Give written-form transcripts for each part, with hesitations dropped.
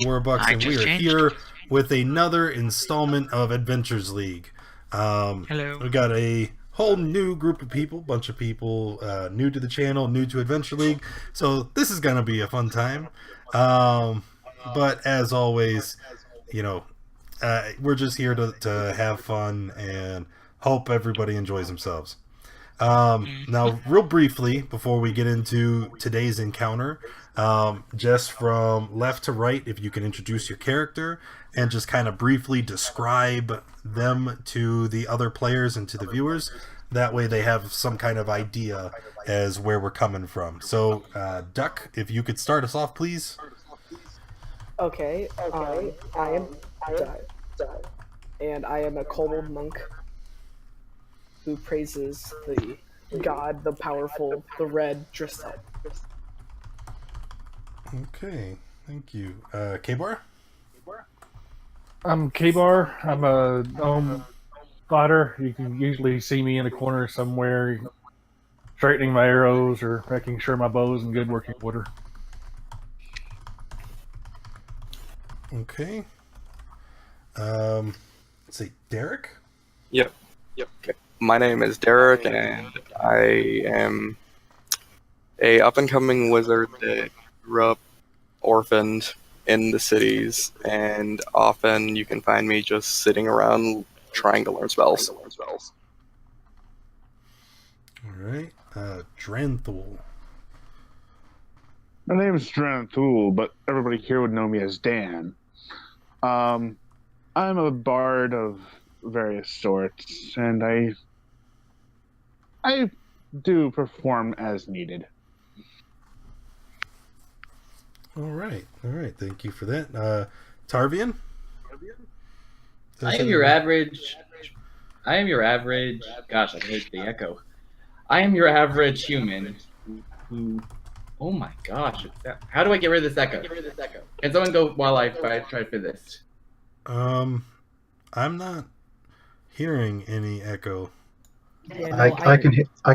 Warbucks, and we are here with another installment of Adventures League. Hello. We got a whole new group of people, bunch of people new to the channel, new to Adventure League. So this is gonna be a fun time. But as always, you know, we're just here to have fun and hope everybody enjoys themselves. Now, real briefly, before we get into today's encounter, just from left to right, if you can introduce your character and just kind of briefly describe them to the other players and to the viewers. That way they have some kind of idea as where we're coming from. So, Duck, if you could start us off, please. Okay, I am Duck, and I am a kobold monk who praises the god, the powerful, the red Drisset. Okay, thank you. K-Bar? I'm K-Bar. I'm a gnome fighter. You can usually see me in a corner somewhere, straightening my arrows or making sure my bow's in good working order. Okay. Let's see, Derek? Yep. Okay. My name is Derek, and I am a up-and-coming wizard that grew up orphaned in the cities, and often you can find me just sitting around trying to learn spells. All right. Dranthul. My name is Dranthul, but everybody here would know me as Dan. I'm a bard of various sorts, and I do perform as needed. All right. Thank you for that. Tarvian? I am your average. Gosh, I hate the echo. I am your average human who. Oh my gosh! How do I get rid of this echo? Can someone go while I try for this? I'm not hearing any echo. Yeah, I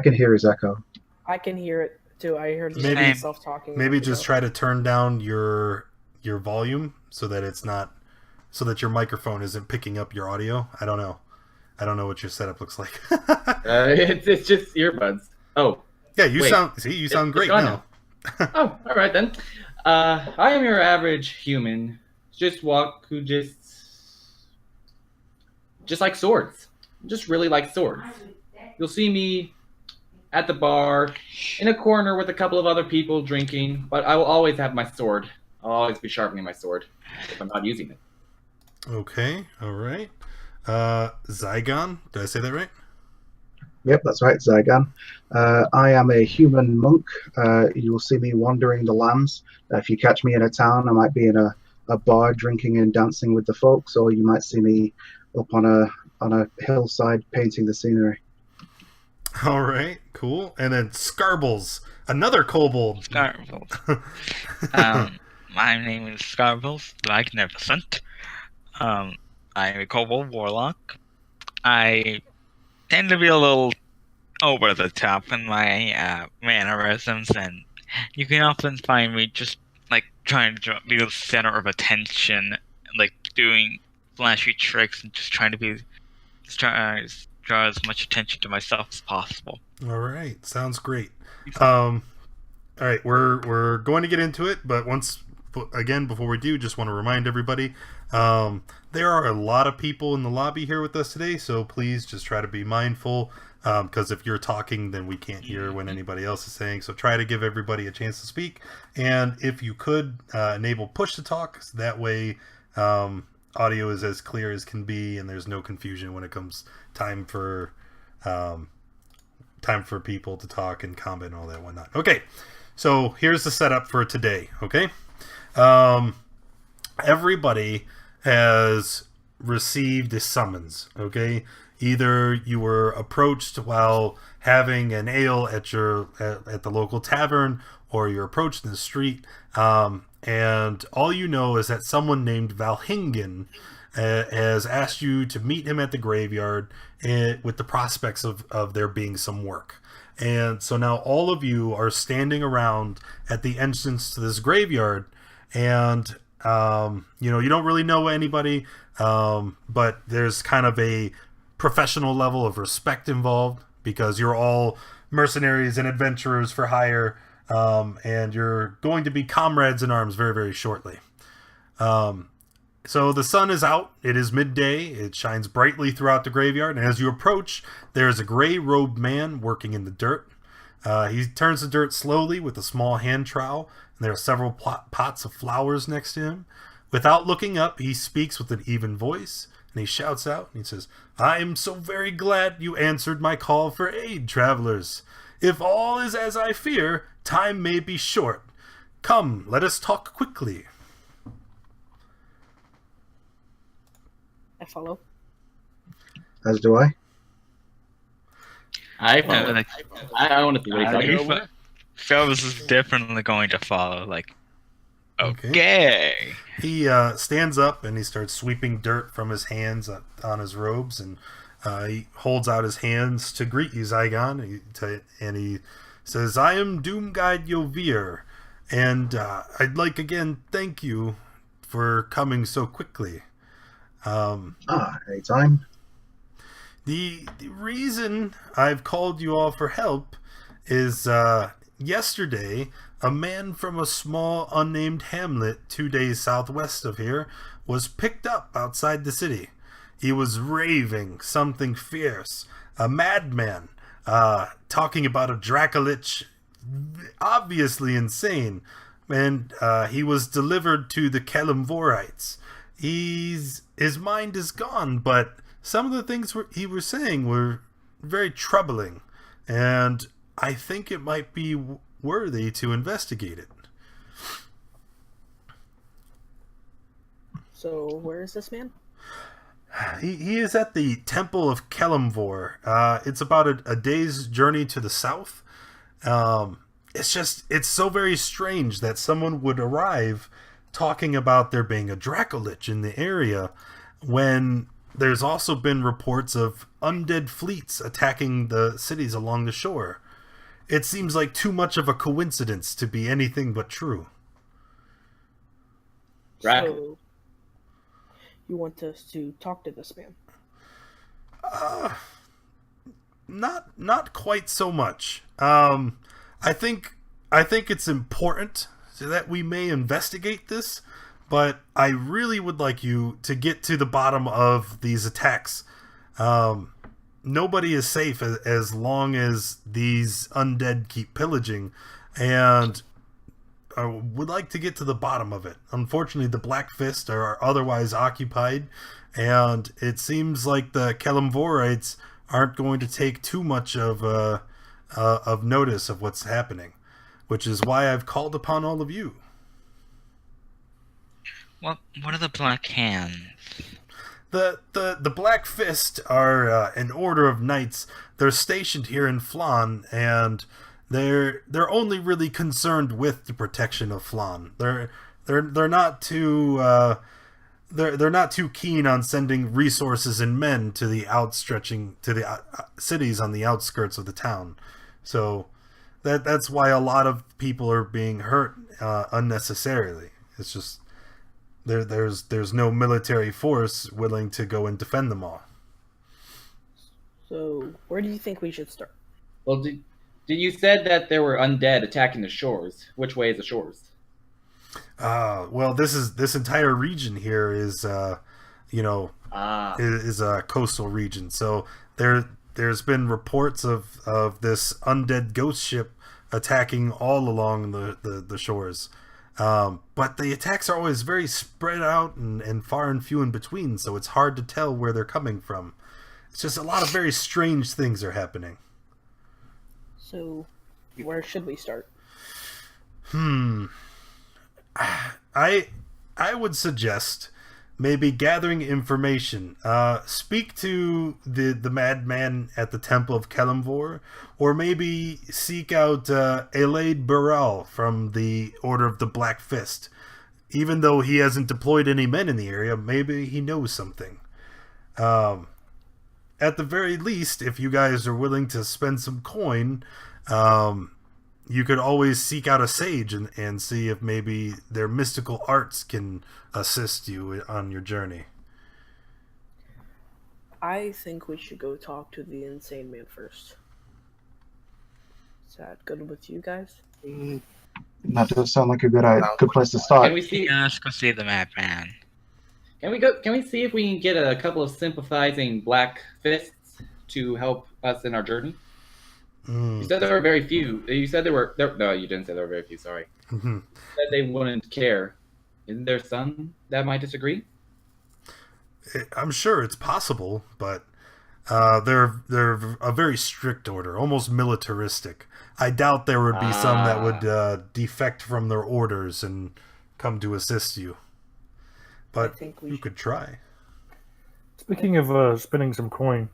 can hear his echo. I can hear it too. I heard Maybe- myself talking. Maybe just try to turn down your volume so that it's not, so that your microphone isn't picking up your audio. I don't know what your setup looks like. It's just earbuds. Oh. Yeah, you Wait. sound great gone now. Oh, all right then. I am your average human. Just like swords. Just really like swords. You'll see me at the bar, in a corner with a couple of other people drinking, but I will always have my sword. I'll always be sharpening my sword if I'm not using it. Okay, all right. Zygon, did I say that right? Yep, that's right, Zygan. I am a human monk. You will see me wandering the lands. If you catch me in a town, I might be in a bar drinking and dancing with the folks, or you might see me up on a hillside painting the scenery. All right, cool. And then Scarbles, another kobold. Scarbles. My name is Scarbles the Magnificent. I'm a kobold warlock. I tend to be a little over the top in my mannerisms, and you can often find me just like trying to be the center of attention, like doing flashy tricks and just trying to draw as much attention to myself as possible. All right, sounds great. All right, we're going to get into it, but before we do, just want to remind everybody, there are a lot of people in the lobby here with us today, so please just try to be mindful, because if you're talking, then we can't hear when anybody else is saying, so try to give everybody a chance to speak, and if you could, enable push to talk, so that way audio is as clear as can be, and there's no confusion when it comes time for people to talk and combat and all that whatnot. Okay, so here's the setup for today. Okay, everybody has received a summons. Okay, either you were approached while having an ale at the local tavern, or you're approached in the street, and all you know is that someone named Valhingen has asked you to meet him at the graveyard with the prospects of there being some work. And so now all of you are standing around at the entrance to this graveyard, and You don't really know anybody, but there's kind of a professional level of respect involved because you're all mercenaries and adventurers for hire, and you're going to be comrades in arms very, very shortly. So the sun is out. It is midday. It shines brightly throughout the graveyard, and as you approach, there is a gray-robed man working in the dirt. He turns the dirt slowly with a small hand trowel, and there are several pots of flowers next to him. Without looking up, he speaks with an even voice, and he shouts out, and he says, "I am so very glad you answered my call for aid, travelers. If all is as I fear, time may be short. Come, let us talk quickly." I follow. As do I. I follow. Like, I want to wake up. Travis is definitely going to follow. Like, Okay. okay. He stands up and he starts sweeping dirt from his hands on his robes, and he holds out his hands to greet you, Zygon, and he says, "I am Doomguide Yovir, and I'd like again thank you for coming so quickly." Anytime. The reason I've called you all for help is yesterday a man from a small unnamed hamlet 2 days southwest of here was picked up outside the city. He was raving something fierce, a madman, talking about a Dracolich, obviously insane, and he was delivered to the Kelimvorites. His mind is gone, but some of the things he was saying were very troubling, and I think it might be worthy to investigate it. So, where is this man? He is at the Temple of Kelimvor. It's about a day's journey to the south. It's so very strange that someone would arrive talking about there being a Dracolich in the area when there's also been reports of undead fleets attacking the cities along the shore. It seems like too much of a coincidence to be anything but true. Right. So, you want us to talk to this man? Not quite so much. I think it's important so that we may investigate this, but I really would like you to get to the bottom of these attacks. Nobody is safe as long as these undead keep pillaging, and I would like to get to the bottom of it. Unfortunately, the Black Fist are otherwise occupied, and it seems like the Kelimvorites aren't going to take too much of notice of what's happening, which is why I've called upon all of you. What are the Black Hands? The Black Fist are an order of knights. They're stationed here in Flan, and they're only really concerned with the protection of Flan. They're not too they're not too keen on sending resources and men to the cities on the outskirts of the town. So that's why a lot of people are being hurt unnecessarily. It's just there's no military force willing to go and defend them all. So, where do you think we should start? Well, you said that there were undead attacking the shores. Which way is the shores? Well, this entire region here is is a coastal region. So there's been reports of this undead ghost ship attacking all along the shores. But the attacks are always very spread out and far and few in between, so it's hard to tell where they're coming from. It's just a lot of very strange things are happening. So, where should we start? I would suggest maybe gathering information. Speak to the madman at the Temple of Kelimvor, or maybe seek out Elaid Burrell from the Order of the Black Fist. Even though he hasn't deployed any men in the area, maybe he knows something. At the very least, if you guys are willing to spend some coin, you could always seek out a sage and see if maybe their mystical arts can assist you on your journey. I think we should go talk to the insane man first. Is that good with you guys? That does sound like a good place to start. Can we see? Yeah, let's go see the madman. Can we go? Can we see if we can get a couple of sympathizing black fists to help us in our journey? You said there were very few. You said no, you didn't say there were very few. Sorry. Mm-hmm. You said they wouldn't care. Isn't there some that might disagree? I'm sure it's possible, but they're a very strict order, almost militaristic. I doubt there would be some that would defect from their orders and come to assist you. But you could try. Speaking of spending some coin,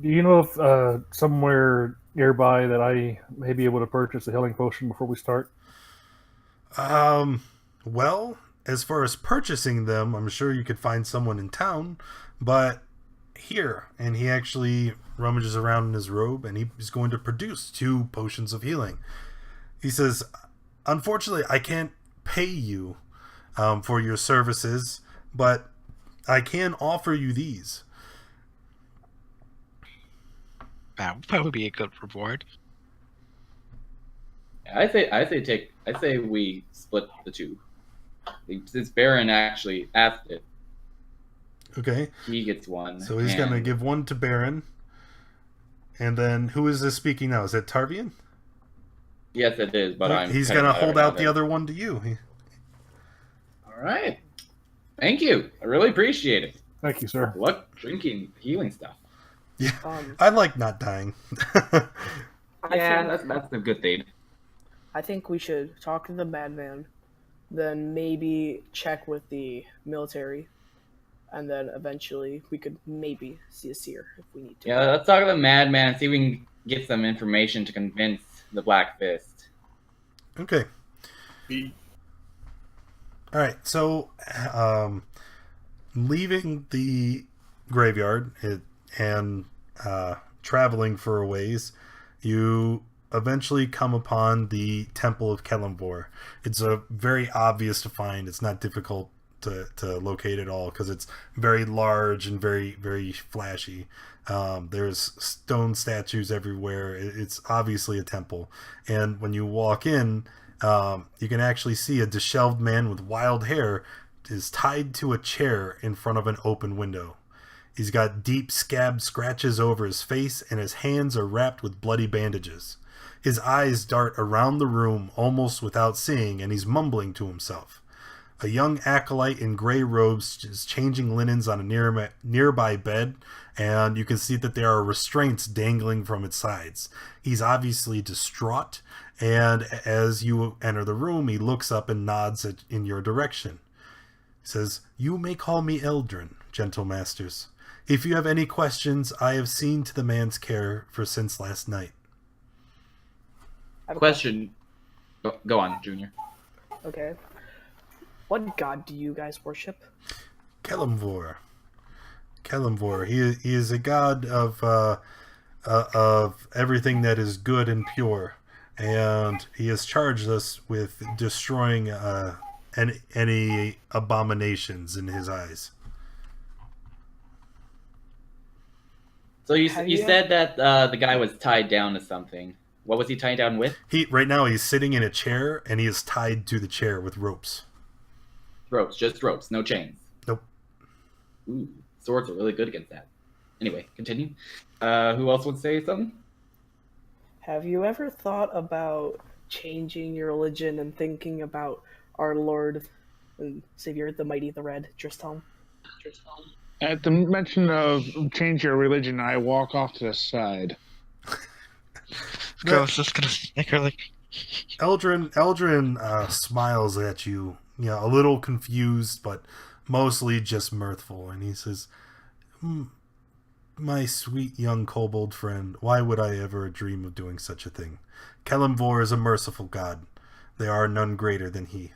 do you know if somewhere nearby that I may be able to purchase a healing potion before we start? Well, as far as purchasing them, I'm sure you could find someone in town, but here, and he actually rummages around in his robe, and he's going to produce 2 potions of healing. He says, unfortunately, I can't pay you for your services, but I can offer you these. That would probably be a good reward. I say we split the 2. Since Baron actually asked it. Okay. He gets 1. So he's going to give 1 to Baron. And then, who is this speaking now? Is it Tarvian? Yes, it is, but he's going to hold out the other 1 to you. All right. Thank you. I really appreciate it. Thank you, sir. What drinking, healing stuff? Yeah, I like not dying. Yeah, that's a good thing. I think we should talk to the madman, then maybe check with the military, and then eventually we could maybe see a seer if we need to. Yeah, let's talk to the madman, see if we can get some information to convince the Black Fist. Okay. All right, so leaving the graveyard and traveling for a ways, you eventually come upon the Temple of Kelemvor. It's very obvious to find. It's not difficult to locate at all because it's very large and very, very flashy. There's stone statues everywhere. It's obviously a temple. And when you walk in, you can actually see a disheveled man with wild hair is tied to a chair in front of an open window. He's got deep scab scratches over his face, and his hands are wrapped with bloody bandages. His eyes dart around the room almost without seeing, and he's mumbling to himself. A young acolyte in gray robes is changing linens on a nearby bed, and you can see that there are restraints dangling from its sides. He's obviously distraught, and as you enter the room, he looks up and nods in your direction. He says, "You may call me Eldrin, gentle masters. If you have any questions, I have seen to the man's care for since last night." Question. Go on, Junior. Okay. What god do you guys worship? Kelemvor. He is a god of everything that is good and pure, and he has charged us with destroying any abominations in his eyes. So you said that the guy was tied down to something. What was he tied down with? Right now he's sitting in a chair, and he is tied to the chair with ropes. Ropes, just ropes, no chains. Nope. Ooh, swords are really good against that. Anyway, continue. Who else would say something? Have you ever thought about changing your religion and thinking about our Lord and Savior, the Mighty, the Red, Dristom? At the mention of change your religion, I walk off to the side. I was just gonna snicker like. Eldrin smiles at you, a little confused, but mostly just mirthful, and he says, "My sweet young kobold friend, why would I ever dream of doing such a thing? Kelemvor is a merciful god. There are none greater than he."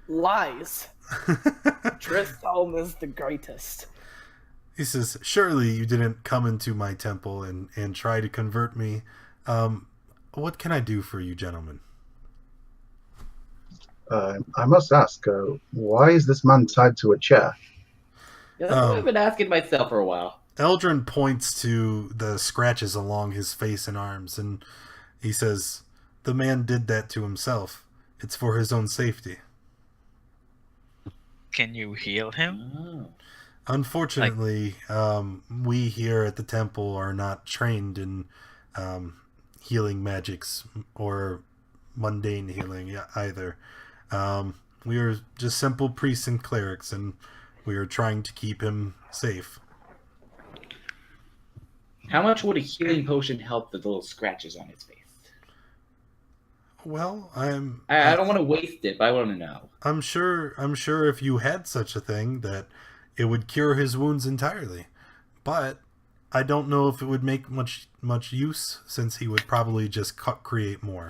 Lies. Dristom is the greatest. He says, "Surely you didn't come into my temple and try to convert me. What can I do for you, gentlemen? I must ask, why is this man tied to a chair? Yeah, that's what I've been asking myself for a while. Eldrin points to the scratches along his face and arms, and he says, "The man did that to himself. It's for his own safety." Can you heal him? Oh. Unfortunately, we here at the temple are not trained in healing magics or mundane healing either. We are just simple priests and clerics, and we are trying to keep him safe. How much would a healing potion help the little scratches on his face? Well, I don't want to waste it, but I want to know. I'm sure if you had such a thing that it would cure his wounds entirely. But I don't know if it would make much use, since he would probably just create more.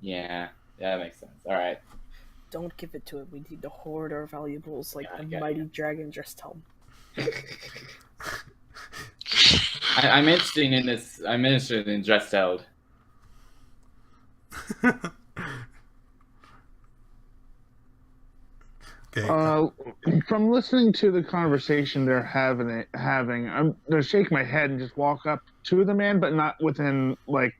Yeah, that makes sense. All right. Don't give it to him. We need to hoard our valuables like the Yeah. mighty dragon just helm. I'm interested in this. I'm interested in Dresseld. Okay. From listening to the conversation they're having, I'm gonna shake my head and just walk up to the man, but not within, like,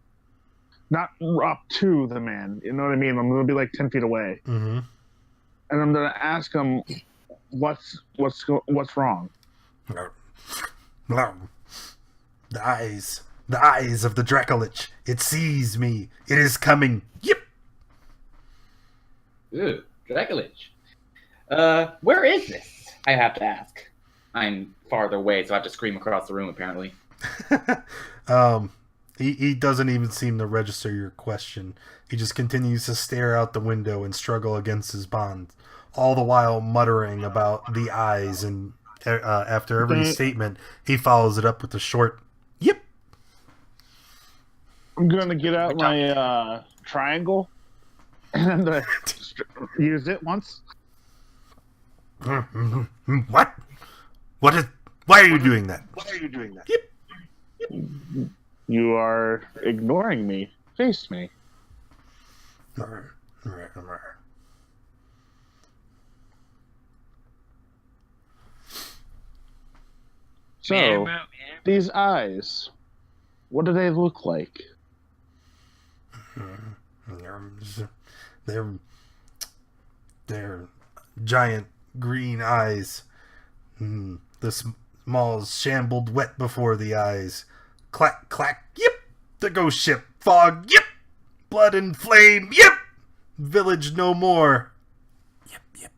not up to the man. You know what I mean? I'm gonna be like 10 feet away, Mm-hmm. and I'm gonna ask him, what's wrong? The eyes of the Dracolich. It sees me. It is coming. Yep. Ooh, Dracolich. Where is this? I have to ask. I'm farther away, so I have to scream across the room, apparently. He doesn't even seem to register your question. He just continues to stare out the window and struggle against his bonds, all the while muttering about the eyes, and after every statement, he follows it up with a short, "Yep." I'm gonna get out my triangle and use it once. What? Why are you doing that? Yep. You are ignoring me. Face me. So, these eyes, what do they look like? They're giant green eyes. The small shambled wet before the eyes. Clack, clack, yep. The ghost ship. Fog, yep. Blood and flame, yep. Village no more. Yep.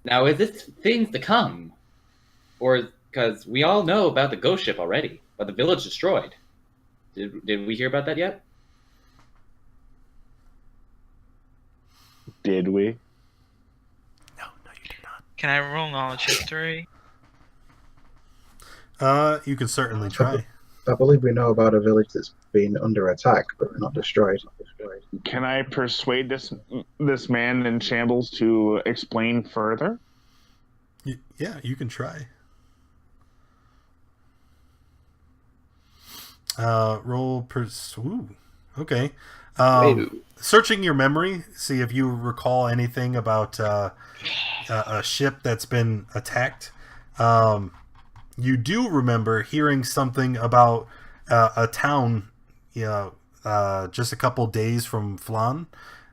Now, is this things to come? Or, because we all know about the ghost ship already, but the village destroyed. Did we hear about that yet? Did we? No, you did not. Can I roll knowledge history? You can certainly try. I believe we know about a village that's been under attack, but not destroyed. Can I persuade this man in shambles to explain further? Yeah, you can try. Roll Ooh, okay. Searching your memory, see if you recall anything about a ship that's been attacked. You do remember hearing something about a town, just a couple days from Flan,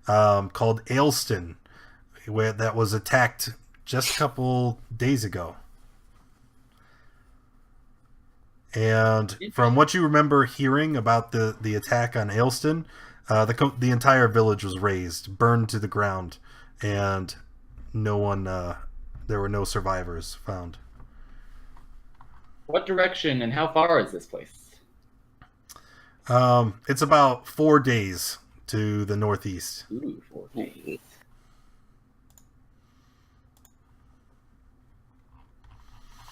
called Aylston, that was attacked just a couple days ago. And from what you remember hearing about the attack on Aylston, the entire village was razed, burned to the ground, and no one, there were no survivors found. What direction and how far is this place? It's about 4 days to the northeast. Ooh, 4 days.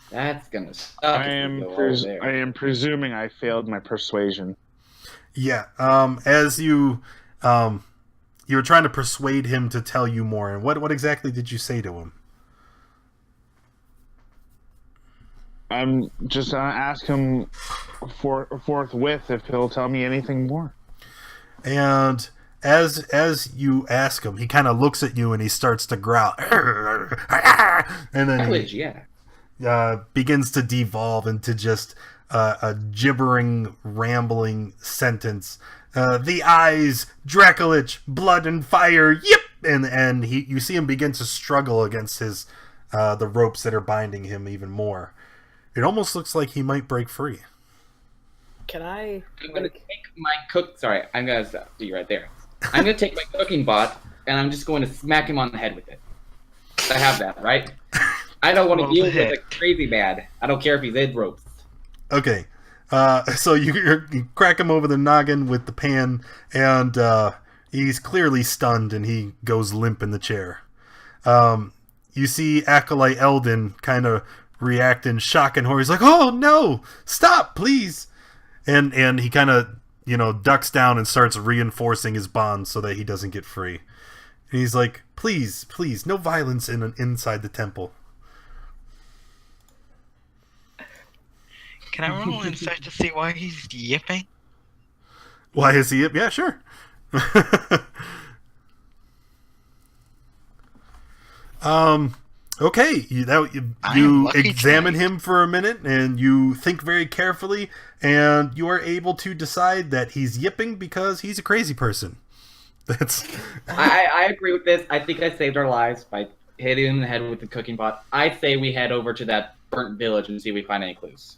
That's gonna suck. I am presuming I failed my persuasion. Yeah. As you were trying to persuade him to tell you more, and what exactly did you say to him? I'm just gonna ask him forthwith if he'll tell me anything more. And as you ask him, he kind of looks at you and he starts to growl, and then he begins to devolve into just a gibbering, rambling sentence. The eyes, Dracolich, blood and fire, yip! And you see him begin to struggle against his the ropes that are binding him even more. It almost looks like he might break free. Can I? I'm gonna take my cook. Sorry, I'm gonna stop you right there. I'm gonna take my cooking pot and I'm just going to smack him on the head with it. I have that, right? I don't want to deal with a crazy man. I don't care if he's in ropes. Okay, so you crack him over the noggin with the pan, and he's clearly stunned, and he goes limp in the chair. You see Acolyte Eldon kind of react in shock and horror. He's like, "Oh no! Stop, please!" And he kind of ducks down and starts reinforcing his bond so that he doesn't get free. And he's like, "Please, please, no violence inside the temple." Can I roll insight to see why he's yipping? Why is he? Yeah, sure. Okay, you examine him for a minute, and you think very carefully, and you are able to decide that he's yipping because he's a crazy person. That's. I agree with this. I think I saved our lives by hitting him in the head with the cooking pot. I say we head over to that burnt village and see if we find any clues.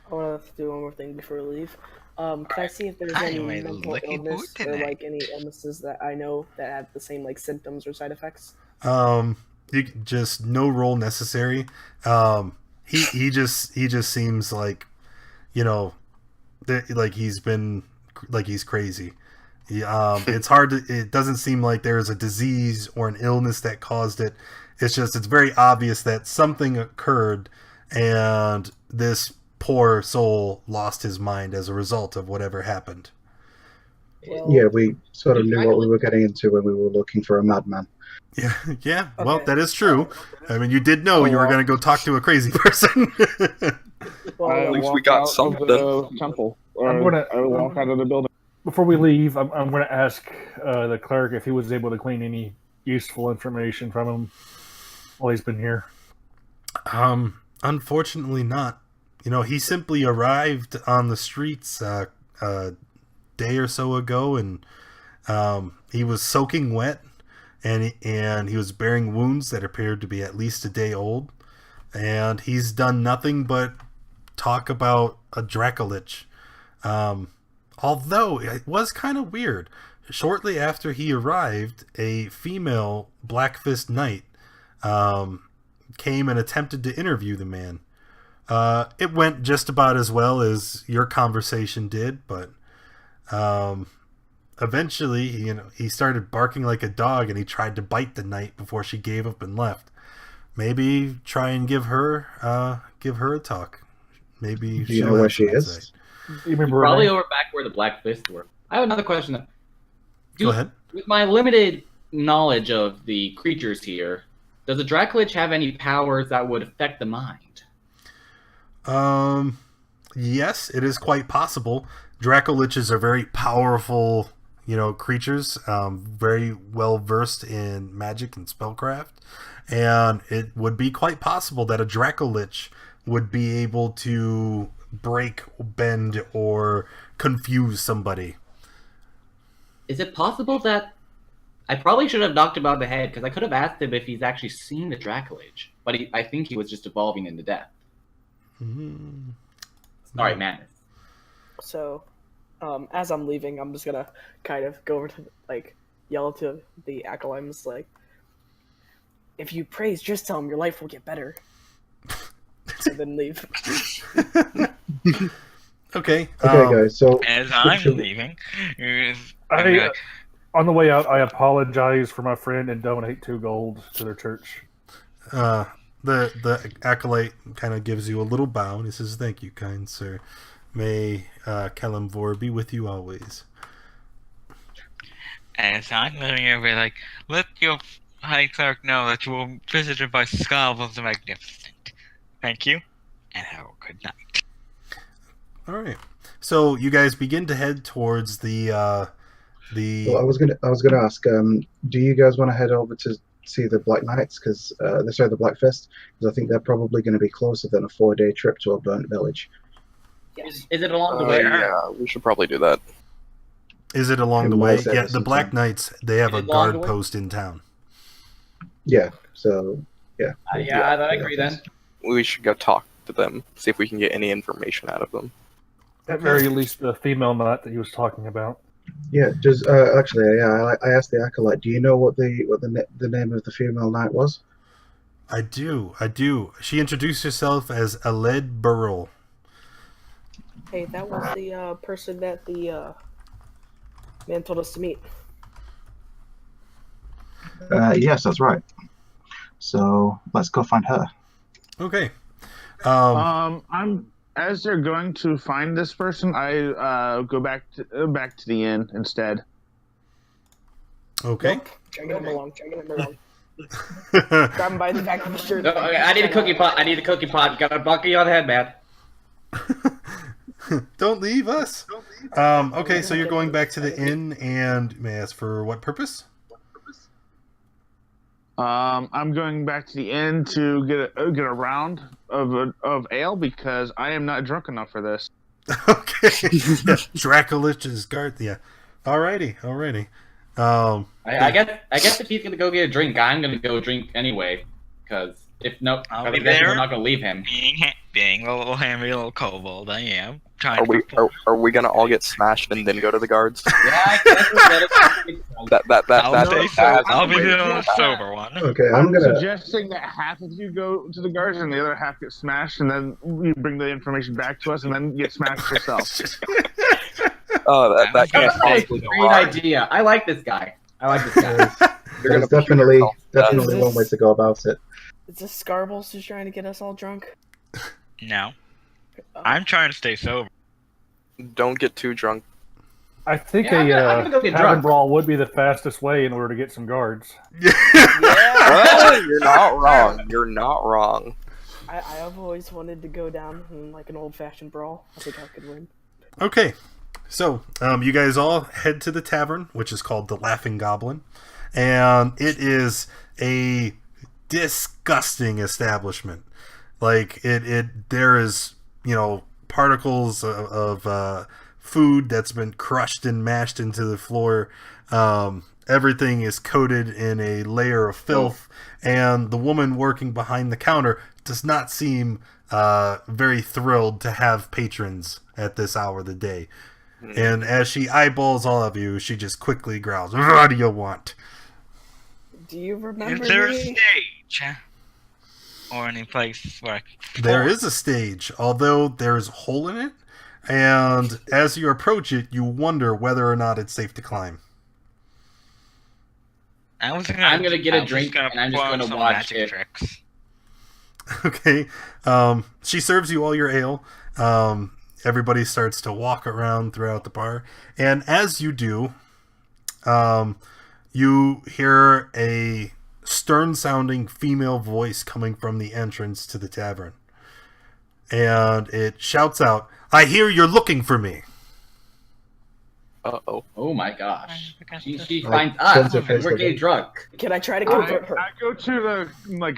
I want to do one more thing before we leave. Can I see if there's any mental illness or like any illnesses that I know that have the same like symptoms or side effects? You just no roll necessary. He just seems like, like he's crazy. It's hard to. It doesn't seem like there's a disease or an illness that caused it. It's very obvious that something occurred, and this poor soul lost his mind as a result of whatever happened. Yeah, we sort of knew what we were getting into when we were looking for a madman. Yeah. Okay. Well, that is true. I mean, you did know you were going to go talk to a crazy person. At least we got something. The temple. I will walk out of the building. Before we leave, I'm going to ask the cleric if he was able to glean any useful information from him while he's been here. Unfortunately not. He simply arrived on the streets a day or so ago, and he was soaking wet, and he was bearing wounds that appeared to be at least a day old, and he's done nothing but talk about a Dracolich. Although it was kind of weird. Shortly after he arrived, a female Blackfist Knight came and attempted to interview the man. It went just about as well as your conversation did, but eventually, he started barking like a dog, and he tried to bite the knight before she gave up and left. Maybe try and give her a talk. Maybe. Do you know where she is? You remember probably over back where the Black Fists were. I have another question. Go ahead. With my limited knowledge of the creatures here, does a Dracolich have any powers that would affect the mind? Yes, it is quite possible. Dracoliches are very powerful, creatures, very well versed in magic and spellcraft, and it would be quite possible that a Dracolich would be able to break, bend, or confuse somebody. Is it possible that I probably should have knocked him on the head, because I could have asked him if he's actually seen the Dracolich, but I think he was just evolving into death. Mm-hmm. Sorry, madness. So, as I'm leaving, I'm just gonna kind of go over to yell to the acolytes if you praise, just tell him your life will get better. And then leave. Okay, guys. So as I'm leaving, on the way out, I apologize for my friend and donate 2 gold to their church. The acolyte kind of gives you a little bow and he says, "Thank you, kind sir. May Kalimvor be with you always." As I'm leaving, I'll be let your high cleric know that you were visited by Scarvel the Magnificent. Thank you, and have a good night. All right. So you guys begin to head towards the. Well, I was gonna ask. Do you guys want to head over to see the Black Knights? Because sorry, the Black Fist. Because I think they're probably going to be closer than a 4-day trip to a burnt village. Is it along the way? Yeah, we should probably do that. Is it along In the my way? service Yeah, the in Black town. Knights. They have Is a it along guard the way? post in town. Yeah. So yeah. Yeah, I agree then. We should go talk to them, see if we can get any information out of them. At very least, the female nut that he was talking about. Yeah. Just actually, yeah. I asked the acolyte. Do you know what the name of the female knight was? I do. She introduced herself as Aled Burrell. Hey, that was the person that the man told us to meet. Yes, that's right. So let's go find her. Okay. I'm as they're going to find this person, I go back to the inn instead. Okay. Dragging him along. Grab him by the back of the shirt. No, okay, I need a cookie pot. Got a bucket on the head, man. Don't leave us. Okay, so you're going back to the inn, and may I ask for what purpose? I'm going back to the inn to get a round of ale because I am not drunk enough for this. Okay. Yeah, Dracolich's guard. Yeah. Alrighty. I guess if he's gonna go get a drink, I'm gonna go drink anyway. Because if no, I'll be I guess there. we're not gonna leave him. Being a little hammy little kobold, I am. Trying Are to we perform. are we gonna all get smashed and then go to the guards? Yeah, I guess we'll get it. I'll be the sober one. Okay, I'm I'm gonna. suggesting that half of you go to the guards and the other half get smashed, and then you bring the information back to us, and then get smashed yourself. Oh, that That's can't a possibly go great wrong. idea. I like this guy. You're There's gonna definitely Is this- one way to go about it. Is this Scarbles who's trying to get us all drunk? No, I'm trying to stay sober. Don't get too drunk. I think Yeah, I'm gonna go get tavern drunk. brawl would be the fastest way in order to get some guards. Well, you're not wrong. You're not wrong. I have always wanted to go down in like an old-fashioned brawl. I think I could win. Okay. So, you guys all head to the tavern, which is called the Laughing Goblin, and it is a disgusting establishment. Like there is, particles of food that's been crushed and mashed into the floor. Everything is coated in a layer of filth, and the woman working behind the counter does not seem very thrilled to have patrons at this hour of the day. And as she eyeballs all of you, she just quickly growls, "What do you want?" Do you remember Is there a me? stage? Or any place where I can There is a stage, although there's a hole in it, and as you approach it, you wonder whether or not it's safe to climb. I'm gonna get a drink, and I'm just perform gonna some watch magic it. tricks. Okay. She serves you all your ale. Everybody starts to walk around throughout the bar, and as you do, you hear a stern-sounding female voice coming from the entrance to the tavern, and it shouts out, "I hear you're looking for me." Uh-oh. Oh my gosh. She Like, finds us, turns her and face we're to getting them. drunk. Can I try to convert her? I go to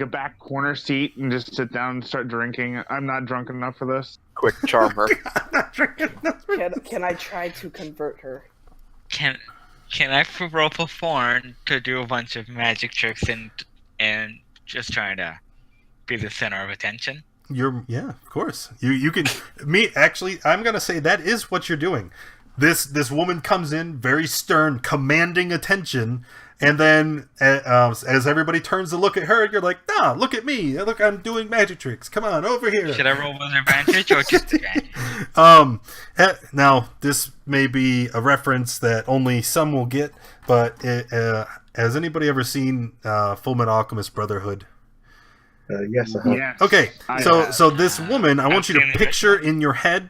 a back corner seat and just sit down and start drinking. I'm not drunk enough for this. Quick, charm her. I'm not drinking enough. Can I try to convert her? Can I roll perform to do a bunch of magic tricks and just trying to be the center of attention? Yeah, of course. You can actually I'm gonna say that is what you're doing. This woman comes in very stern, commanding attention, and then as everybody turns to look at her, you're like, "Nah, look at me! Look, I'm doing magic tricks. Come on, over here." Should I roll with advantage or just advantage? Now this may be a reference that only some will get, but has anybody ever seen Fullmetal Alchemist Brotherhood? Yes, I have. Yes. Okay, I so have. so this woman, I want you to seen it. picture in your head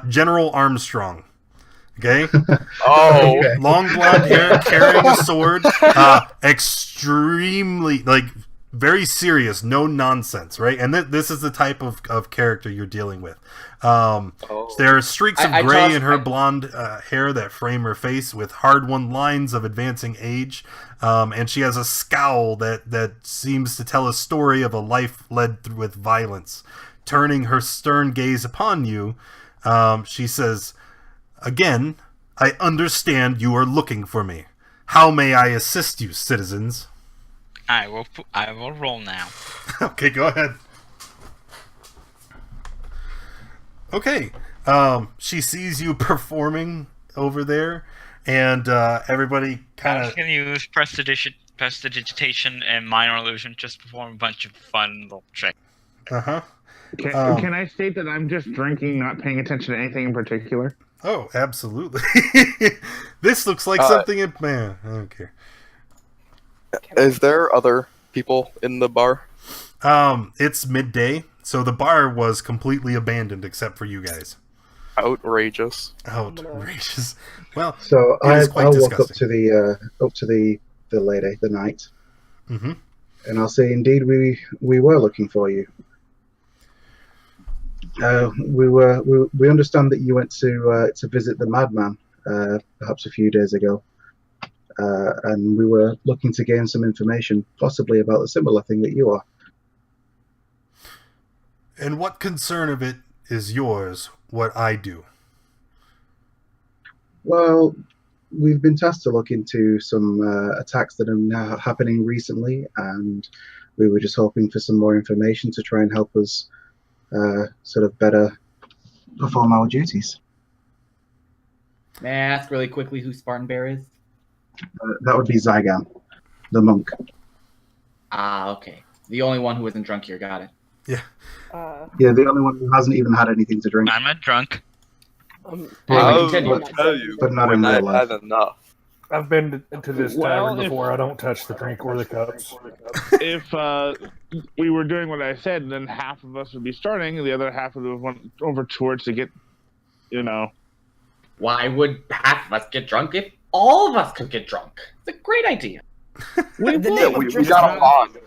General Armstrong. Okay, Oh, long blonde hair, carrying a sword, extremely very serious, no nonsense, right? And this is the type of character you're dealing with. There are streaks of gray in her blonde hair that frame her face with hard-won lines of advancing age, and she has a scowl that seems to tell a story of a life led with violence. Turning her stern gaze upon you, she says, "Again, I understand you are looking for me. How may I assist you, citizens?" I will roll now. Okay, go ahead. Okay. She sees you performing over there, and everybody kind I'm of... going to use prestidigitation and minor illusion just to perform a bunch of fun little tricks. Uh-huh. Can I state that I'm just drinking, not paying attention to anything in particular? Oh, absolutely. This looks like something... Man, I don't care. Is there other people in the bar? It's midday, so the bar was completely abandoned except for you guys. Outrageous. Outrageous. Well, So it is quite I'll walk up disgusting. to the lady, the knight, Mm-hmm. and I'll say, "Indeed, we were looking for you. We understand that you went to visit the madman perhaps a few days ago, and we were looking to gain some information, possibly about a similar thing that you are." And what concern of it is yours, what I do? Well, we've been tasked to look into some attacks that are now happening recently, and we were just hoping for some more information to try and help us sort of better perform our duties. May I ask really quickly who Spartan Bear is? That would be Zygan, the monk. Ah, okay. The only one who isn't drunk here. Got it. Yeah. Yeah, the only one who hasn't even had anything to drink. I'm not drunk. I'll continue. tell you, But not in when real life. I've had enough. I've been to this Well, tavern if- before. I don't touch the drink or the cups. If we were doing what I said, then half of us would be starting, and the other half would have went over towards to get, Why would half of us get drunk if all of us could get drunk? It's a great idea. The name Yeah, of we Drift gotta Run- bond.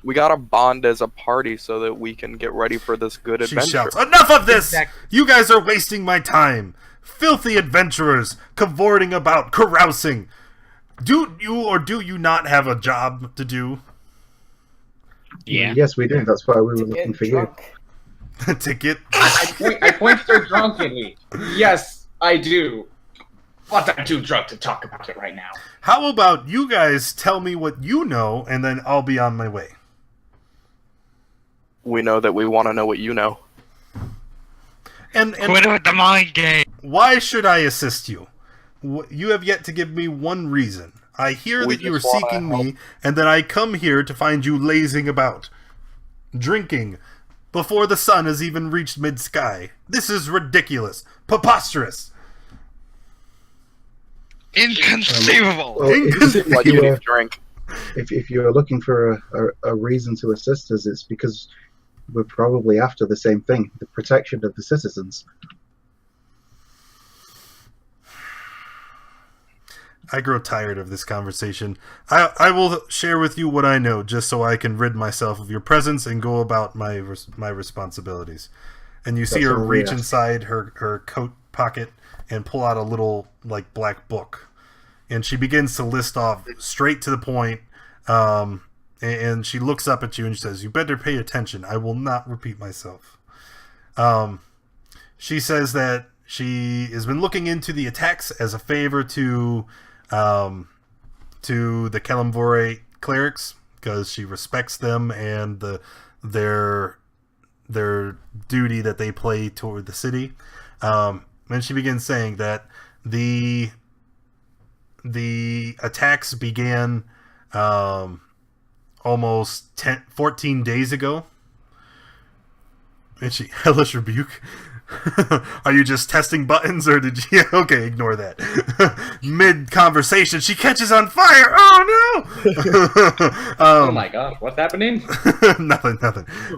We gotta bond as a party so that we can get ready for this good She adventure. shouts, "Enough of this! Exactly. You guys are wasting my time! Filthy adventurers, cavorting about, carousing! Do you not have a job to do?" Yeah. Yes, we do. That's why we were to looking get for drunk. Ticket. I point so drunkenly. Yes, I do. But I'm too drunk to talk about it right now. How about you guys tell me what you know, and then I'll be on my way. We know that we want to know what you know. And Quit with the mind game. why should I assist you? You have yet to give me one reason. I hear We that you are just wanna seeking help. me, and then I come here to find you lazing about, drinking, before the sun has even reached mid-sky. This is ridiculous. Preposterous. Inconceivable. Well, You seem like you need a drink. if you're looking for a reason to assist us, it's because we're probably after the same thing: the protection of the citizens. I grow tired of this conversation. I will share with you what I know, just so I can rid myself of your presence and go about my responsibilities. And you see That's her all we reach ask. inside her coat pocket and pull out a little black book, and she begins to list off straight to the point. And she looks up at you and she says, "You better pay attention. I will not repeat myself." She says that she has been looking into the attacks as a favor to the Kalimvore clerics, because she respects them and their duty that they play toward the city. And she begins saying that the attacks began almost 14 days ago. And she, hellish rebuke. Are you just testing buttons, or did you... Okay, ignore that. Mid-conversation, she catches on fire! Oh, no! Oh my god, what's happening? Nothing.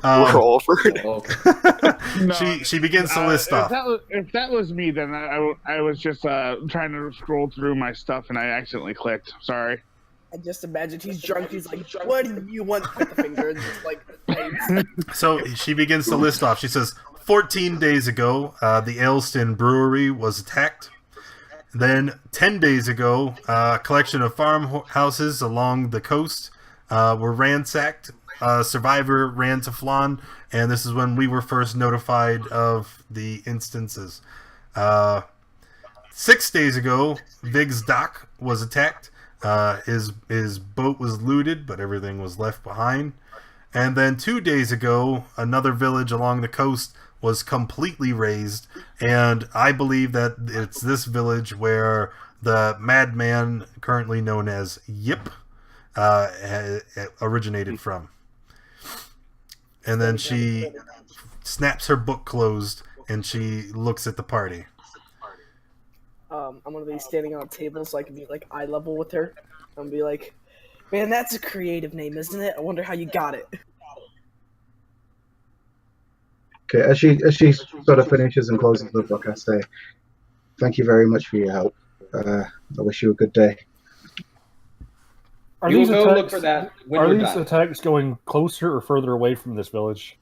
Roll for it. Okay. She begins to list off. If that was me, then I was just trying to scroll through my stuff and I accidentally clicked. Sorry. I just imagine he's drunk. He's like, "What do you want?" With the finger, and just like. So she begins to list off. She says, 14 days ago, the Ayleston Brewery was attacked. Then 10 days ago, a collection of farmhouses along the coast were ransacked. A survivor ran to Flan, and this is when we were first notified of the instances. 6 days ago, Vig's dock was attacked. His boat was looted, but everything was left behind. And then 2 days ago, another village along the coast was completely razed, and I believe that it's this village where the madman, currently known as Yip, originated from. And then she snaps her book closed, and she looks at the party. I'm gonna be standing on a table so I can be like eye level with her. I'm gonna be like, "Man, that's a creative name, isn't it? I wonder how you got it." Okay, as she sort of finishes and closes the book, I say, "Thank you very much for your help. I wish you a good day." Are You will these go attacks, look for that when are we're these done. attacks going closer or further away from this village?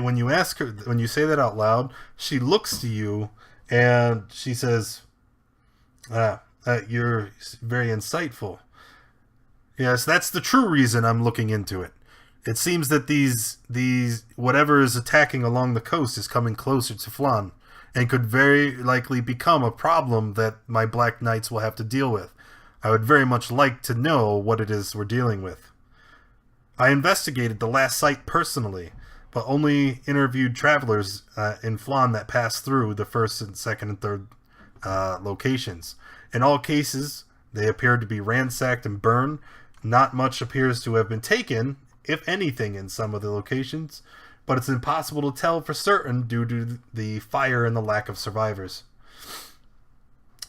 When you ask her, when you say that out loud, she looks to you and she says, "You're very insightful. Yes, that's the true reason I'm looking into it. It seems that these whatever is attacking along the coast is coming closer to Flan, and could very likely become a problem that my Black Knights will have to deal with. I would very much like to know what it is we're dealing with. I investigated the last site personally, but only interviewed travelers in Flan that passed through the first and second and third locations. In all cases, they appeared to be ransacked and burned. Not much appears to have been taken, if anything, in some of the locations, but it's impossible to tell for certain due to the fire and the lack of survivors.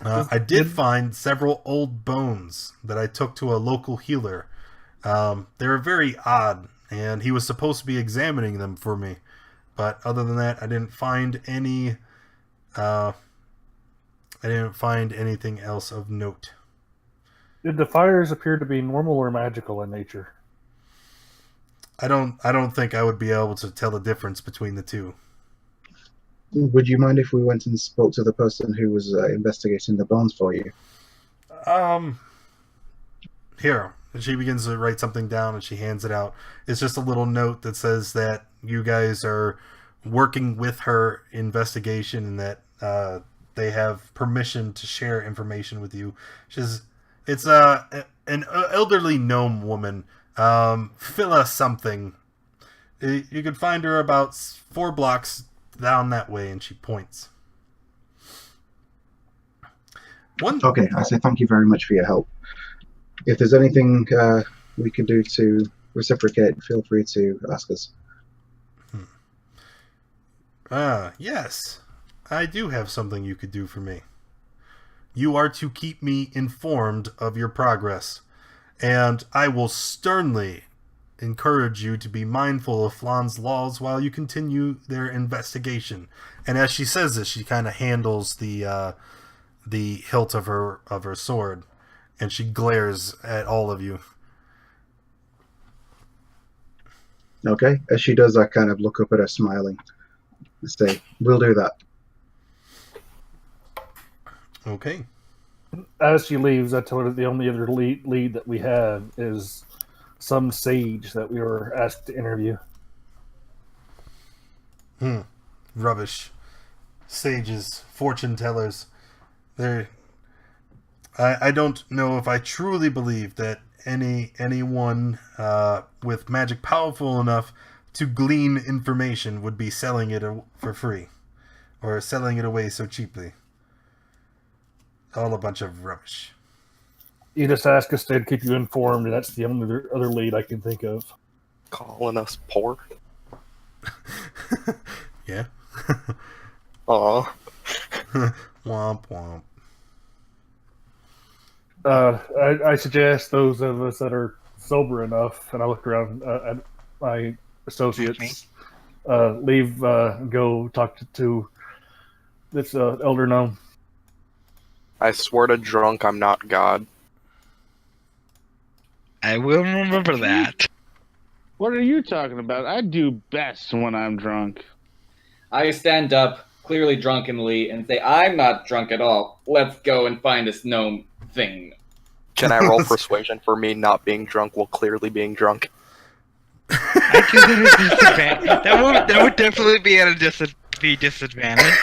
I did find several old bones that I took to a local healer. They were very odd, and he was supposed to be examining them for me. But other than that, I didn't find any. I didn't find anything else of note." Did the fires appear to be normal or magical in nature? I don't think I would be able to tell the difference between the two. Would you mind if we went and spoke to the person who was investigating the bones for you? Here. She begins to write something down and she hands it out. It's just a little note that says that you guys are working with her investigation and that they have permission to share information with you. It's an elderly gnome woman. Phila something. You could find her about 4 blocks down that way, and she points. Okay, I say thank you very much for your help. If there's anything we can do to reciprocate, feel free to ask us. Yes. I do have something you could do for me. You are to keep me informed of your progress, and I will sternly encourage you to be mindful of Flan's laws while you continue their investigation. And as she says this, she kind of handles the hilt of her sword, and she glares at all of you. Okay, as she does, I kind of look up at her smiling and say, "We'll do that." Okay. As she leaves, I tell her that the only other lead that we have is some sage that we were asked to interview. Rubbish. Sages, fortune tellers. I don't know if I truly believe that anyone with magic powerful enough to glean information would be selling it for free, or selling it away so cheaply. All a bunch of rubbish. You just ask us to keep you informed, and that's the only other lead I can think of. Calling us poor. Yeah. Aw. Womp womp. I suggest those of us that are sober enough, and I look around at my associates, leave, go talk to this elder gnome. I swear to drunk, I'm not God. I will remember that. What are you talking about? I do best when I'm drunk. I stand up, clearly drunkenly, and say, I'm not drunk at all. Let's go and find this gnome thing. Can I roll persuasion for me not being drunk while clearly being drunk? I consider disadvantage. That would definitely be at a disadvantage.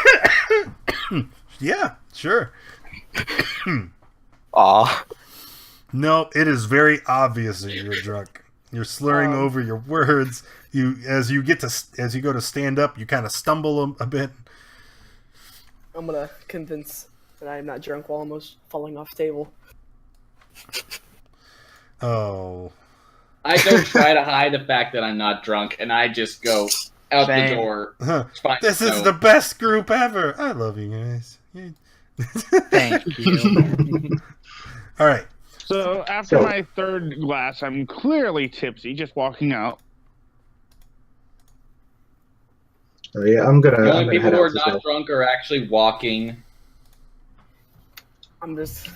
Yeah, sure. Aw. No, it is very obvious that you're drunk. You're slurring over your words. As you go to stand up, you kind of stumble a bit. I'm gonna convince that I'm not drunk while almost falling off table. Oh. I don't try to hide the fact that I'm not drunk, and I just go out the door. This is the best group ever. I love you guys. Thank you. All right. So after my third glass, I'm clearly tipsy, just walking out. Yeah, I'm gonna. The I'm only gonna people head who out are as not well. drunk are actually walking. I'm just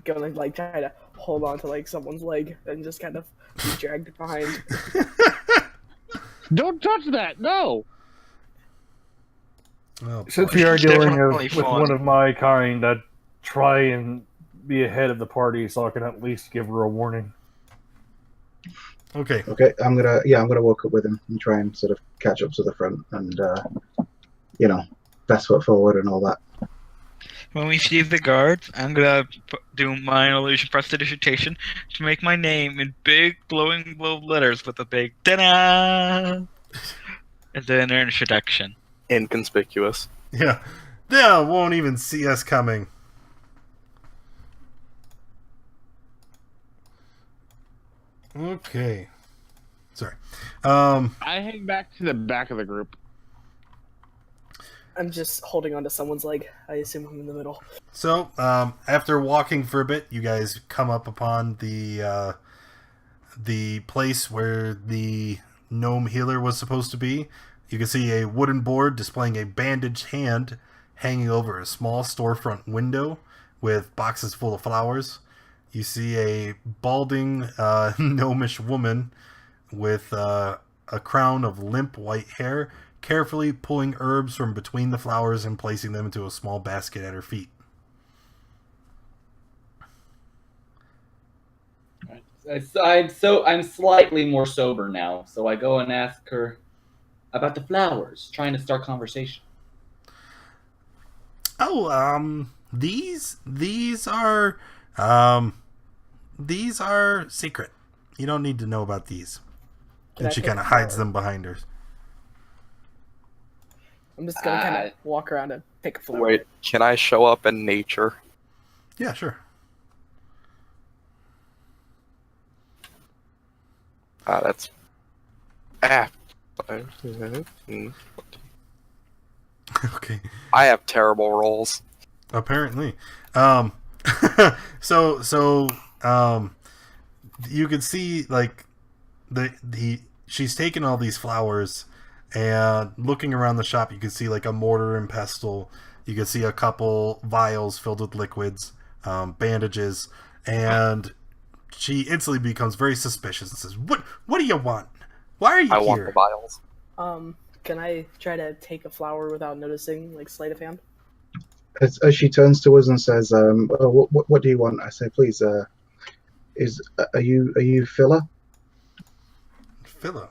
gonna like try to hold on to like someone's leg and just kind of be dragged behind. Don't touch that! No. Oh, Since boy. we are dealing Definitely with fun. one of my kind, I'd try and be ahead of the party so I can at least give her a warning. Okay. Okay, I'm gonna walk up with him and try and sort of catch up to the front and best foot forward and all that. When we see the guards, I'm gonna do my illusion prestidigitation to make my name in big glowing blue letters with a big ta-da! And then an introduction. Inconspicuous. Yeah. They won't even see us coming. Okay. Sorry. I hang back to the back of the group. I'm just holding onto someone's leg. I assume I'm in the middle. So, after walking for a bit, you guys come up upon the place where the gnome healer was supposed to be. You can see a wooden board displaying a bandaged hand hanging over a small storefront window with boxes full of flowers. You see a balding, gnomish woman with a crown of limp white hair, carefully pulling herbs from between the flowers and placing them into a small basket at her feet. I'm slightly more sober now, so I go and ask her about the flowers, trying to start conversation. Oh, these are secret. You don't need to know about these. Can And I she pick kind of a hides flower? them behind her. I'm just gonna kind of walk around and pick a flower. Wait, can I show up in nature? Yeah, sure. That's... Okay. I have terrible rolls. Apparently. You can see like she's taken all these flowers and looking around the shop, you can see like a mortar and pestle. You can see a couple vials filled with liquids, bandages, and she instantly becomes very suspicious and says, What do you want? Why are you I here?" want the vials. Can I try to take a flower without noticing, like sleight of hand? As she turns to us and says, what do you want? I say, please, are you Phila? Phila.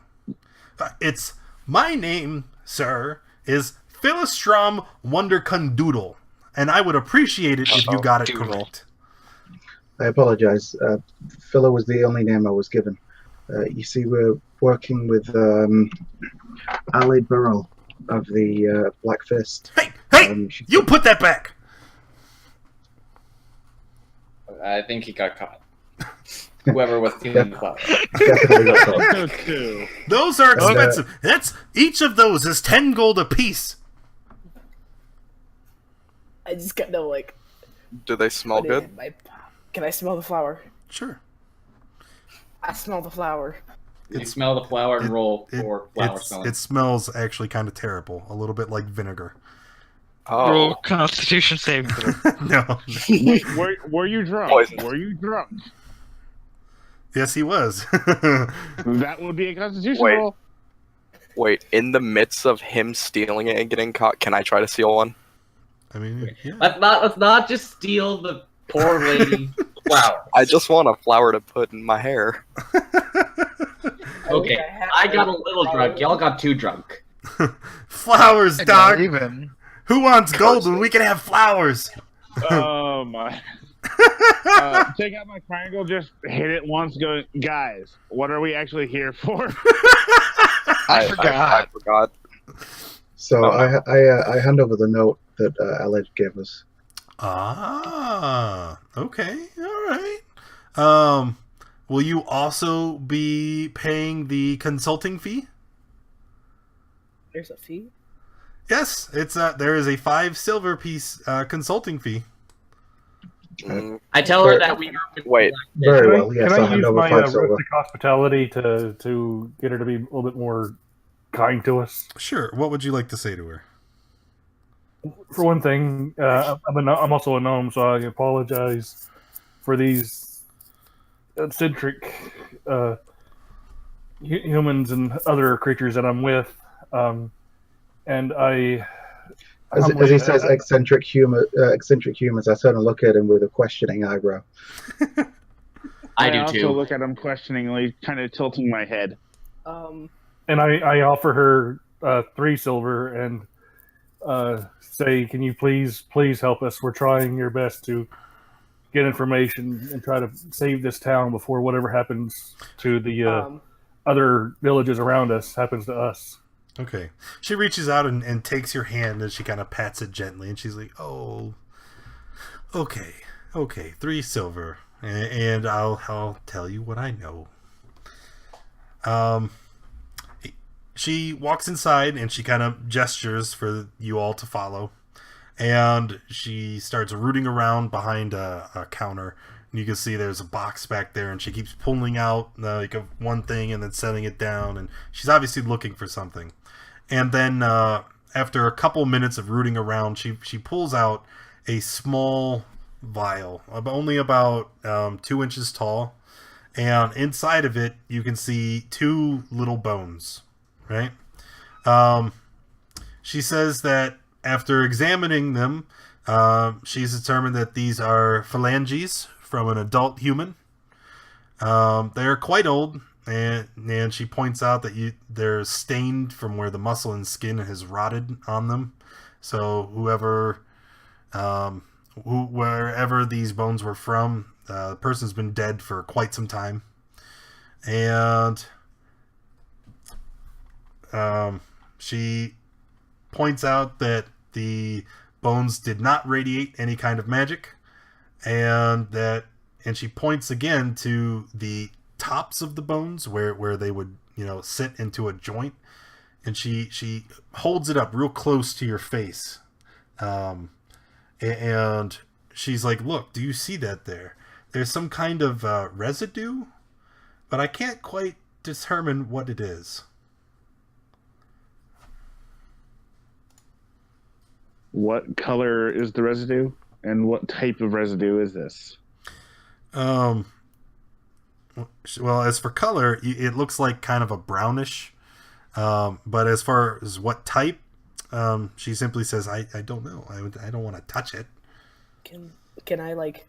It's my name, sir, is Philistrom Wondercondoodle, and I would appreciate it if you got it Doodle. correct. I apologize. Phila was the only name I was given. You see, we're working with Ali Burrell of the Black Fist. Hey! You put that back! I think he got caught. Whoever was stealing the flowers. Definitely got caught. Those are expensive. Each of those is 10 gold apiece. I just kind of like. Do they smell put it good? in my- Can I smell the flower? Sure. I smell the flower. You smell the flower and roll for flower smelling. It smells actually kind of terrible. A little bit like vinegar. Roll Oh, Constitution saving throw. No. Were you drunk? Poison. Were you drunk? Yes, he was. That would be a Constitution Wait. roll. wait. In the midst of him stealing it and getting caught, can I try to steal one? I mean, yeah. Let's not just steal the poor lady's flower. I just want a flower to put in my hair. Okay, I got a little drunk. Y'all got too drunk. Flowers, dog. Even. Who wants gold when we can have flowers? Oh my. Take out my triangle, just hit it once, go, guys, what are we actually here for? I forgot. I forgot. So Oh. I hand over the note that Aled gave us. Ah, okay, all right. Will you also be paying the consulting fee? There's a fee? Yes, it's there is a 5 silver piece consulting fee. Mm, I tell her that we are. Wait. Very Can I- well, yes, can I'll I hand use over my 5 silver. rustic hospitality to get her to be a little bit more kind to us? Sure. What would you like to say to her? For one thing, I'm also a gnome, so I apologize for these eccentric humans and other creatures that I'm with. And I, As he says, eccentric humans, I turn and look at him with a questioning eyebrow. I do also too. look at him questioningly, kind of tilting my head. and I offer her 3 silver and say, "Can you please help us? We're trying your best to get information and try to save this town before whatever happens to the other villages around us happens to us." Okay. She reaches out and takes your hand and she kind of pats it gently and she's like, "Oh, okay, 3 silver, and I'll tell you what I know." She walks inside and she kind of gestures for you all to follow, and she starts rooting around behind a counter. And you can see there's a box back there, and she keeps pulling out like one thing and then setting it down, and she's obviously looking for something. And then after a couple minutes of rooting around, she pulls out a small vial, only about 2 inches tall, and inside of it you can see 2 little bones. Right? She says that after examining them, she's determined that these are phalanges from an adult human. They're quite old, and she points out that they're stained from where the muscle and skin has rotted on them. So wherever these bones were from, the person's been dead for quite some time. And she points out that the bones did not radiate any kind of magic, and she points again to the tops of the bones where they would sit into a joint, and she holds it up real close to your face, and she's like, "Look, do you see that there? There's some kind of residue, but I can't quite determine what it is." What color is the residue, and what type of residue is this? Well, as for color, it looks like kind of a brownish. But as far as what type, she simply says, "I don't know. I don't want to touch it." Can I like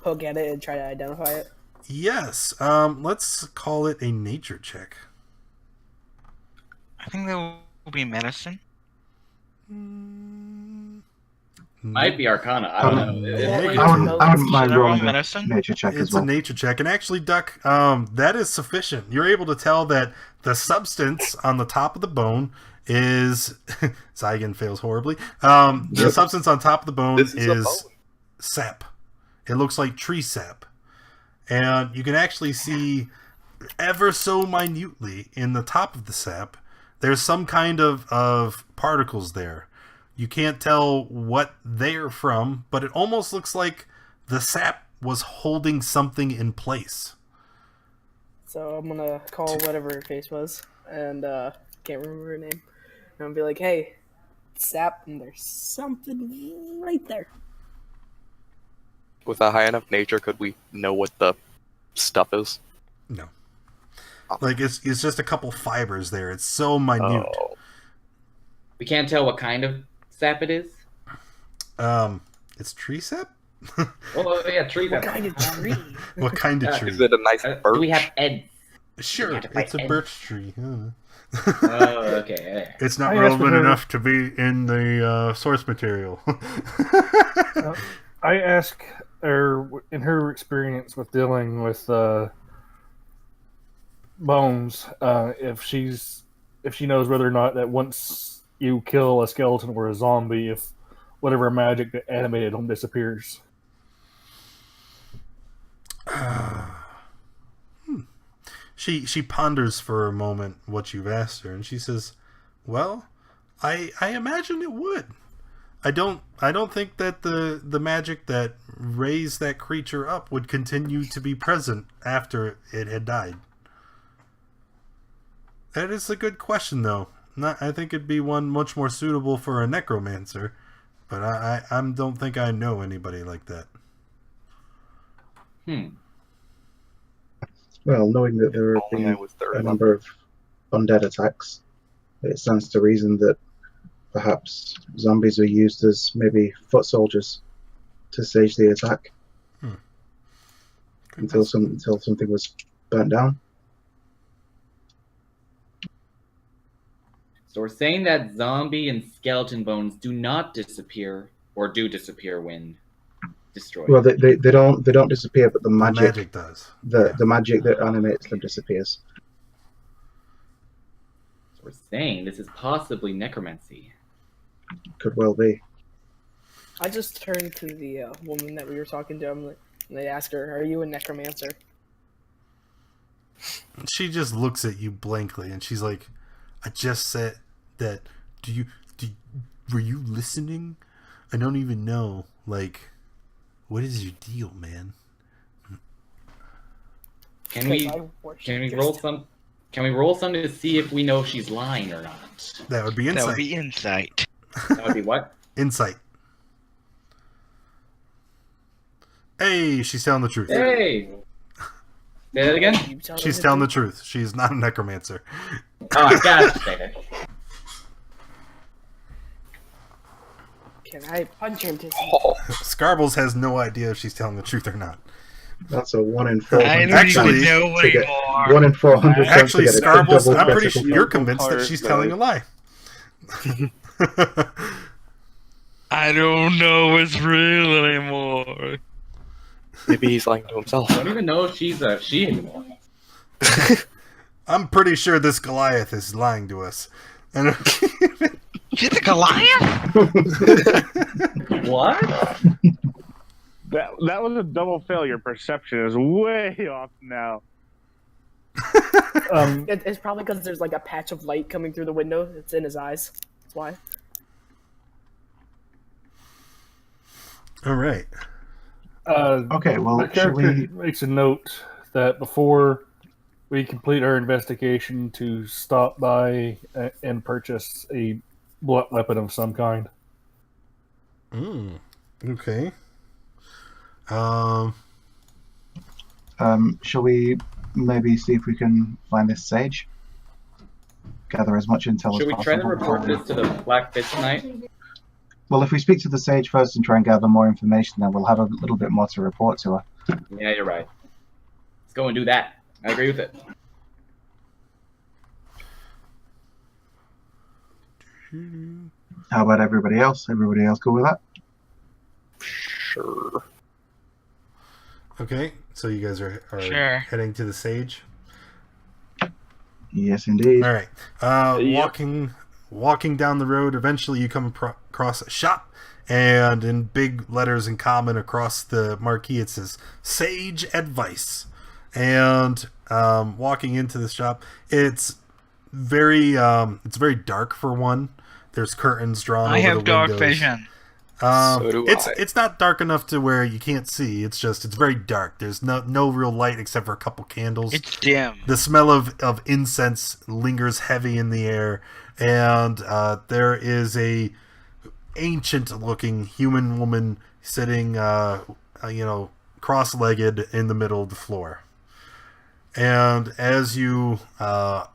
poke at it and try to identify it? Yes. Let's call it a nature check. I think that will be medicine. Might be Arcana. I don't know. I wouldn't mind Should I roll rolling a medicine? nature check as It's well. a nature check, and actually, Duck, that is sufficient. You're able to tell that the substance on the top of the bone is Zygon fails horribly. The substance on top of the bone This is a is bone. sap. It looks like tree sap, and you can actually see ever so minutely in the top of the sap. There's some kind of particles there. You can't tell what they're from, but it almost looks like the sap was holding something in place. So I'm gonna call whatever her face was, and can't remember her name. And I'll be like, "Hey, sap, and there's something right there. With a high enough nature, could we know what the stuff is? No. Like, it's just a couple fibers there. It's so minute. Oh. We can't tell what kind of sap it is. It's tree sap? Oh, yeah, tree What sap. kind of tree? What kind of tree? Is it a nice birch? Do we have Ed? Sure, have to fight it's a Ed. birch tree. Huh. Oh, okay. It's not I asked relevant her- enough to be in the source material. I ask her, in her experience with dealing with bones, if she knows whether or not that once you kill a skeleton or a zombie, if whatever magic that animated them disappears. She ponders for a moment what you've asked her, and she says, "Well, I imagine it would. I don't think that the magic that raised that creature up would continue to be present after it had died." That is a good question, though. I think it'd be one much more suitable for a necromancer, but I don't think I know anybody like that. Well, knowing that there have Only I been was there. a number of undead attacks, it stands to reason that perhaps zombies are used as maybe foot soldiers to stage the attack until something was burnt down. So we're saying that zombie and skeleton bones do not disappear, or do disappear when destroyed. Well, they don't disappear, but the The magic magic does. the magic that animates them disappears. So we're saying this is possibly necromancy. Could well be. I just turned to the woman that we were talking to, and they asked her, "Are you a necromancer?" She just looks at you blankly, and she's like, "I just said that. Were you listening? I don't even know. Like, what is your deal, man?" Can we Because I worship can we your roll st- some? Can we roll some to see if we know if she's lying or not? That would be That insight. would be insight. That would be what? Insight. Hey, she's telling the truth. Hey! Say that again? You tell She's them telling the to- truth. She's not a necromancer. Oh, I gotta say that. Can I punch him to Oh, Scarbles has no idea if she's telling the truth or not. That's a 1 in 400. I don't Actually, even know to get anymore. 1 in 400. chance Actually, to get a Scarbles, double I'm pretty critical sure you're hit. convinced that she's telling a lie. I don't know what's real anymore. maybe he's lying to himself. I don't even know if she's a she anymore. I'm pretty sure this Goliath is lying to us. And She's a Goliath? What? That was a double failure. Perception is way off now. It's probably because there's like a patch of light coming through the window. It's in his eyes. That's why. all right. Okay, well, The should character we? makes a note that before we complete our investigation to stop by and purchase a blunt weapon of some kind. Okay. Shall we maybe see if we can find this sage? Gather as much intel Should as we possible. try to report this to the Blackfish tonight? Well, if we speak to the sage first and try and gather more information, then we'll have a little bit more to report to her. Yeah, you're right. Let's go and do that. I agree with it. How about everybody else? Everybody else go with that? Sure. Okay. So you guys are Sure. heading to the sage. Yes, indeed. All right. Walking down the road, eventually you come across a shop, and in big letters in common across the marquee it says "Sage Advice." And walking into the shop, it's very dark for one. There's curtains drawn I over have the dark windows. vision. So do I. It's not dark enough to where you can't see. It's very dark. There's no real light except for a couple candles. It's dim. The smell of incense lingers heavy in the air, and there is a ancient-looking human woman sitting, cross-legged in the middle of the floor. And as you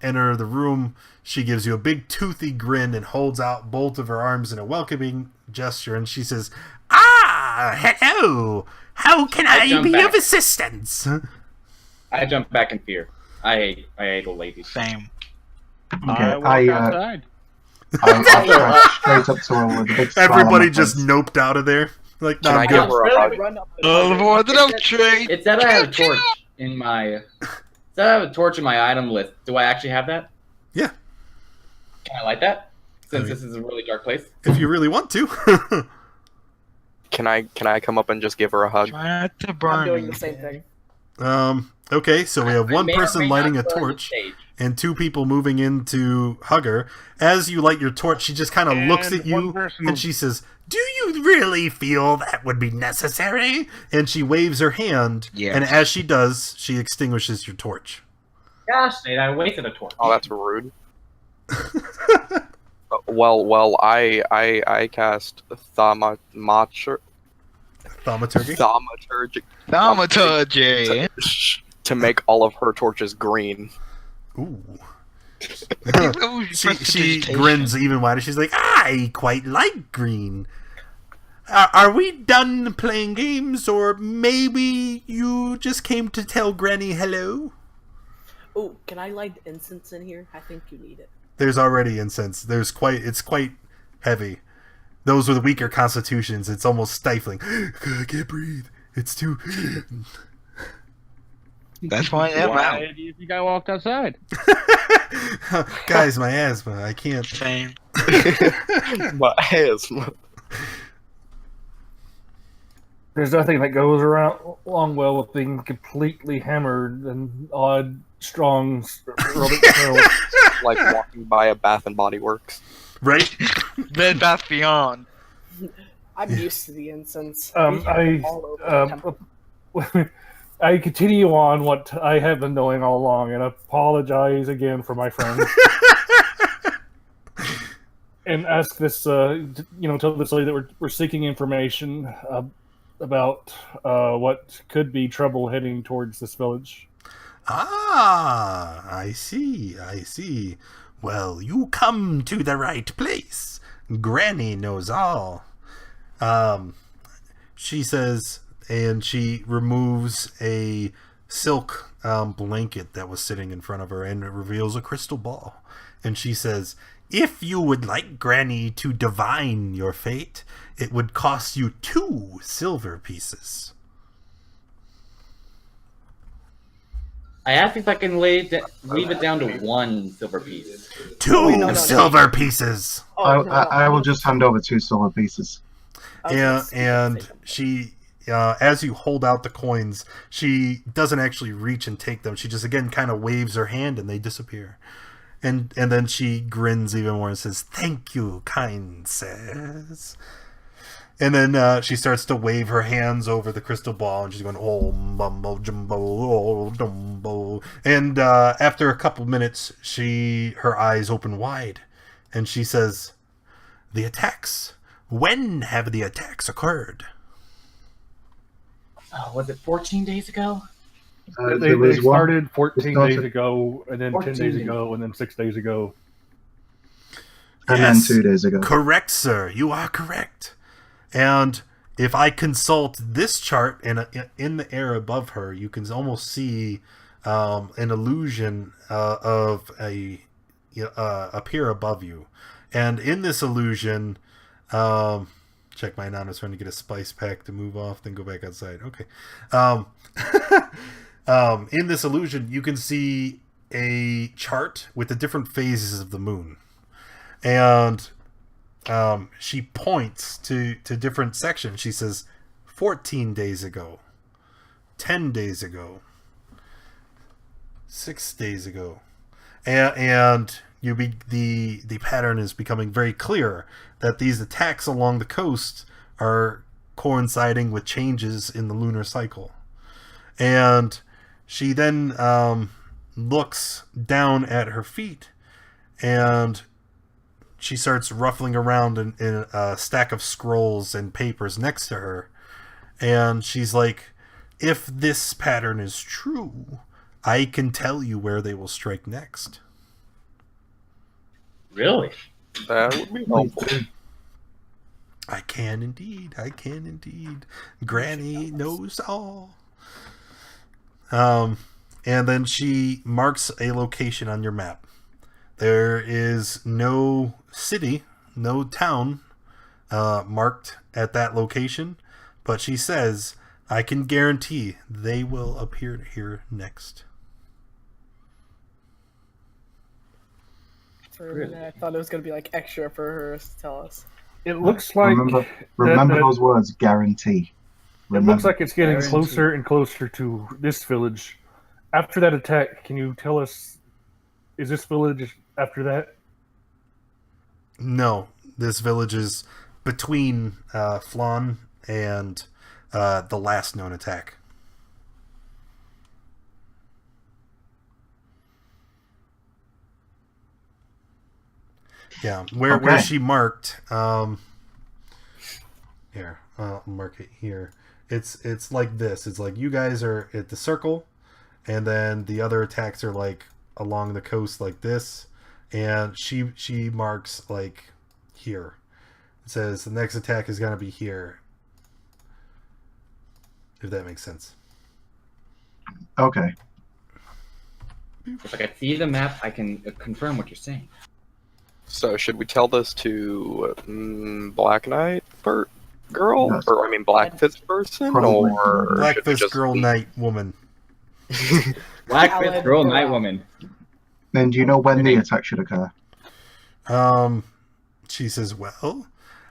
enter the room, she gives you a big toothy grin and holds out both of her arms in a welcoming gesture, and she says, hello! How can I be of assistance? I jump back in fear. I hate old ladies. Same. Okay, I walk outside. I walk straight up to her with a big smile on my Everybody face. just noped out of there. Like, Can no, I I'm give good. her a hug? Run up and All hug her. aboard the dope train. It said I have a torch in my. It said I have a torch in my item list. Do I actually have that? Yeah. Can I light that? Since I mean- this is a really dark place. If you really want to. Can I come up and just give her a hug? Try not to I'm burn doing me. the same thing. Okay, so we have I one may or person may lighting a not burn the torch stage. and 2 people moving in to hug her. As you light your torch, she just kind of looks And at you one person- and she says, "Do you really feel that would be necessary?" And she waves her hand, Yes. and as she does, she extinguishes your torch. Gosh, Nate, I wasted a torch. Oh, that's rude. Well, I cast thaumaturgic Thaumaturgy. Thaumaturgy. to make all of her torches green. Ooh. Ooh, She grins even wider. She's like, "I quite like green. Are we done playing games, or maybe you just came to tell Granny hello?" Oh, can I light incense in here? I think you need it. There's already incense. It's quite heavy. Those with weaker constitutions, it's almost stifling. I can't breathe. It's too. That's why I'm out. Why do you think I walked outside? Guys, my asthma. I can't. Same. My asthma. There's nothing that goes along well with being completely hammered and odd, strong, aerobic pills. Like walking by a Bath and Body Works. Right? Bed Bath Beyond. I'm used to the incense. We have it all over the temple. I continue on what I have been doing all along and apologize again for my friends. And ask this, tell this lady that we're seeking information about what could be trouble heading towards this village. I see. Well, you come to the right place. Granny knows all. She says, and she removes a silk blanket that was sitting in front of her, and it reveals a crystal ball. And she says, "If you would like Granny to divine your fate, it would cost you 2 silver pieces." I asked if I can leave it down to 1 silver piece. 2 no. silver pieces. Oh, no, I will just hand over 2 silver pieces. I was gonna say And something. she, as you hold out the coins, she doesn't actually reach and take them. She just again kind of waves her hand and they disappear. And then she grins even more and says, "Thank you, kind sirs." And then she starts to wave her hands over the crystal ball, and she's going, "Oh, mumbo jumbo, oh, dumbo." And after a couple minutes, her eyes open wide, and she says, "The attacks. When have the attacks occurred?" Oh, was it 14 days ago? They There was one. started 14 started- days ago, and then 10 days 14 ago, and then 6 days ago. And Yes. then 2 days ago. Correct, sir. You are correct. And if I consult this chart in the air above her, you can almost see an illusion of appear above you. And in this illusion, check mine out. I was trying to get a spice pack to move off, then go back outside. Okay. In this illusion, you can see a chart with the different phases of the moon. And she points to different sections. She says, 14 days ago, 10 days ago, 6 days ago. And the pattern is becoming very clear that these attacks along the coast are coinciding with changes in the lunar cycle. And she then looks down at her feet, and she starts ruffling around in a stack of scrolls and papers next to her. And she's like, if this pattern is true, I can tell you where they will strike next. Really? That would be helpful. I can indeed. I can indeed. Granny knows all. And then she marks a location on your map. There is no city, no town marked at that location, but she says, I can guarantee they will appear here next. For a minute, I thought it was going to be like extra for her to tell us. It looks like Remember those words, guarantee. It looks like it's getting Guarantee. closer and closer to this village. After that attack, can you tell us, is this village after that? No, this village is between Flan and the last known attack. Yeah, where she marked. Here, I'll mark it here. It's like this. It's like you guys are at the circle, and then the other attacks are like along the coast like this, and she marks like here. It says the next attack is gonna be here. If that makes sense. Okay. If I can see the map, I can confirm what you're saying. So should we tell this to Black Knight girl, Yes. or I mean Black Fist person, Probably. or Black should it Fist just Girl be- Knight Woman. Black Allied Fist Girl, Girl. Night Woman. Then do you know when the attack should occur? She says, well,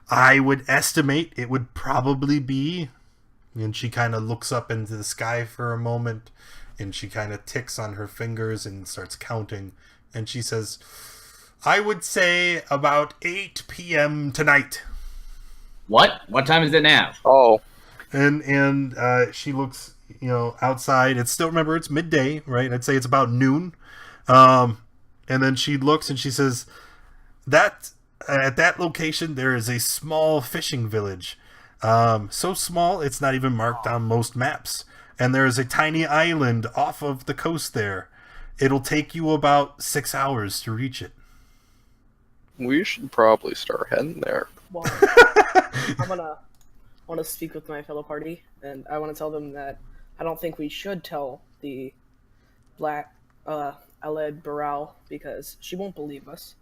I would estimate it would probably be, and she kind of looks up into the sky for a moment, and she kind of ticks on her fingers and starts counting, and she says, I would say about 8 p.m. tonight. What? What time is it now? Oh, And she looks, outside. It's still, remember, it's midday, right? I'd say it's about noon. And then she looks and she says, that at that location there is a small fishing village. So small it's not even marked on most maps. And there is a tiny island off of the coast there. It'll take you about 6 hours to reach it. we should probably start heading there. Well, I want to speak with my fellow party, and I want to tell them that I don't think we should tell the Black Aled Baral because she won't believe us.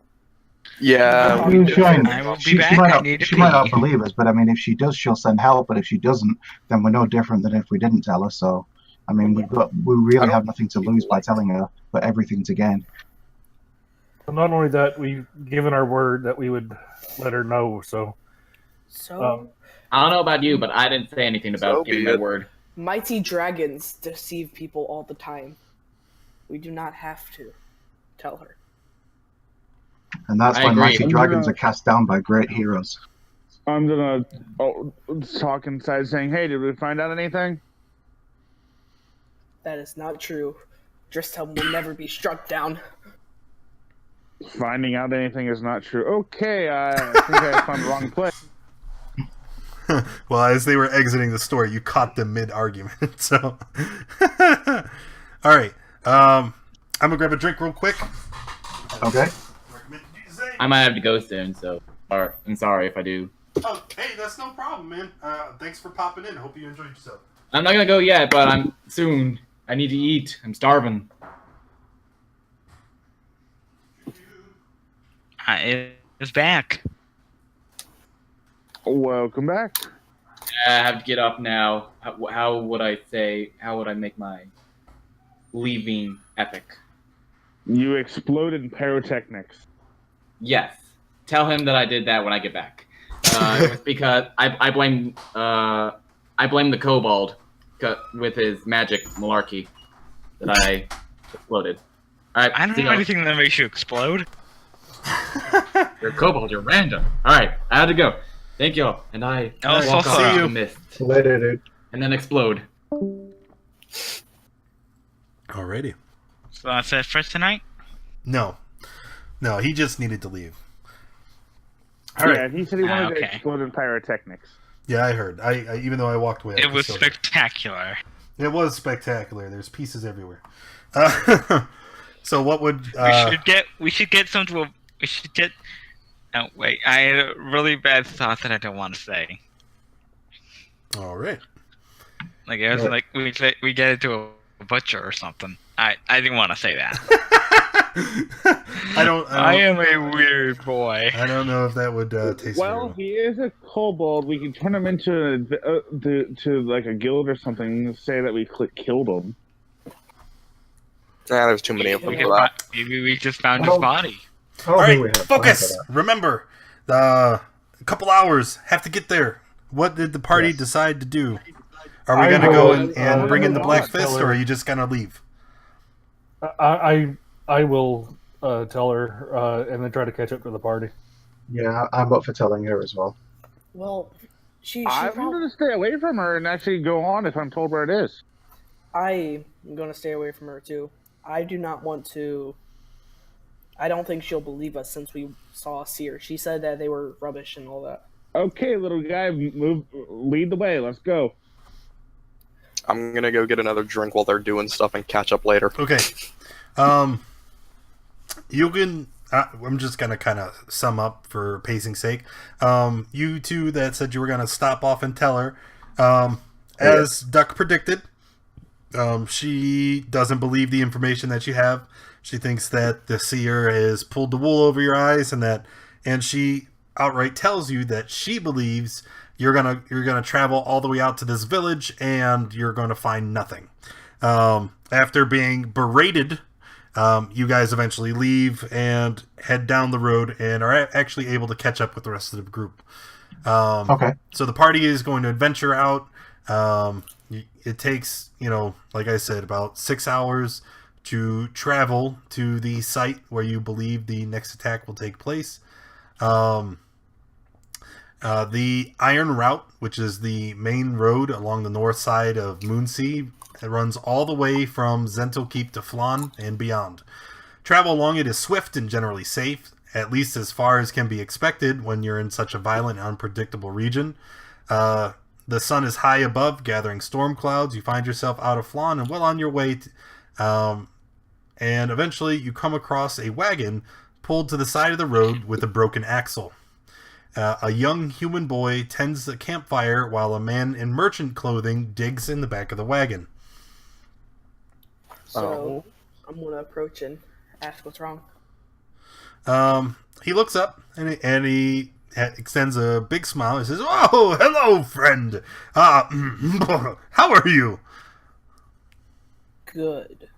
Yeah, I mean, I will be she back. might I not, need to she might not pee. believe us, but I mean, if she does, she'll send help. But if she doesn't, then we're no different than if we didn't tell her. So, I mean, we really have nothing to lose by telling her, but everything to gain. But not only that, we've given our word that we would let her know. So, So, I don't know about you, but I didn't say anything about So giving be my it. word. mighty dragons deceive people all the time. We do not have to tell her. And that's I why agree. mighty dragons are cast down by great heroes. I'm gonna talk inside, saying, "Hey, did we find out anything?" That is not true. Dristhelm will never be struck down. Finding out anything is not true. Okay, I think I found the wrong place. Well, as they were exiting the store, you caught them mid-argument. So, all right. I'm gonna grab a drink real quick. Okay. I might have to go soon, so I'm sorry if I do. Oh, hey, that's no problem, man. Thanks for popping in. Hope you enjoyed yourself. I'm not gonna go yet, but I'm soon. I need to eat. I'm starving. It's back. Welcome back. I have to get up now. How would I say? How would I make my leaving epic? You exploded in pyrotechnics. Yes. Tell him that I did that when I get back. It was because I blame the kobold with his magic malarkey that I exploded. All right. I don't see know y'all. anything that makes you explode. You're kobold. You're random. All right. I had to go. Thank y'all. And I Oh, walk so off sorry. into the mist Later, dude. and then explode. Alrighty. So that's it for tonight. No, he just needed to leave. All right. Yeah, he said he wanted to okay. explode in pyrotechnics. Yeah, I heard. I even though I walked away, I It could was still hear. spectacular. It was spectacular. There's pieces everywhere. So what would We should get some to. We should get. Oh wait, I had a really bad thought that I don't want to say. all right. Like it was like we get it to a butcher or something. I didn't want to say that. I am a weird boy. I don't know if that would taste very Well, well. he is a kobold. We can turn him into to like a guild or something. And say that we killed him. There's too many of them for that. Maybe we just found his body. All right, focus. Remember, a couple hours. Have to get there. What did the party decide to do? Are we I going to will- go and bring in the Black tell Fist, her- or are you just going to leave? I will tell her and then try to catch up to the party. Yeah, I'm up for telling her as well. Well, she I'm going to stay away from her and actually go on if I'm told where it is. I'm going to stay away from her too. I do not want to. I don't think she'll believe us since we saw a seer. She said that they were rubbish and all that. Okay, little guy, lead the way. Let's go. I'm gonna go get another drink while they're doing stuff and catch up later. Okay. You can. I'm just gonna kind of sum up for pacing's sake. You two that said you were gonna stop off and tell her, as Duck predicted, she doesn't believe the information that you have. She thinks that the seer has pulled the wool over your eyes, and she outright tells you that she believes you're gonna travel all the way out to this village and you're gonna find nothing. After being berated, you guys eventually leave and head down the road and are actually able to catch up with the rest of the group. Okay. So the party is going to adventure out. It takes, like I said, about 6 hours to travel to the site where you believe the next attack will take place. The Iron Route, which is the main road along the north side of Moonsea, it runs all the way from Zental Keep to Flan and beyond. Travel along it is swift and generally safe, at least as far as can be expected when you're in such a violent and unpredictable region. The sun is high above, gathering storm clouds. You find yourself out of Flan and well on your way. And eventually you come across a wagon pulled to the side of the road with a broken axle. A young human boy tends the campfire while a man in merchant clothing digs in the back of the wagon. So I'm gonna approach and ask what's wrong. He looks up and he extends a big smile. He says, "Oh, hello, friend. How are you?" Good.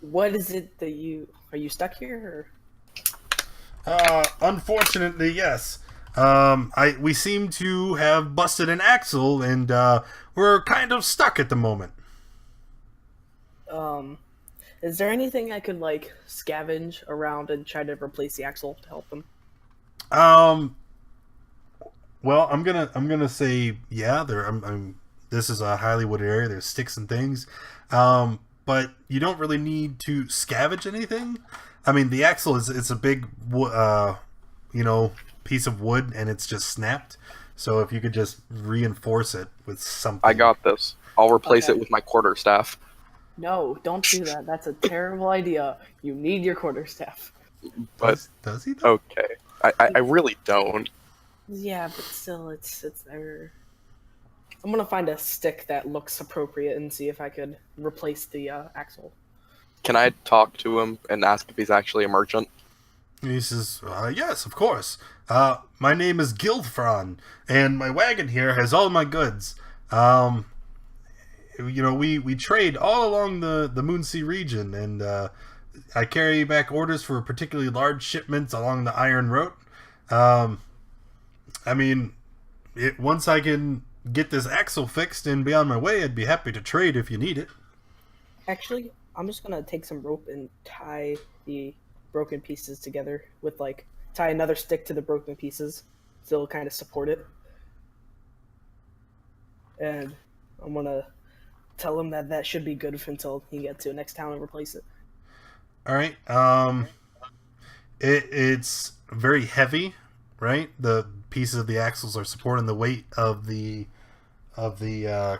What is it that are you stuck here? Unfortunately, yes. We seem to have busted an axle and we're kind of stuck at the moment. Is there anything I could scavenge around and try to replace the axle to help them? Well, I'm gonna say yeah. This is a highly wooded area. There's sticks and things, but you don't really need to scavenge anything. I mean, the axle it's a big piece of wood and it's just snapped. So if you could just reinforce it with something. I got this. I'll replace it with my quarterstaff. No, don't do that. That's a terrible idea. You need your quarterstaff. But does he? Though? Okay, I really don't. Yeah, but still, it's there. I'm gonna find a stick that looks appropriate and see if I could replace the axle. Can I talk to him and ask if he's actually a merchant? He says, yes, of course. My name is Gilfran, and my wagon here has all my goods. We trade all along the Moonsea region, and I carry back orders for particularly large shipments along the Iron Road. Once I can get this axle fixed and be on my way, I'd be happy to trade if you need it. Actually, I'm just gonna take some rope and tie the broken pieces together with tie another stick to the broken pieces so it'll kind of support it. And I'm gonna tell him that should be good until he gets to the next town and replace it. All right. It's very heavy, right? The pieces of the axles are supporting the weight of the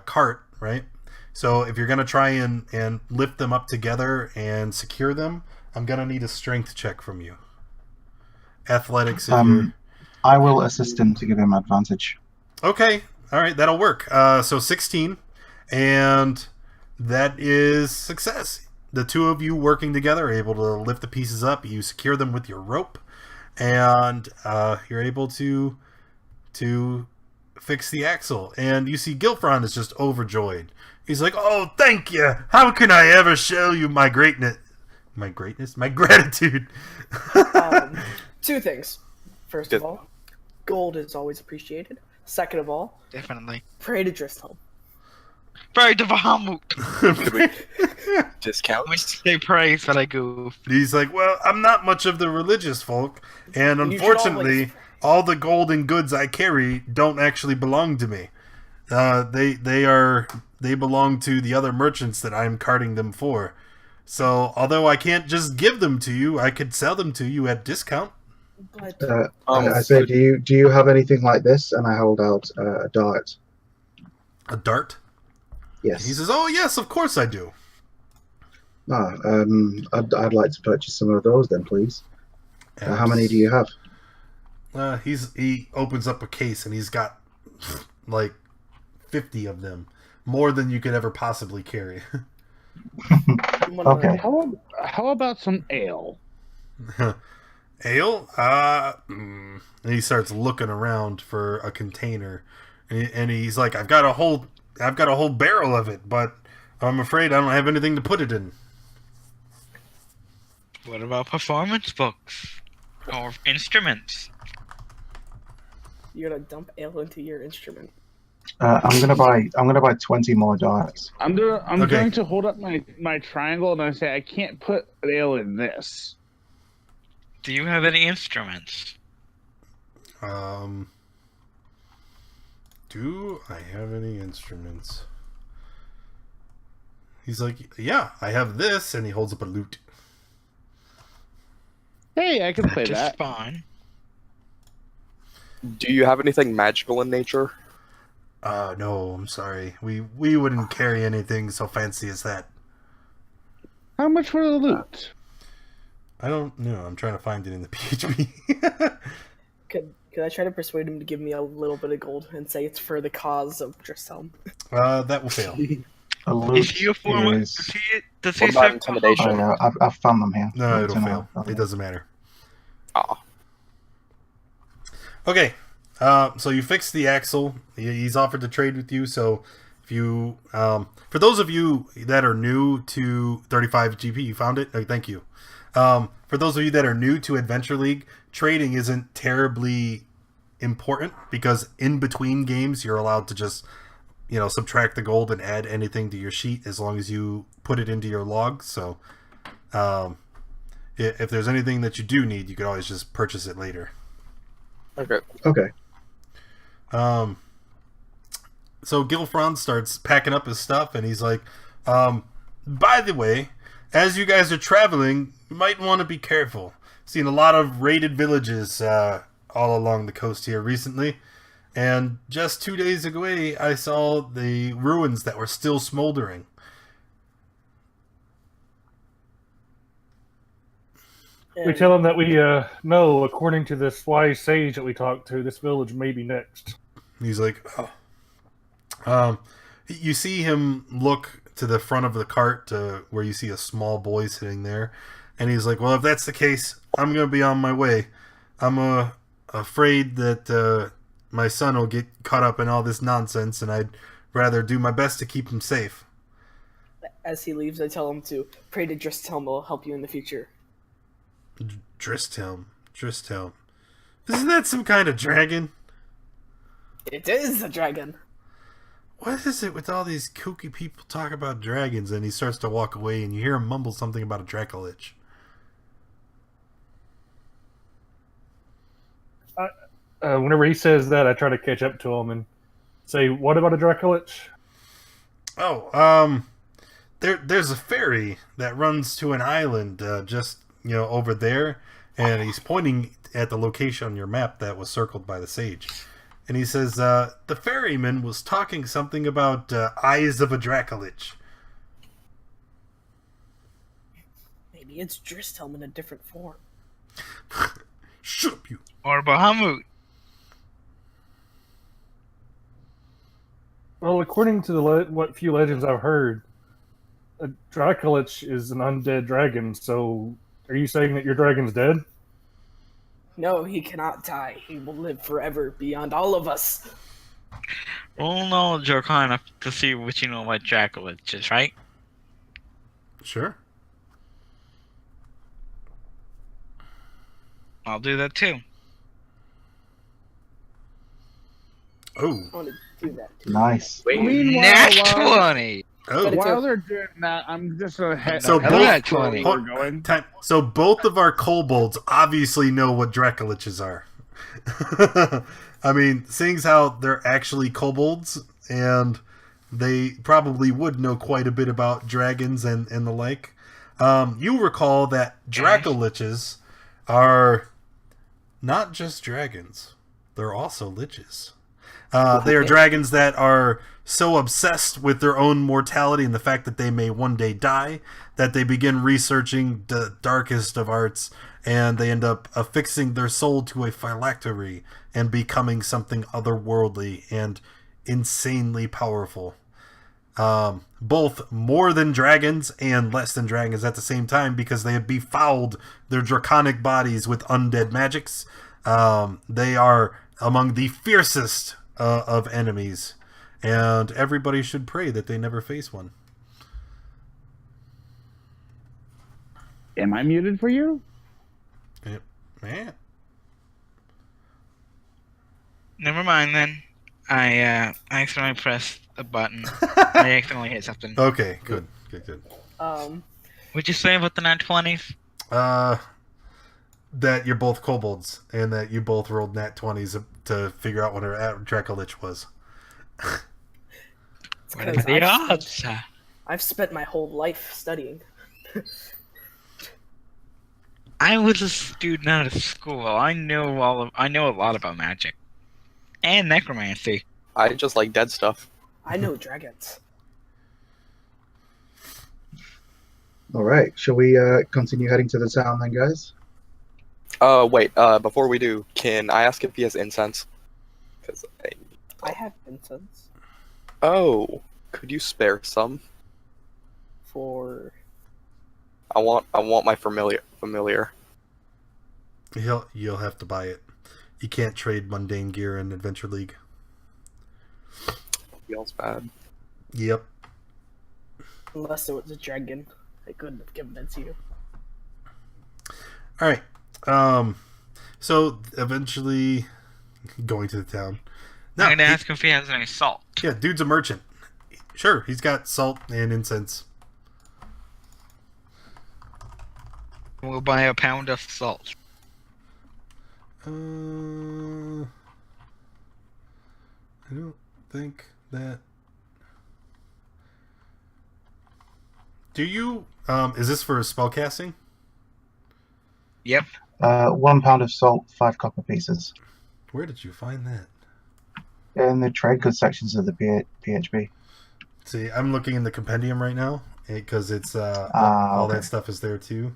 cart, right? So if you're gonna try and lift them up together and secure them, I'm gonna need a strength check from you. Athletics, if you're... I will assist him to give him advantage. Okay, all right, that'll work. So 16, and that is success. The two of you working together are able to lift the pieces up. You secure them with your rope, and you're able to fix the axle. And you see Gilfron is just overjoyed. He's like, "Oh, thank you! How can I ever show you my greatness? My gratitude." Two things. First of all, gold is always appreciated. Second of all, Definitely. pray to Driscoll. Pray to Bahamut. Discount. We say praise, but I go. He's like, "Well, I'm not much of the religious folk, and You should unfortunately, all the gold and goods I carry don't actually belong to me. They belong to the other merchants that I'm carting them for. So, although I can't just give them to you, I could sell them to you at discount." But I say, do you have anything like this? And I hold out a dart. A dart? Yes. He says, "Oh yes, of course I do." I'd like to purchase some of those then, please. How many do you have? He opens up a case and he's got like 50 of them, more than you could ever possibly carry. Okay. How about some ale? Ale? And he starts looking around for a container, and he's like, I've got a whole barrel of it, but I'm afraid I don't have anything to put it in." What about performance books or instruments? you're gonna dump ale into your instrument. I'm gonna buy 20 more darts. I'm going to hold up my triangle and I say I can't put ale in this. Do you have any instruments? Do I have any instruments? He's like, "Yeah, I have this," and he holds up a lute. Hey, I can play Just that. fine. Do you have anything magical in nature? No, I'm sorry. We wouldn't carry anything so fancy as that. How much for the loot? I don't know. I'm trying to find it in the PHP. Could I try to persuade him to give me a little bit of gold and say it's for the cause of Drisselm? That will fail. A loot Is he a former? is... Does What he about serve intimidation? Oh, yeah, I've found them here. No, Good it'll to fail. know. It doesn't matter. Ah. Okay, so you fixed the axle. He's offered to trade with you. So if you, for those of you that are new to 35 GP, you found it. Thank you. For those of you that are new to Adventure League, trading isn't terribly important because in between games you're allowed to just, subtract the gold and add anything to your sheet as long as you put it into your log. So if there's anything that you do need, you could always just purchase it later. Okay. So Gilfron starts packing up his stuff, and he's like, by the way, as you guys are traveling, you might want to be careful. Seen a lot of raided villages all along the coast here recently, and just 2 days ago I saw the ruins that were still smoldering. We tell them that we know, according to this wise sage that we talked to, this village may be next. He's like, oh. You see him look to the front of the cart where you see a small boy sitting there, and he's like, well, if that's the case, I'm going to be on my way. I'm afraid that my son will get caught up in all this nonsense, and I'd rather do my best to keep him safe. As he leaves, I tell him to pray to Drisselm will help you in the future. Drisselm. Isn't that some kind of dragon? It is a dragon. What is it with all these kooky people talk about dragons? And he starts to walk away, and you hear him mumble something about a Dracolich. Whenever he says that, I try to catch up to him and say, "What about a Dracolich?" Oh, there's a ferry that runs to an island just over there, and he's pointing at the location on your map that was circled by the sage. And he says, the ferryman was talking something about eyes of a Dracolich. Maybe it's Dristelm in a different form. Shut up, you. Or Bahamut. Well, according to what few legends I've heard, a Dracolich is an undead dragon. So, are you saying that your dragon's dead? No, he cannot die. He will live forever beyond all of us. Roll knowledge arcana to see what you know about Dracoliches, right? Sure. I'll do that too. Oh. I want to do that too. Nice. Meanwhile, Nat while- 20! Oh. While they're doing that, I'm just gonna head. So head both- back to where hold- we're going. So both of our kobolds obviously know what Dracoliches are. I mean, seeing as how they're actually kobolds, and they probably would know quite a bit about dragons and the like. You recall that Dracoliches are not just dragons; they're also liches. They are dragons that are so obsessed with their own mortality and the fact that they may one day die that they begin researching the darkest of arts, and they end up affixing their soul to a phylactery and becoming something otherworldly and insanely powerful. Both more than dragons and less than dragons at the same time, because they have befouled their draconic bodies with undead magics. They are among the fiercest of enemies, and everybody should pray that they never face one. Am I muted for you? Man. Never mind then. I accidentally pressed a button. I accidentally hit something. Okay, good. What'd you say about the nat 20s? That you're both kobolds, and that you both rolled nat 20s to figure out what a Dracolich was. It's What are 'cause the odds? I've spent my whole life studying. I was a student out of school. I know a lot about magic. And necromancy. I just like dead stuff. I know dragons. All right. Shall we continue heading to the town then, guys? Wait, before we do, can I ask if he has incense? 'Cause I have incense oh, could you spare some? for. I want my familiar. You'll have to buy it. You can't trade mundane gear in Adventure League. Feels bad. Yep. Unless it was a dragon. I couldn't have given it to you. All right. So eventually going to the town. I'm gonna ask him if he has any salt. Yeah, dude's a merchant. Sure, he's got salt and incense. We'll buy a pound of salt. I don't think that. Do you? Is this for spellcasting? Yep. 1 pound of salt, 5 copper pieces. Where did you find that? In the trade goods sections of the PHB. See, I'm looking in the compendium right now because it's all okay. that stuff is there too.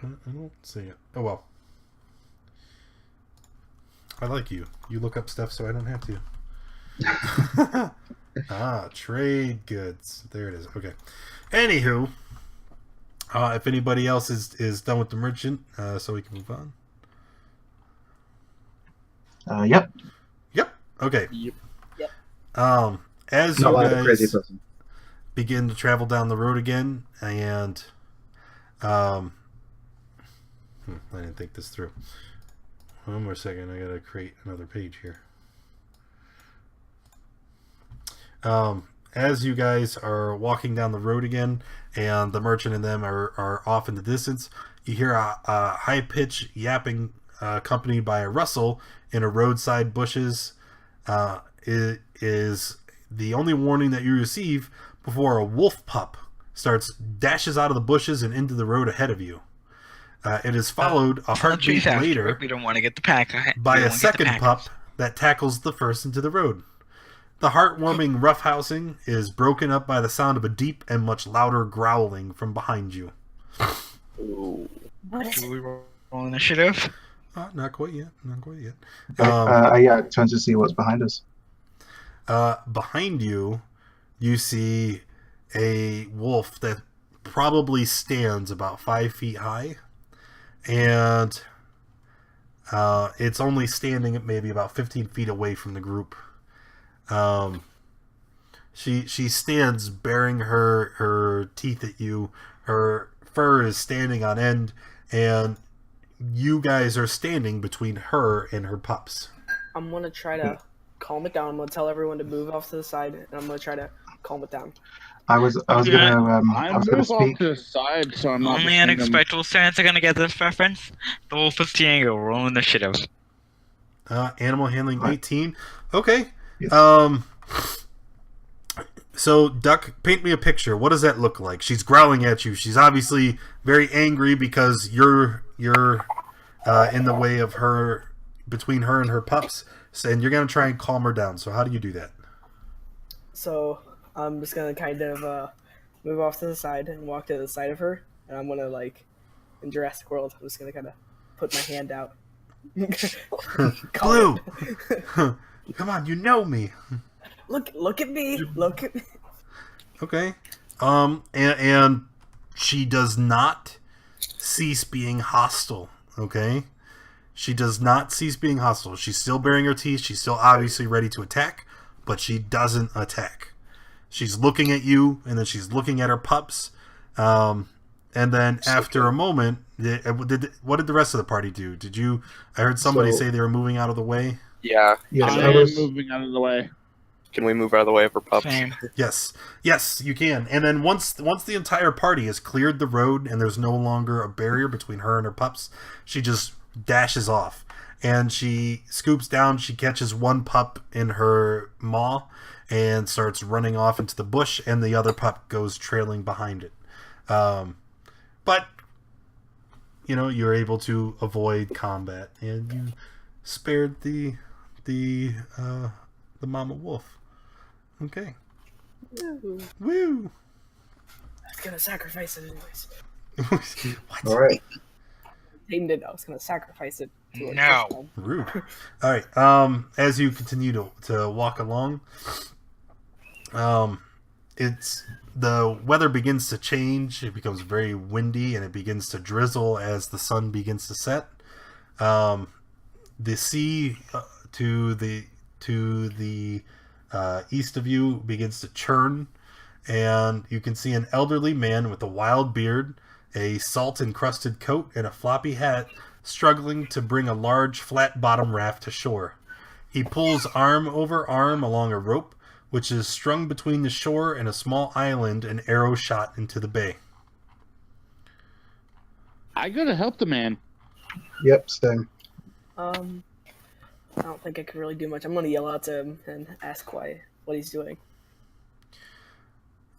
But I don't see it. Oh well. I like you. You look up stuff so I don't have to. Trade goods. There it is. Okay. Anywho, if anybody else is done with the merchant, so we can move on. Yep. Yep. Okay. Yep. As Not you like a crazy guys person. begin to travel down the road again, and I didn't think this through. One more second, I gotta create another page here. As you guys are walking down the road again, and the merchant and them are off in the distance, you hear a high-pitched yapping accompanied by a rustle in a roadside bushes. It is the only warning that you receive before a wolf pup dashes out of the bushes and into the road ahead of you. It is followed a heartbeat Trees after later it. We don't want to get the pack. by we don't a wanna get the second pack. pup that tackles the first into the road. The heartwarming roughhousing is broken up by the sound of a deep and much louder growling from behind you. What is Do it? we roll initiative? Not quite yet. Not quite yet. Yeah, turn to see what's behind us. Behind you, you see a wolf that probably stands about 5 feet high, and it's only standing at maybe about 15 feet away from the group. She stands baring her teeth at you. Her fur is standing on end, and you guys are standing between her and her pups. I'm gonna try to calm it down. I'm gonna tell everyone to move off to the side, and I'm gonna try to calm it down. I was I gonna move off speak. to the side, so I'm not. Only behind him. unexpected fans are gonna get this reference. The wolf is Diego. Roll initiative. Animal handling Right. 18. Okay. Yes. So, Duck, paint me a picture. What does that look like? She's growling at you. She's obviously very angry because you're in the way of her, between her and her pups, and you're gonna try and calm her down. So, how do you do that? So I'm just gonna kind of move off to the side and walk to the side of her, and I'm gonna like in Jurassic World. I'm just gonna kind of put my hand out. Blue, come on, you know me. Look at me. Look at me. Okay. And she does not cease being hostile. Okay. She does not cease being hostile. She's still baring her teeth. She's still obviously ready to attack, but she doesn't attack. She's looking at you, and then she's looking at her pups. And then after a moment, what did the rest of the party do? I heard somebody say they were moving out of the way. Yeah. Yes, I I am was. moving out of the way. Can we move out of the way of her pups? Same. Yes, you can. And then once the entire party has cleared the road and there's no longer a barrier between her and her pups, she just dashes off. And she scoops down, she catches one pup in her maw and starts running off into the bush, and the other pup goes trailing behind it. But you're able to avoid combat, and you spared the mama wolf. Okay. Woo! I was gonna sacrifice it anyways. What? All right. Named it. I was gonna sacrifice it. To a No. touchdown. Rude. All right. As you continue to walk along, the weather begins to change. It becomes very windy, and it begins to drizzle as the sun begins to set. The sea to the east of you begins to churn, and you can see an elderly man with a wild beard, a salt-encrusted coat, and a floppy hat struggling to bring a large flat-bottom raft to shore. He pulls arm over arm along a rope, which is strung between the shore and a small island, an arrow shot into the bay. I gotta help the man. Yep, same. I don't think I can really do much. I'm gonna yell out to him and ask what he's doing.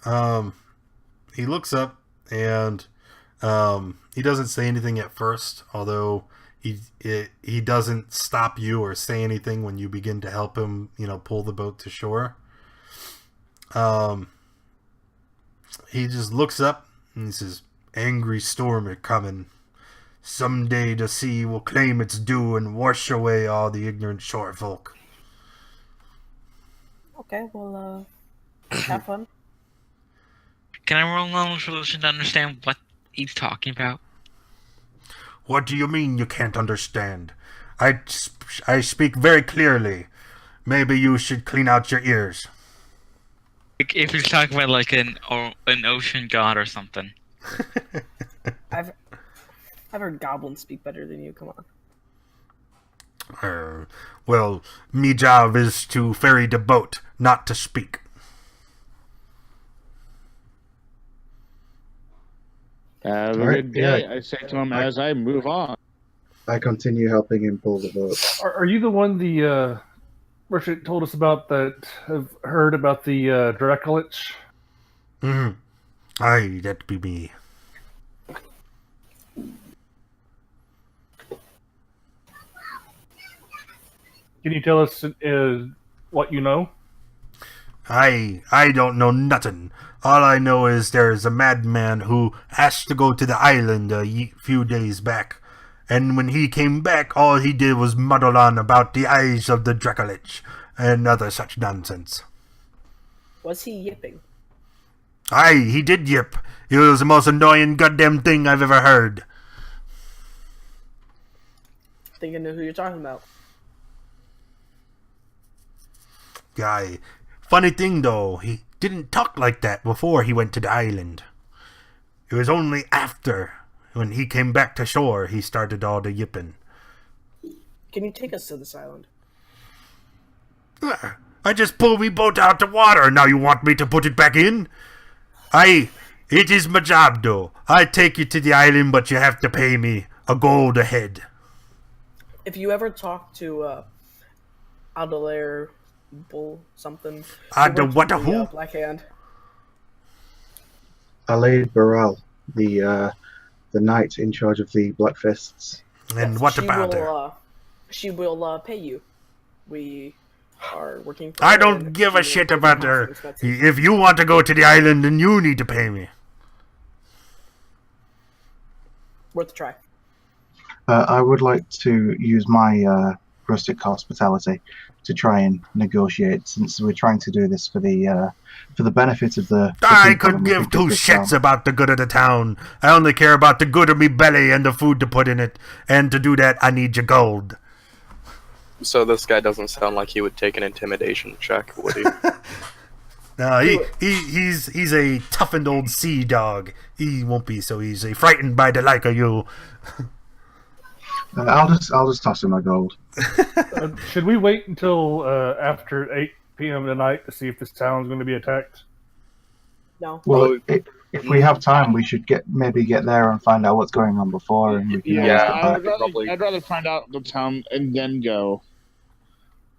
He looks up, and he doesn't say anything at first, although he doesn't stop you or say anything when you begin to help him, pull the boat to shore. He just looks up and he says, "Angry storm are coming. Someday the sea will claim its due and wash away all the ignorant shore folk." Okay, well, have fun. Can I roll knowledge religion to understand what he's talking about? What do you mean you can't understand? I speak very clearly. Maybe you should clean out your ears. If he's talking about like an ocean god or something. I've heard goblins speak better than you. Come on. Well, me job is to ferry the boat, not to speak. Have a All right, good day. yeah. I say to him as I move on. I continue helping him pull the boat. Are you the one the merchant told us about that have heard about the Dracolich? Aye, that be me. can you tell us what you know? I don't know nothing. All I know is there's a madman who asked to go to the island a few days back. And when he came back, all he did was muddle on about the eyes of the Dracolich and other such nonsense. Was he yipping? Aye, he did yip. It was the most annoying goddamn thing I've ever heard. I think I know who you're talking about. Guy. Funny thing though, he didn't talk like that before he went to the island. It was only after, when he came back to shore, he started all the yipping. Can you take us to this island? I just pulled me boat out the water, now you want me to put it back in? It is my job though. I take you to the island, but you have to pay me a gold a head. If you ever talk to Adelaire Bull something. What a who? Black Hand. Alaid Baral, the knight in charge of the Black Fists. And Yes, what about her? She will pay you. We are working for I her don't and give she a will shit pay about the her. expenses. If you want to go to the island, then you need to pay me. Worth a try. I would like to use my rustic hospitality to try and negotiate, since we're trying to do this for the benefit of the I people, could and we give think two of this shits town. about the good of the town. I only care about the good of me belly and the food to put in it. And to do that, I need your gold. So this guy doesn't sound like he would take an intimidation check, would he? No, he's a toughened old sea dog. He won't be so easy frightened by the like of you. I'll just toss him my gold. Should we wait until after 8 p.m. tonight to see if this town's going to be attacked? No. Well, if we have time, we should maybe get there and find out what's going on before, and we can always Yeah, get back. probably. I'd rather find out the town and then go.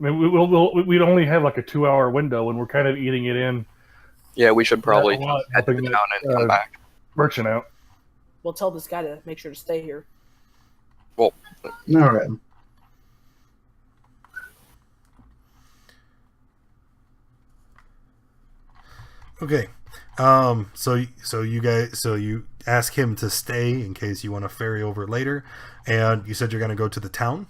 I mean, we'd only have like a 2-hour window, and we're kind of eating it in. Yeah, we should probably A lot, head to helping the that, town and come back. merchant out. We'll tell this guy to make sure to stay here. All right. Okay. So you ask him to stay in case you want to ferry over later, and you said you're going to go to the town?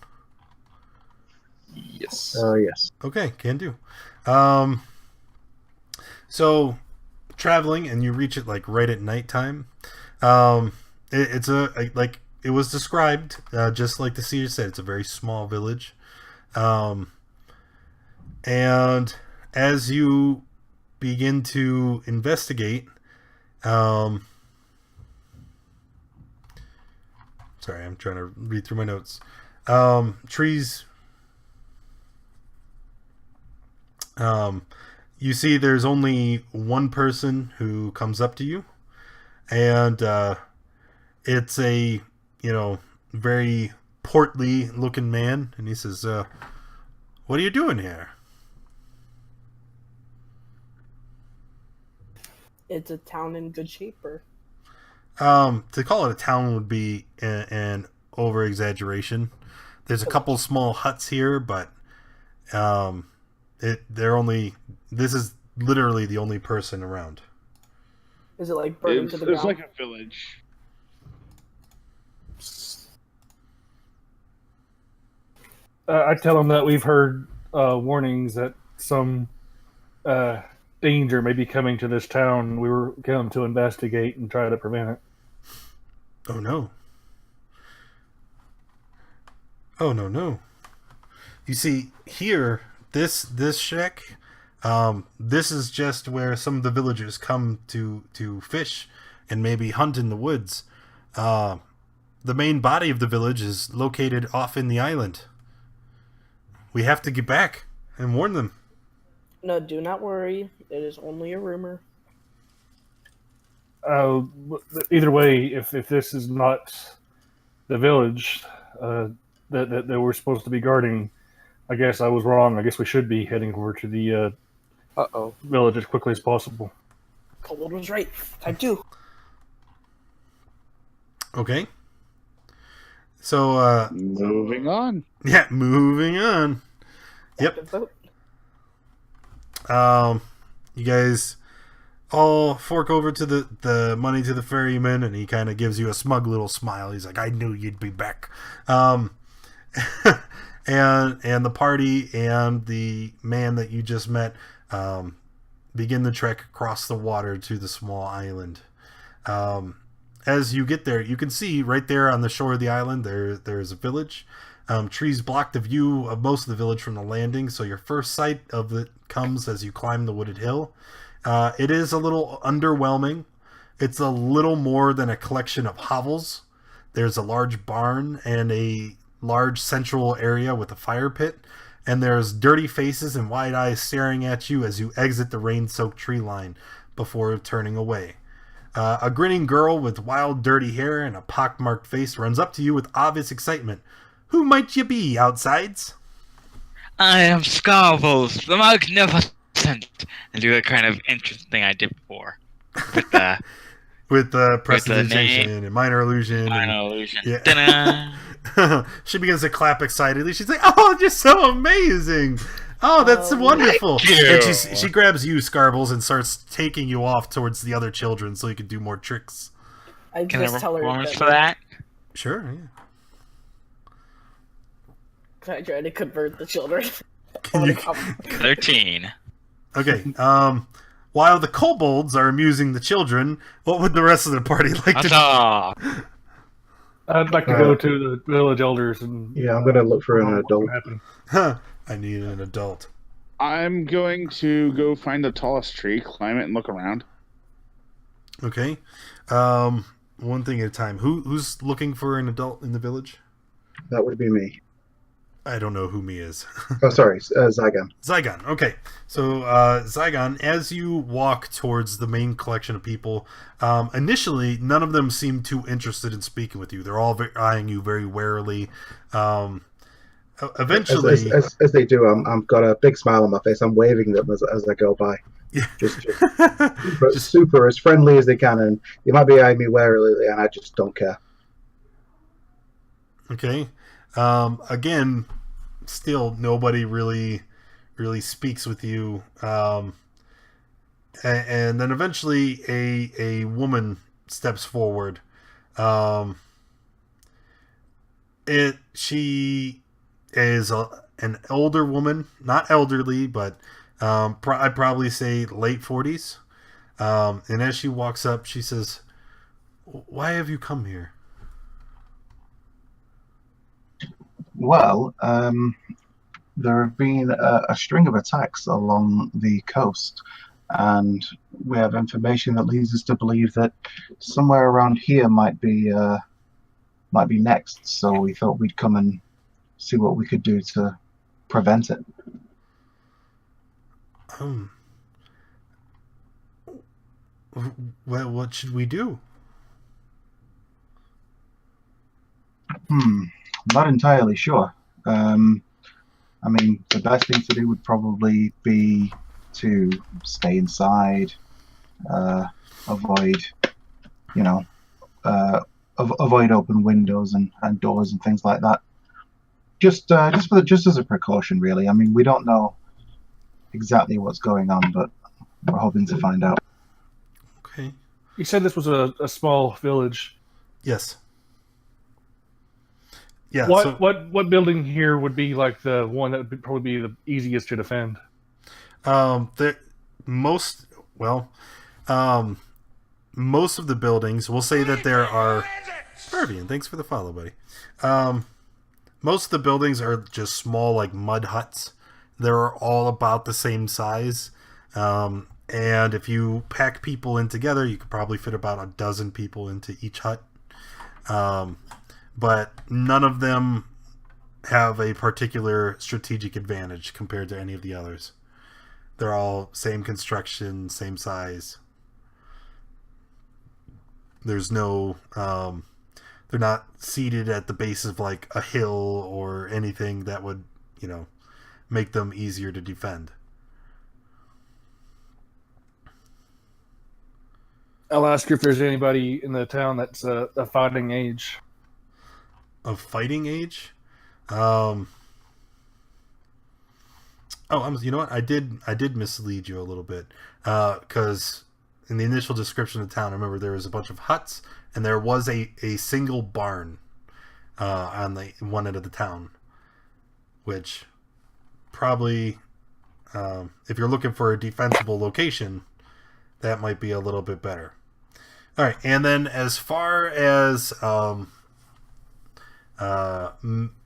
Yes. Yes. Okay, can do. So traveling, and you reach it like right at nighttime. It's like it was described, just like the seer said. It's a very small village, and as you begin to investigate, sorry, I'm trying to read through my notes. Trees. You see there's only one person who comes up to you, and it's a, very portly looking man, and he says, what are you doing here? It's a town in good shape, or To call it a town would be an over exaggeration. There's a couple small huts here, but this is literally the only person around. is it like burning to the It's ground? like a village. I tell him that we've heard warnings that some danger may be coming to this town. We were going to investigate and try to prevent it. Oh no. Oh no. You see, here, this shack, this is just where some of the villagers come to fish and maybe hunt in the woods. The main body of the village is located off in the island. We have to get back and warn them. No, do not worry. It is only a rumor. Either way, if this is not the village that we're supposed to be guarding, I guess I was wrong. I guess we should be heading over to the village as quickly as possible. Cold was right. Time 2. Okay. So, Moving on. yeah, moving on. Yep. Captain boat. You guys all fork over to the money to the ferryman, and he kind of gives you a smug little smile. He's like, I knew you'd be back. And the party and the man that you just met begin the trek across the water to the small island. As you get there, you can see right there on the shore of the island there's a village. Trees block the view of most of the village from the landing, so your first sight of it comes as you climb the wooded hill. It is a little underwhelming. It's a little more than a collection of hovels. There's a large barn and a large central area with a fire pit, and there's dirty faces and wide eyes staring at you as you exit the rain-soaked tree line before turning away. A grinning girl with wild, dirty hair and a pockmarked face runs up to you with obvious excitement. Who might you be, outsides? I am Scarvos, the Magnificent, and do the kind of interesting thing I did before. With the prestidigitation and minor illusion. Minor illusion. Yeah. She begins to clap excitedly. She's like, "Oh, you're so amazing! Oh, that's wonderful!" And she grabs you, Scarbles, and starts taking you off towards the other children so you can do more tricks. I Can I just tell her performance for that? Sure. Yeah. I try to convert the children. Can you... 13. Okay. While the kobolds are amusing the children, what would the rest of the party like to do? I'd like to go to the village elders and. Yeah, I'm gonna look for an adult. I need an adult. I'm going to go find the tallest tree, climb it, and look around. Okay. One thing at a time. Who's looking for an adult in the village? That would be me. I don't know who me is. Oh, sorry, Zygon. Zygon. Okay. So, Zygon, as you walk towards the main collection of people, initially, none of them seem too interested in speaking with you. They're all eyeing you very warily. Eventually... As they do, I've got a big smile on my face. I'm waving them as I go by. Yeah. Just super, as friendly as they can. And they might be eyeing me warily, and I just don't care. Okay. Again, still nobody really speaks with you. And then eventually a woman steps forward. She is an older woman, not elderly, but I'd probably say late 40s. And as she walks up, she says, "Why have you come here?" Well, there have been a string of attacks along the coast, and we have information that leads us to believe that somewhere around here might be next. So we thought we'd come and see what we could do to prevent it. Well, what should we do? Not entirely sure. I mean, the best thing to do would probably be to stay inside, avoid, avoid open windows and doors and things like that. Just as a precaution, really. I mean, we don't know exactly what's going on, but we're hoping to find out. Okay. You said this was a small village. Yes. Yeah. What building here would be like the one that would probably be the easiest to defend? Most of the buildings, we'll say that there are. Pervian, thanks for the follow, buddy. Most of the buildings are just small, like mud huts. They're all about the same size. And if you pack people in together, you could probably fit about a dozen people into each hut. But none of them have a particular strategic advantage compared to any of the others. They're all same construction, same size. There's no... they're not seated at the base of like a hill or anything that would, make them easier to defend. I'll ask you if there's anybody in the town that's a fighting age. Of fighting age? You know what? I did mislead you a little bit, because in the initial description of the town, I remember there was a bunch of huts and there was a single barn on the one end of the town, which probably, if you're looking for a defensible location, that might be a little bit better. All right, and then as far as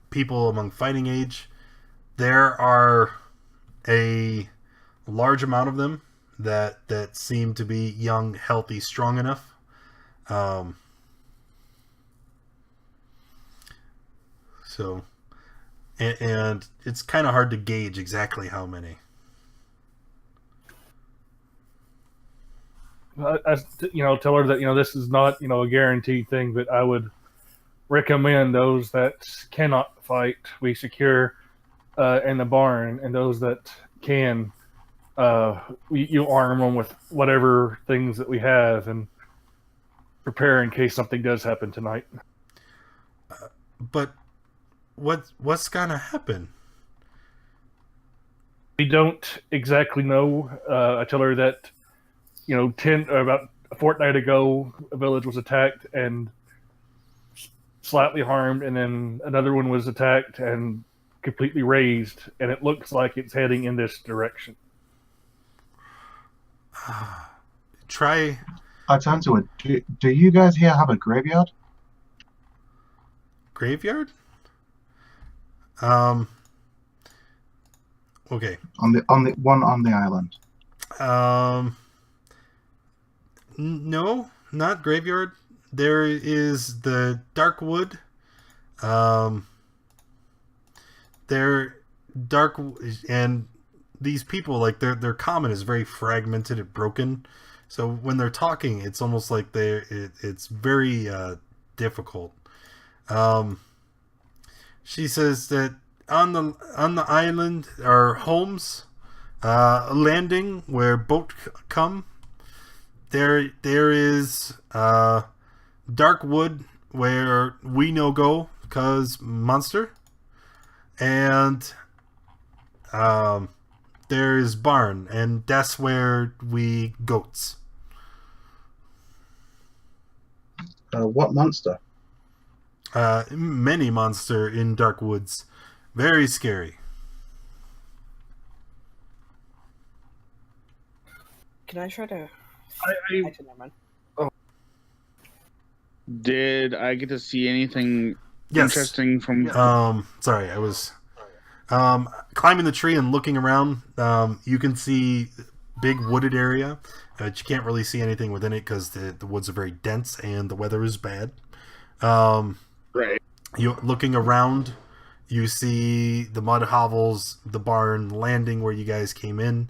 people among fighting age, there are a large amount of them that seem to be young, healthy, strong enough. So, and it's kind of hard to gauge exactly how many. Tell her that this is not a guaranteed thing, but I would recommend those that cannot fight we secure in the barn, and those that can, you arm them with whatever things that we have and prepare in case something does happen tonight. But what's gonna happen? We don't exactly know. I tell her that about a fortnight ago, a village was attacked and slightly harmed, and then another one was attacked and completely razed, and it looks like it's heading in this direction. Try. I turn to it. Do you guys here have a graveyard? Graveyard? Okay. On the one on the island. No, not graveyard. There is the Darkwood. And these people, like, their common is very fragmented and broken. So when they're talking, it's almost like it's very difficult. She says that on the island are homes, a landing where boat come. There is Darkwood where we no go cause monster, and there's barn, and that's where we goats. What monster? Many monster in dark woods. Very scary. Can I try to? Actually, never mind. Did I get to see anything Yes. interesting from? Sorry, I was climbing the tree and looking around. You can see big wooded area, but you can't really see anything within it because the woods are very dense and the weather is bad. Right. You looking around, you see the mud hovels, the barn, landing where you guys came in.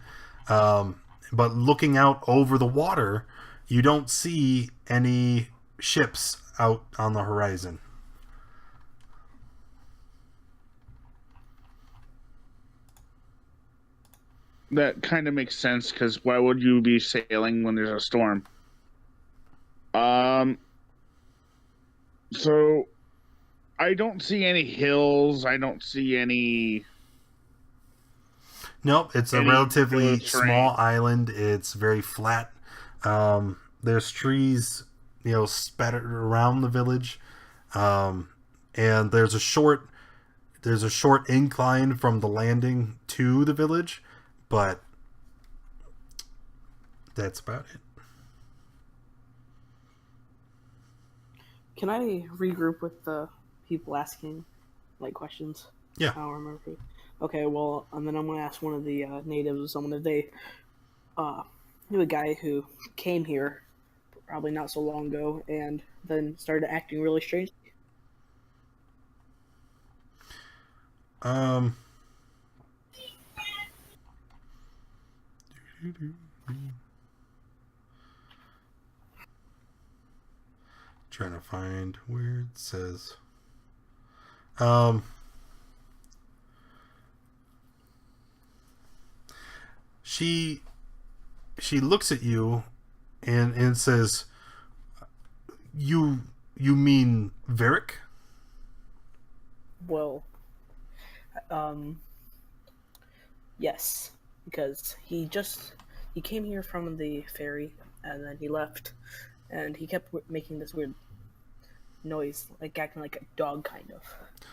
But looking out over the water, you don't see any ships out on the horizon. That kind of makes sense, because why would you be sailing when there's a storm? So I don't see any hills. I don't see any. Nope, it's a Any relatively village terrain? small island. It's very flat. There's trees, spattered around the village, and there's a short incline from the landing to the village, but that's about it. Can I regroup with the people asking questions? Yeah. I don't remember who. Okay, well, and then I'm gonna ask one of the natives. I'm gonna knew a guy who came here probably not so long ago and then started acting really strange. Trying to find where it says. She looks at you and says, You mean Varric? Well, Yes, because he came here from the ferry and then he left, and he kept making this weird noise, like acting like a dog, kind of.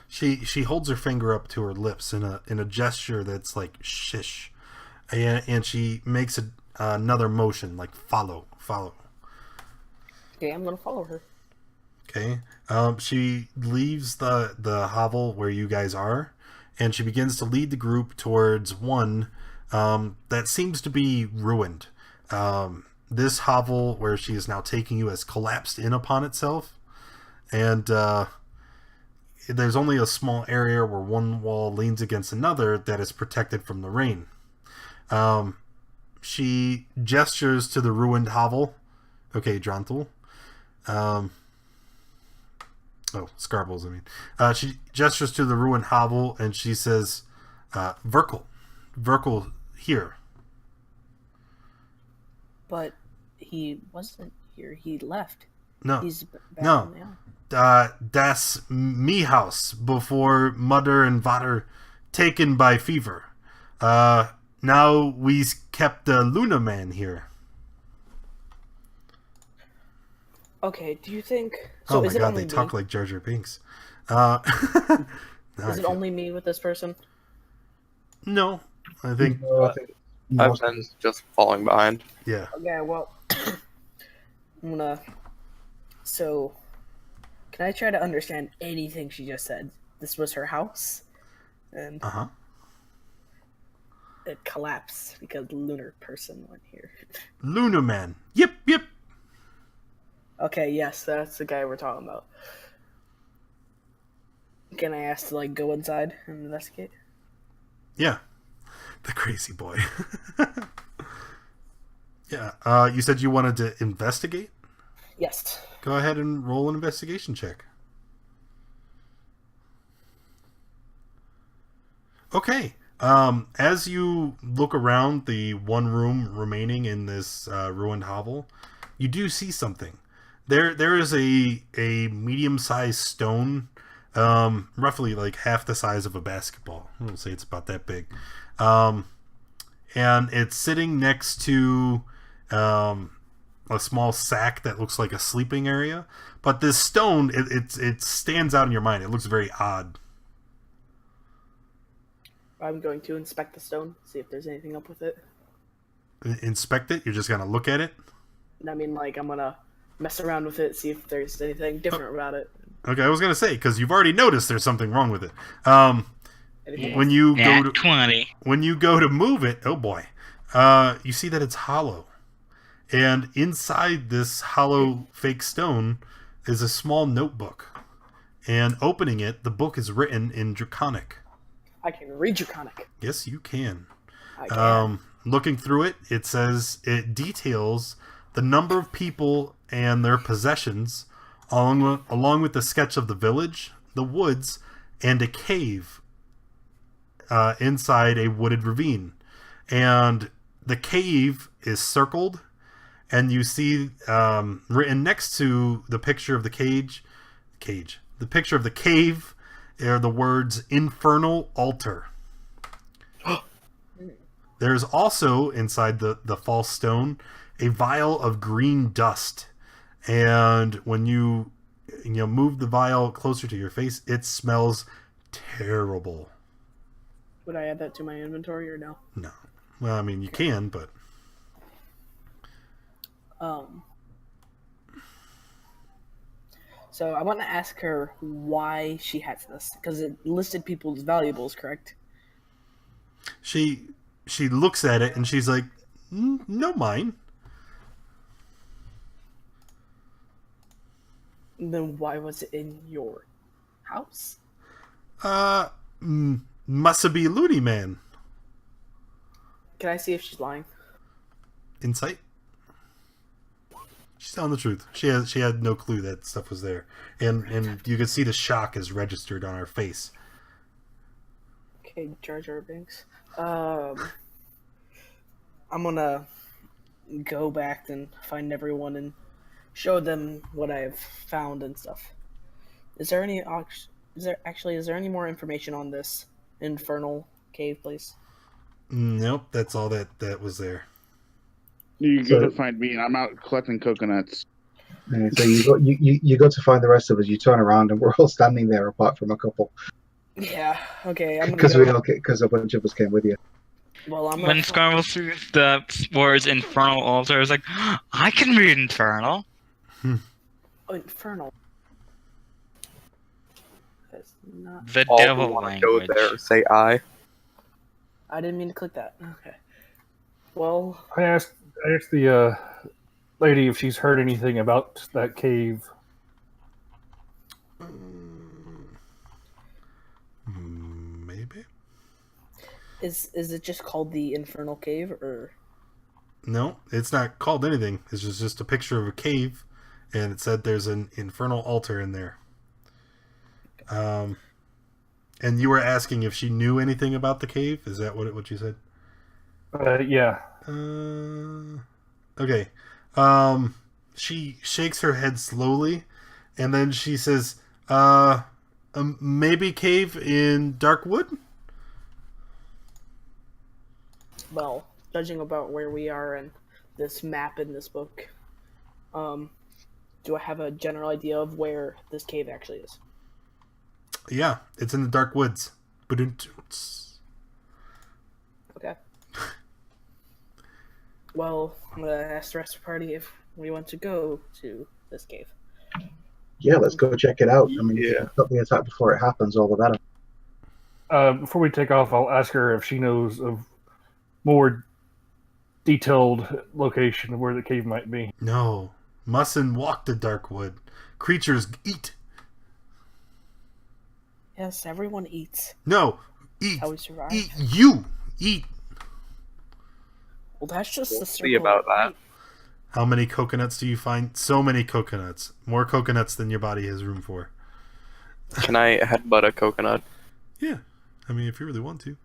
She holds her finger up to her lips in a gesture that's like shish, and she makes another motion like follow. Okay, I'm gonna follow her. Okay. She leaves the hovel where you guys are, and she begins to lead the group towards one that seems to be ruined. This hovel where she is now taking you has collapsed in upon itself, and there's only a small area where one wall leans against another that is protected from the rain. She gestures to the ruined hovel. Okay, Dronthul. Scarbles, I mean. She gestures to the ruined hovel and she says, Verkle. Verkle here. But he wasn't here. He left. No. He's back No. now. Das me house before mother and vater taken by fever. Now we kept the Luna man here. Okay, do you think... Oh my is it god, only they talk me? like Jar Jar Binks. Is it only me with this person? No, I think I've been just falling behind. yeah. Okay, well... I'm gonna... So... Can I try to understand anything she just said? This was her house, and it collapsed because lunar person went here. Luna man. Yep. Okay, yes, that's the guy we're talking about. Can I ask to, like, go inside and investigate? Yeah. The crazy boy. Yeah. You said you wanted to investigate? Yes. Go ahead and roll an investigation check. Okay. As you look around the one room remaining in this ruined hovel, you do see something. There is a medium-sized stone, roughly like half the size of a basketball. We'll say it's about that big. And it's sitting next to a small sack that looks like a sleeping area. But this stone, it stands out in your mind. It looks very odd. I'm going to inspect the stone, see if there's anything up with it. Inspect it? You're just going to look at it? I mean, like, I'm gonna mess around with it, see if there's anything different about it. Okay, I was going to say, because you've already noticed there's something wrong with it. Anything When you Nat go to 20. when you go to move it, oh boy, you see that it's hollow. And inside this hollow fake stone is a small notebook. And opening it, the book is written in Draconic. I can read Draconic. Yes, you can. I can. Looking through it, it says it details the number of people and their possessions, along with the sketch of the village, the woods, and a cave inside a wooded ravine. And the cave is circled, and you see written next to the picture of the the picture of the cave are the words "Infernal Altar." There's also inside the false stone a vial of green dust, and when you move the vial closer to your face, it smells terrible. Would I add that to my inventory or no? No, well, I mean you can, but So I want to ask her why she has this, because it listed people's valuables, correct? she looks at it and she's like, "No, mine." Then why was it in your house? Must be Looney Man. Can I see if she's lying? Insight. She's telling the truth. She had no clue that stuff was there, and you can see the shock is registered on her face. Okay, Jar Jar Binks. I'm gonna go back and find everyone and show them what I've found and stuff. Is there any more information on this infernal cave place? Nope, that's all that was there. You So- go to find me, and I'm out collecting coconuts. And so you go to find the rest of us. You turn around, and we're all standing there, apart from a couple, Yeah. Okay. I'm gonna because go. because a bunch of us came with you. Well, I'm When gonna. Scarvel sees the words infernal altar, it's like, I can read infernal. Oh, infernal. That's not. The All who devil want to go language. there, say I. I didn't mean to click that. Okay. Well, I asked the lady if she's heard anything about that cave. Maybe. is it just called the Infernal Cave, or? No, it's not called anything. It's just a picture of a cave, and it said there's an infernal altar in there. And you were asking if she knew anything about the cave? Is that what you said? Yeah. Okay. She shakes her head slowly, and then she says, maybe cave in Darkwood? Well, judging about where we are and this map in this book, do I have a general idea of where this cave actually is? Yeah, it's in the Dark Woods. Okay. Well, I'm gonna ask the rest of the party if we want to go to this cave. Yeah, let's go check it out. I mean, Yeah. stop the attack before it happens. All the better. Before we take off, I'll ask her if she knows of more detailed location of where the cave might be. No, mustn't walk the Darkwood. Creatures eat. Yes, everyone eats. No, eat. How we survive. Eat you. Eat. Well, that's just the circle. See about that. How many coconuts do you find? So many coconuts. More coconuts than your body has room for. Can I headbutt a coconut? Yeah. I mean, if you really want to. You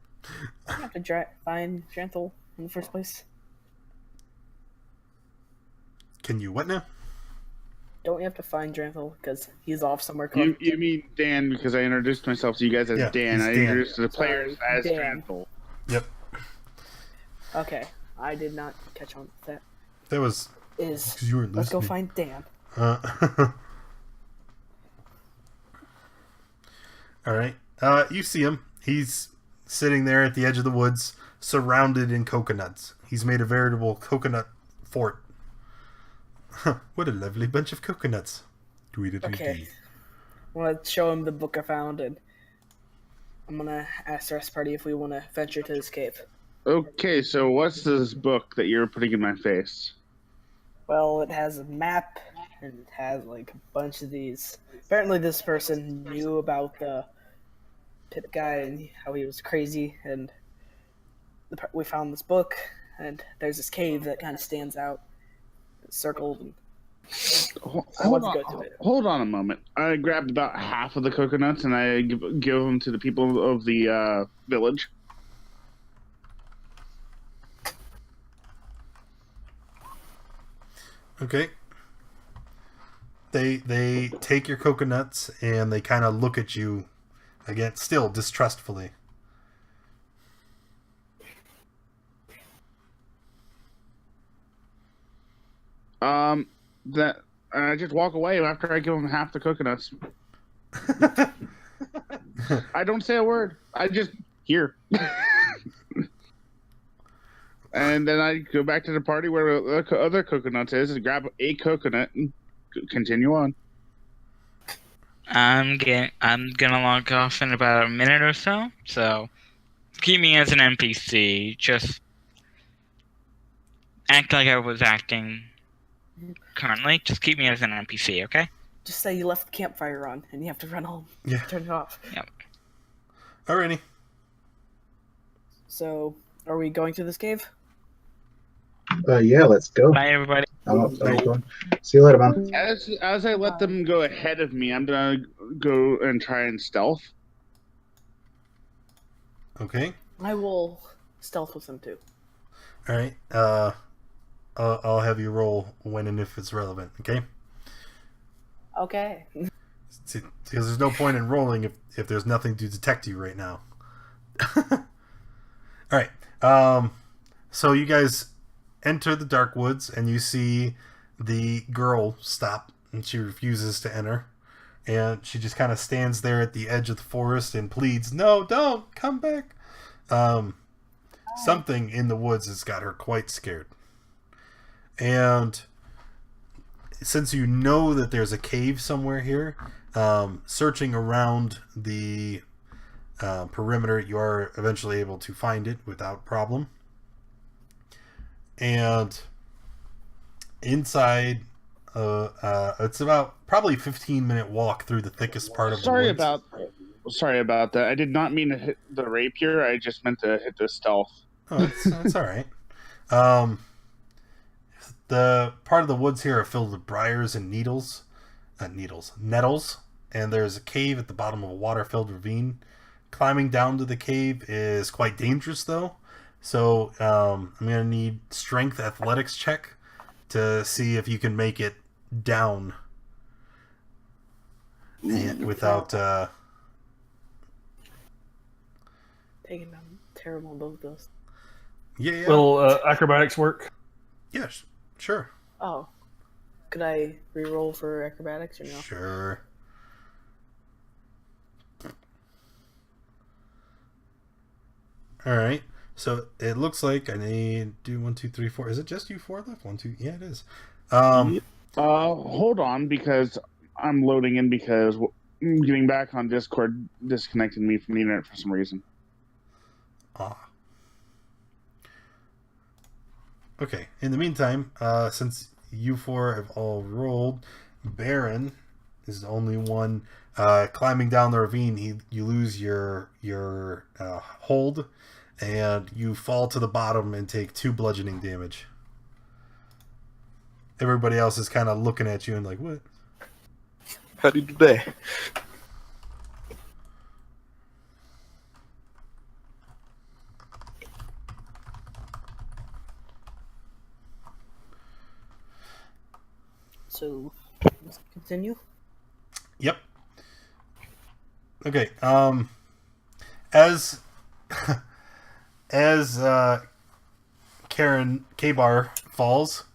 have to find Dranthal in the first place. Can you what now? Don't you have to find Dranthal because he's off somewhere? You mean Dan, because I introduced myself to you guys as Yeah, Dan. he's I Dan. introduced the players Sorry, as Dan. Dranthal. Yep. Okay, I did not catch on to that. That was Is because you weren't let's go listening. find Dan. All right. You see him. He's sitting there at the edge of the woods, surrounded in coconuts. He's made a veritable coconut fort. What a lovely bunch of coconuts. Okay. I'm gonna show him the book I found, and I'm gonna ask the rest of the party if we want to venture to this cave. Okay, so what's this book that you're putting in my face? Well, it has a map, and it has like a bunch of these. Apparently, this person knew about the pit guy and how he was crazy, and we found this book, and there's this cave that kind of stands out, it's circled. And I want to go to it. Hold on a moment. I grabbed about half of the coconuts and I give them to the people of the village. Okay. They take your coconuts and they kind of look at you again, still distrustfully. That I just walk away after I give them half the coconuts. I don't say a word. I just hear. And then I go back to the party where the other coconuts is and grab a coconut and continue on. I'm gonna log off in about a minute or so. So keep me as an NPC. Just act like I was acting currently. Just keep me as an NPC, okay? Just say you left the campfire on, and you have to run home. Yeah. Turn it off. Alrighty. So, are we going to this cave? Yeah, let's go. Bye, everybody. I'm going. See you later, man. As I let them go ahead of me, I'm gonna go and try and stealth. Okay. I will stealth with them too. All right. I'll have you roll when and if it's relevant. Okay. Okay. Because there's no point in rolling if there's nothing to detect you right now. All right. So you guys enter the dark woods, and you see the girl stop, and she refuses to enter. And she just kind of stands there at the edge of the forest and pleads, "No, don't come back." Something in the woods has got her quite scared. And since you know that there's a cave somewhere here, searching around the perimeter, you are eventually able to find it without problem. And inside, it's about probably 15-minute walk through the thickest part of the woods. Sorry about that. I did not mean to hit the rapier. I just meant to hit the stealth. Oh, that's all right. The part of the woods here are filled with briars and nettles, and there's a cave at the bottom of a water-filled ravine. Climbing down to the cave is quite dangerous, though. So I'm going to need strength athletics check to see if you can make it down without... Taking them terrible both those. Yeah. Will acrobatics work? Yes, sure. Oh. Could I re-roll for acrobatics or no? Sure. All right. So it looks like I need to do 1, 2, 3, 4. Is it just you 4 left? 1, 2. Yeah, it is. Hold on, because I'm loading in because getting back on Discord disconnected me from the internet for some reason. Okay. In the meantime, since you 4 have all rolled, Baron is the only one climbing down the ravine. You lose your hold, and you fall to the bottom and take 2 bludgeoning damage. Everybody else is kind of looking at you and like, what? How do you do that? So, let's continue. Yep. Okay. As Karen K-Bar falls,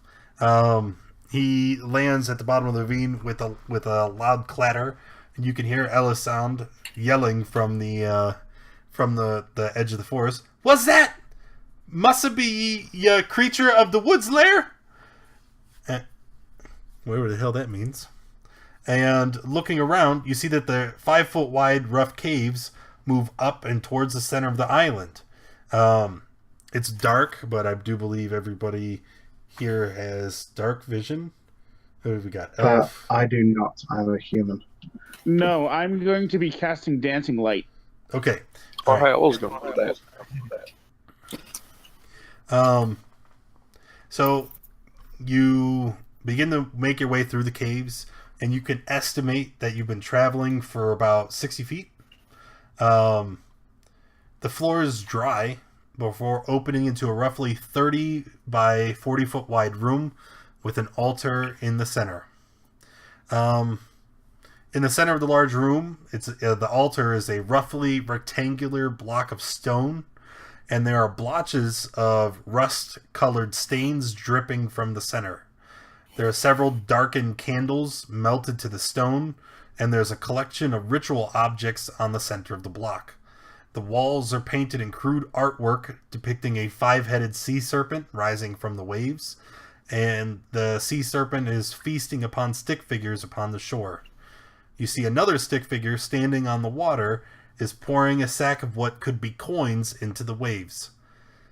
he lands at the bottom of the ravine with a loud clatter, and you can hear Elisande yelling from the edge of the forest. "What's that? Must be ye creature of the woods lair?" Whatever the hell that means. And looking around, you see that the 5-foot wide rough caves move up and towards the center of the island. It's dark, but I do believe everybody here has dark vision. Who have we got? Elf. I do not. I'm a human. No, I'm going to be casting Dancing Light. Okay. Oh, I was going to do that. So you begin to make your way through the caves, and you can estimate that you've been traveling for about 60 feet. The floor is dry before opening into a roughly 30 by 40 foot wide room with an altar in the center. In the center of the large room, the altar is a roughly rectangular block of stone, and there are blotches of rust-colored stains dripping from the center. There are several darkened candles melted to the stone, and there's a collection of ritual objects on the center of the block. The walls are painted in crude artwork depicting a 5-headed sea serpent rising from the waves, and the sea serpent is feasting upon stick figures upon the shore. You see another stick figure standing on the water is pouring a sack of what could be coins into the waves.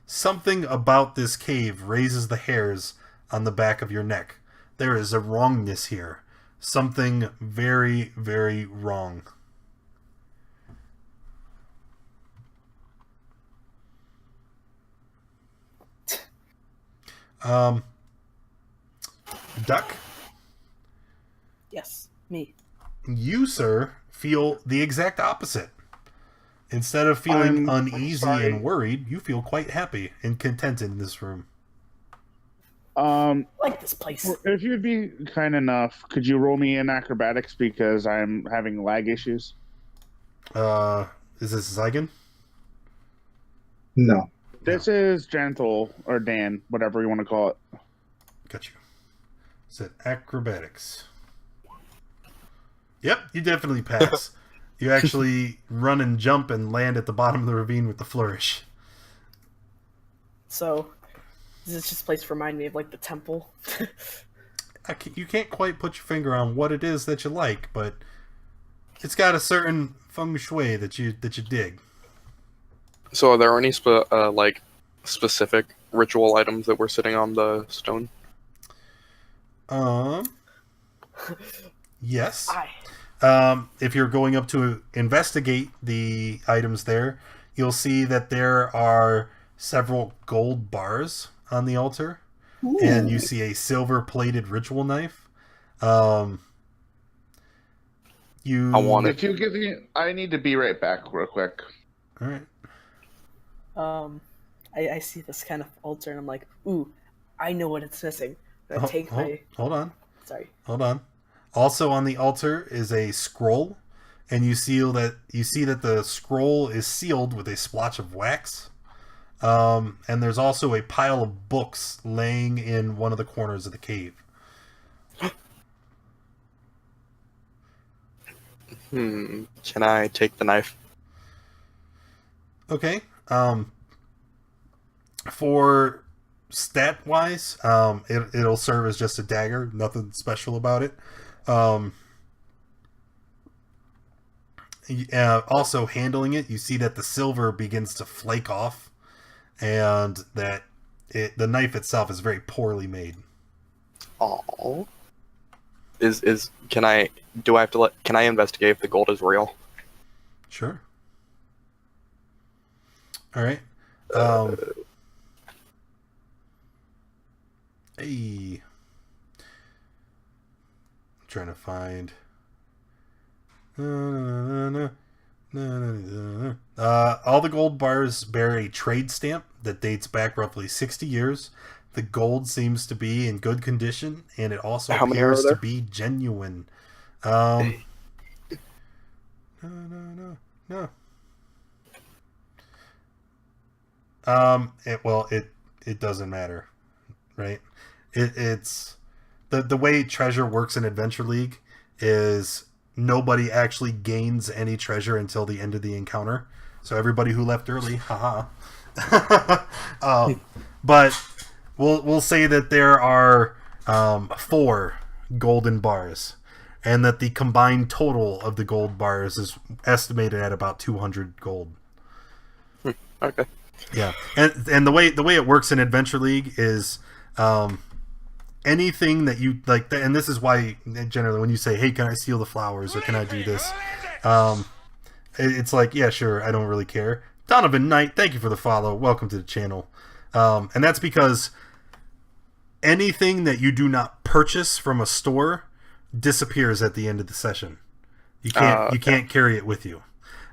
Something about this cave raises the hairs on the back of your neck. There is a wrongness here. Something very, very wrong. Duck? Yes, me. You, sir, feel the exact opposite. Instead of feeling uneasy and worried, you feel quite happy and contented in this room. I like this place. If you'd be kind enough, could you roll me in acrobatics because I'm having lag issues? Is this Zygon? No. This is gentle or Dan, whatever you want to call it. Got you. Said acrobatics. Yep, you definitely pass. You actually run and jump and land at the bottom of the ravine with the flourish. So, does this place remind me of like the temple? You can't quite put your finger on what it is that you like, but it's got a certain feng shui that you dig. So, are there any specific ritual items that were sitting on the stone? Yes. Aye. If you're going up to investigate the items there, you'll see that there are several gold bars on the altar. Ooh. And you see a silver-plated ritual knife. I want it. I need to be right back real quick. All right. I see this kind of altar and I'm like, ooh, I know what it's missing. Hold on. Sorry. Hold on. Also on the altar is a scroll, and you see that the scroll is sealed with a splotch of wax. And there's also a pile of books laying in one of the corners of the cave. Can I take the knife? Okay. For stat wise, it'll serve as just a dagger. Nothing special about it. Also handling it, you see that the silver begins to flake off, and that the knife itself is very poorly made. Oh. Can I investigate if the gold is real? Sure. All right. Hey. I'm trying to find. All the gold bars bear a trade stamp that dates back roughly 60 years. The gold seems to be in good condition, and it also appears to be genuine. No. It doesn't matter, right? It's the way treasure works in Adventure League is nobody actually gains any treasure until the end of the encounter. So everybody who left early, haha. But we'll say that there are 4 golden bars, and that the combined total of the gold bars is estimated at about 200 gold. Okay. Yeah, and the way it works in Adventure League is anything that you like, and this is why generally when you say, "Hey, can I steal the flowers?" or "Can I do this?" It's like, yeah, sure, I don't really care. Donovan Knight, thank you for the follow. Welcome to the channel. And that's because anything that you do not purchase from a store disappears at the end of the session. You can't carry it with you.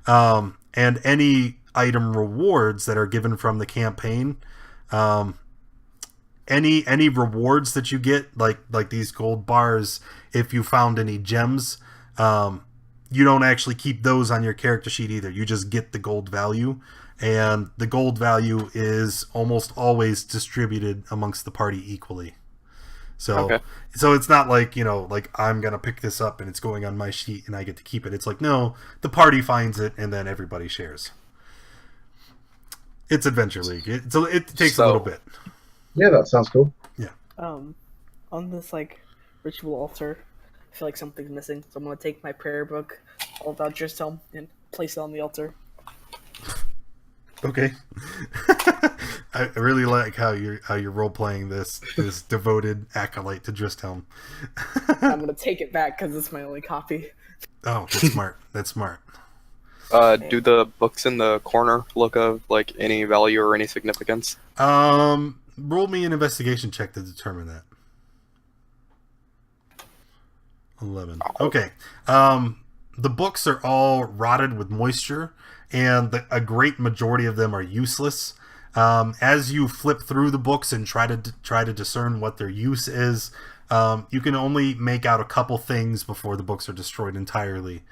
And any item rewards that are given from the campaign, any rewards that you get, like these gold bars, if you found any gems, you don't actually keep those on your character sheet either. You just get the gold value, and the gold value is almost always distributed amongst the party equally. So it's not like, like I'm gonna pick this up and it's going on my sheet and I get to keep it. It's like, no, the party finds it and then everybody shares. It's Adventure League. It takes a little bit. Yeah, that sounds cool. Yeah. On this ritual altar, I feel like something's missing, so I'm gonna take my prayer book all about Drishelm and place it on the altar. Okay. I really like how you're role playing this devoted acolyte to Drishelm. I'm gonna take it back because it's my only copy. Oh, that's smart. That's smart. Do the books in the corner look of any value or any significance? Roll me an investigation check to determine that. 11. Okay. The books are all rotted with moisture, and a great majority of them are useless. As you flip through the books and try to discern what their use is, you can only make out a couple things before the books are destroyed entirely.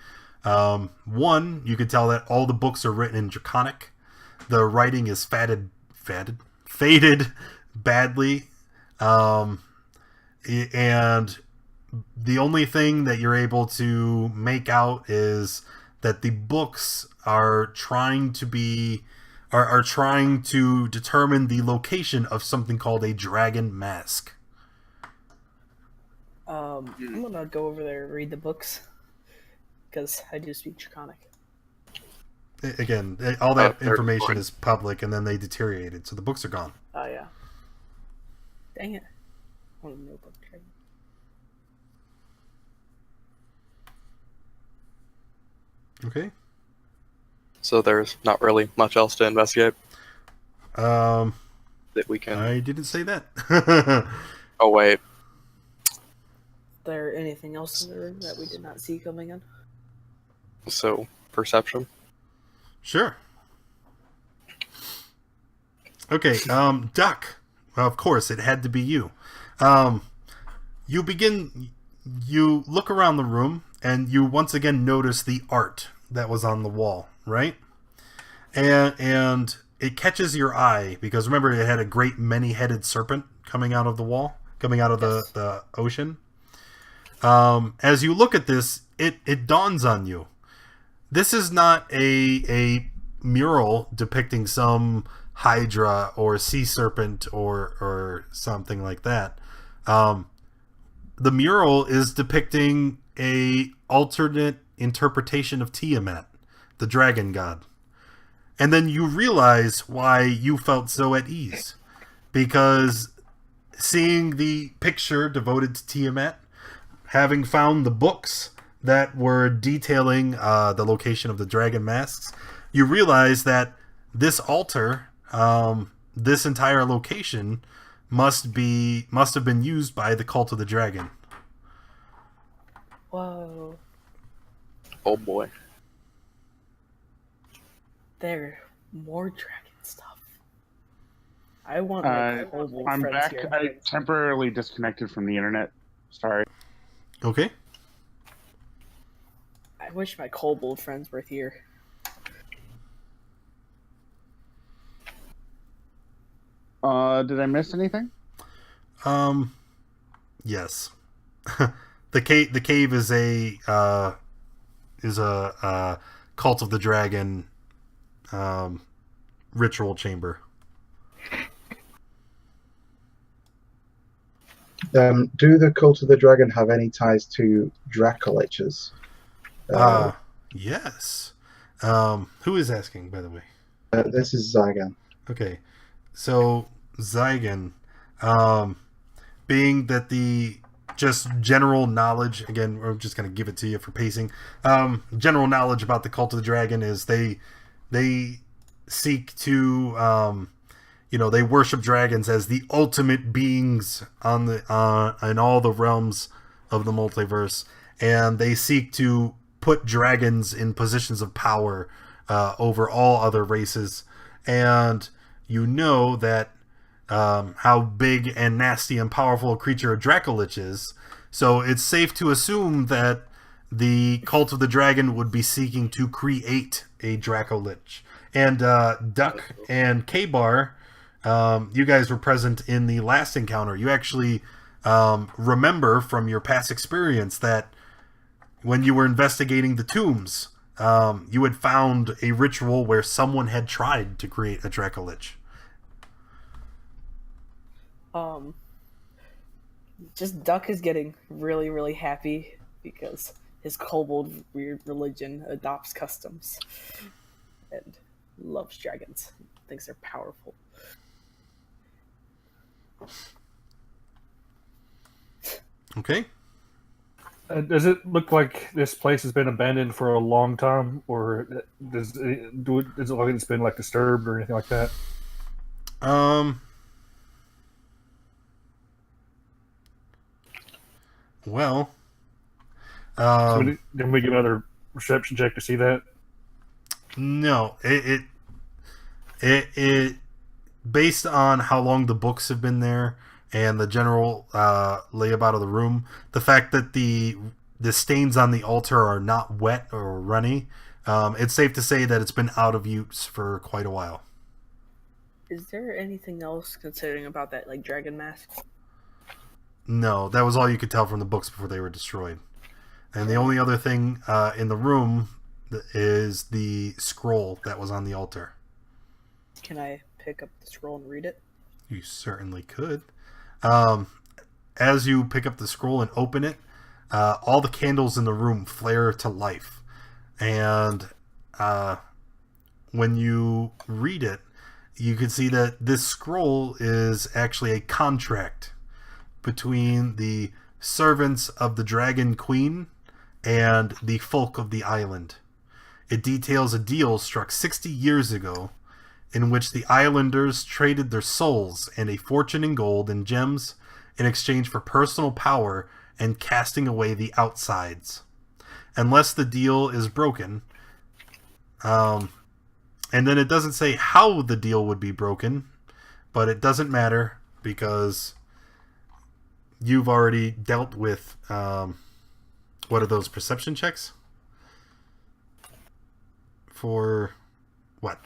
One, you can tell that all the books are written in Draconic. The writing is faded badly, and the only thing that you're able to make out is that the books are trying to determine the location of something called a dragon mask. I'm gonna go over there and read the books because I do speak Draconic. Again, all that they're information important. is public, and then they deteriorated, so the books are gone. Oh yeah. Dang it. I want a notebook. Okay. So there's not really much else to investigate Um, that we can. I didn't say that. Oh wait, Is there anything else in the room that we did not see coming in? so perception. Sure. Okay, Duck. Of course, it had to be you. You look around the room, and you once again notice the art that was on the wall, right? And it catches your eye, because remember, it had a great many-headed serpent coming out of the wall, coming out of the ocean. As you look at this, it dawns on you. This is not a mural depicting some hydra or sea serpent or something like that. The mural is depicting a alternate interpretation of Tiamat, the dragon god. And then you realize why you felt so at ease. Because seeing the picture devoted to Tiamat, having found the books that were detailing the location of the dragon masks, you realize that this altar, this entire location, must have been used by the cult of the dragon. Whoa. Oh boy. There. More dragon stuff. I want my kobold I'm friends back. here. I temporarily disconnected from the internet. Sorry. Okay. I wish my kobold friends were here. Did I miss anything? Yes. The cave is a cult of the dragon ritual chamber. Do the cult of the dragon have any ties to Dracoliches? Yes. Who is asking, by the way? This is Zygon. Okay. So Zygon, being that the just general knowledge, again, we're just going to give it to you for pacing. General knowledge about the cult of the dragon is they seek to, they worship dragons as the ultimate beings on the in all the realms of the multiverse, and they seek to put dragons in positions of power over all other races. And you know that how big and nasty and powerful a creature a Dracolich is, so it's safe to assume that the cult of the dragon would be seeking to create a Dracolich. And Duck and K-Bar, you guys were present in the last encounter. You actually remember from your past experience that when you were investigating the tombs, you had found a ritual where someone had tried to create a Dracolich. Just Duck is getting really, really happy because his kobold weird religion adopts customs and loves dragons. Thinks they're powerful. Okay. Does it look like this place has been abandoned for a long time, or does it look like it's been like disturbed or anything like that? Well, Did we get another reception check to see that? no, it based on how long the books have been there and the general layout of the room, the fact that the stains on the altar are not wet or runny, it's safe to say that it's been out of use for quite a while. Is there anything else considering about that, like, dragon mask? No, that was all you could tell from the books before they were destroyed. And the only other thing in the room is the scroll that was on the altar. Can I pick up the scroll and read it? You certainly could. As you pick up the scroll and open it, all the candles in the room flare to life. And when you read it, you can see that this scroll is actually a contract between the servants of the Dragon Queen and the folk of the island. It details a deal struck 60 years ago in which the islanders traded their souls and a fortune in gold and gems in exchange for personal power and casting away the outsides. Unless the deal is broken, and then it doesn't say how the deal would be broken, but it doesn't matter because you've already dealt with, what are those, perception checks? For what?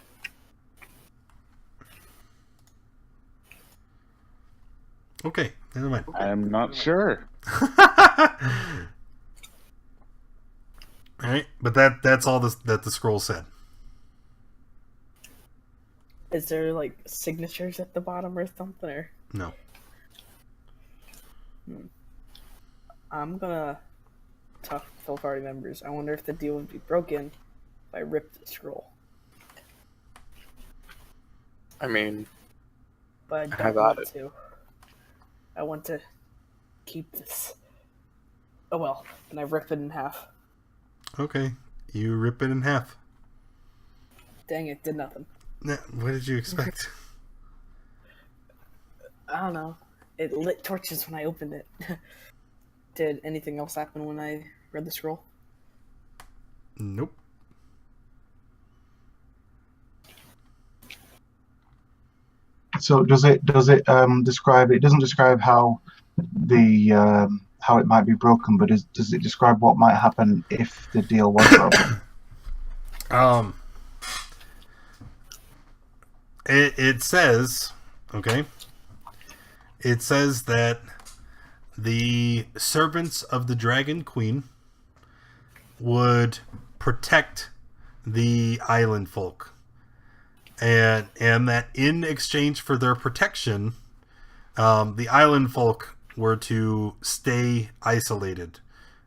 Okay, never mind. I'm not sure. Alright, but that's all that the scroll said. Is there, like, signatures at the bottom or something? Or? No. I'm gonna talk to fellow party members. I wonder if the deal would be broken if I ripped the scroll. I mean, But I don't have want at it. to. I want to keep this. Oh well, and I rip it in half. Okay, you rip it in half. Dang it, did nothing. Nah, what did you expect? I don't know. It lit torches when I opened it. Did anything else happen when I read the scroll? Nope. So does it describe? It doesn't describe how the how it might be broken, but does it describe what might happen if the deal was broken? It says, okay. It says that the servants of the Dragon Queen would protect the island folk. And that in exchange for their protection, the island folk were to stay isolated.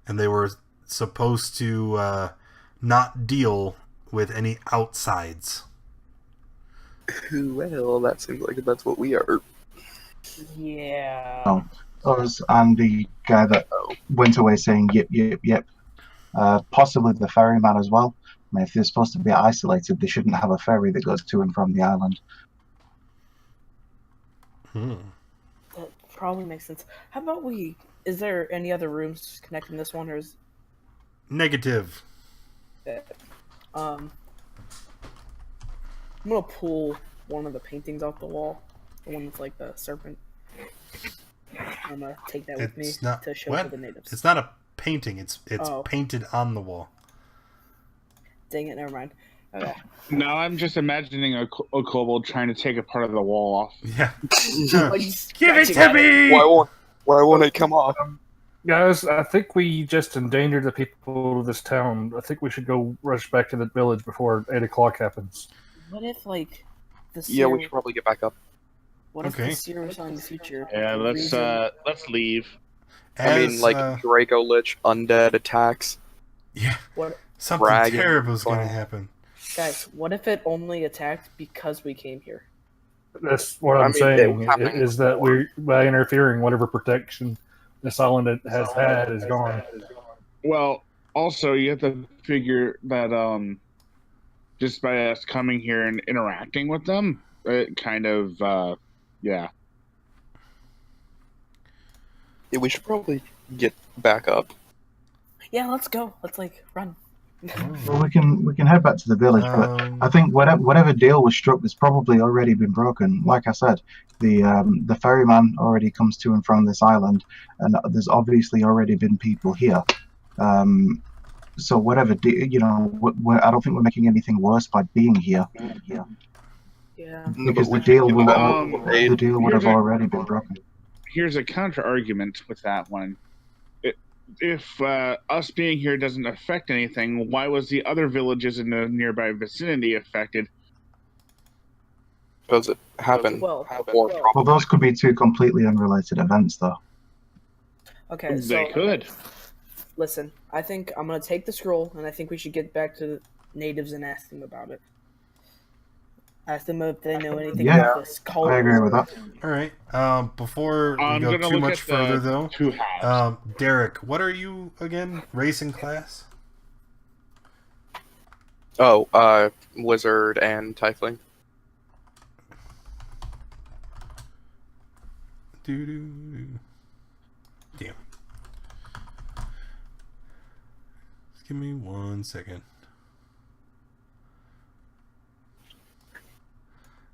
And they were supposed to not deal with any outsides. well, that seems like that's what we are. Yeah. Oh, us and the guy that went away saying yep, yep, yep. Possibly the ferryman as well. I mean, if they're supposed to be isolated, they shouldn't have a ferry that goes to and from the island. That probably makes sense. How about we... Is there any other rooms connecting this one, or is... Negative. I'm gonna pull one of the paintings off the wall. The one with, like, the serpent. I'm gonna take that with me It's not to show what? to the natives. It's not a painting. It's Oh. painted on the wall. Dang it, never mind. Okay. Now I'm just imagining a kobold trying to take a part of the wall off. Yeah. Like, Give it scratching to at me! Why won't it come off? Guys, I think we just endangered the people of this town. I think we should go rush back to the village before 8 o'clock happens. What if, like, the Yeah, we seer- should probably get back up. What if Okay. the seer was on the future? Yeah, The let's reason- leave. I mean, As, like Draco Lich undead attacks. yeah, What, something Dragon terrible is going to Claw. happen. guys, what if it only attacked because we came here? That's what I I'm mean, it saying, was happening is that before. we, by interfering, whatever protection this island has had is gone. Well, also you have to figure that just by us coming here and interacting with them, it kind of yeah. Yeah, we should probably get back up. Yeah, let's go. Let's, like, run. Well, we can head back to the village, but I think whatever deal was struck has probably already been broken. Like I said, the ferryman already comes to and from this island, and there's obviously already been people here. So whatever, I don't think we're making anything worse by being here. Yeah. Because the deal would have already been broken. Here's a counter argument with that one. If us being here doesn't affect anything, why was the other villages in the nearby vicinity affected? Because it happened Well, before. Well, those could be two completely unrelated events, though. Okay, so They could. listen, I think I'm gonna take the scroll, and I think we should get back to the natives and ask them about it. Ask them if they know anything about this cult. I agree with that. All right. Before we I'm go gonna too look much at the further, though, two halves. Derek, what are you again? Race and class? Oh, wizard and tiefling. Damn. Just give me 1 second.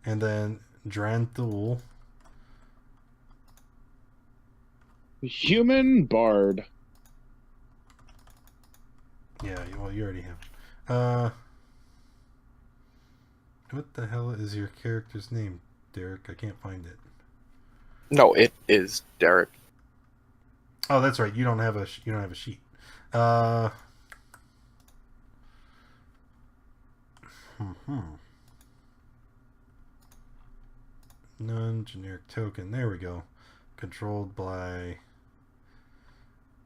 And then Dranthul. Human bard. Yeah, well, you already have. What the hell is your character's name, Derek? I can't find it. No, it is Derek. Oh, that's right. You don't have a sheet. Non-generic token. There we go. Controlled by...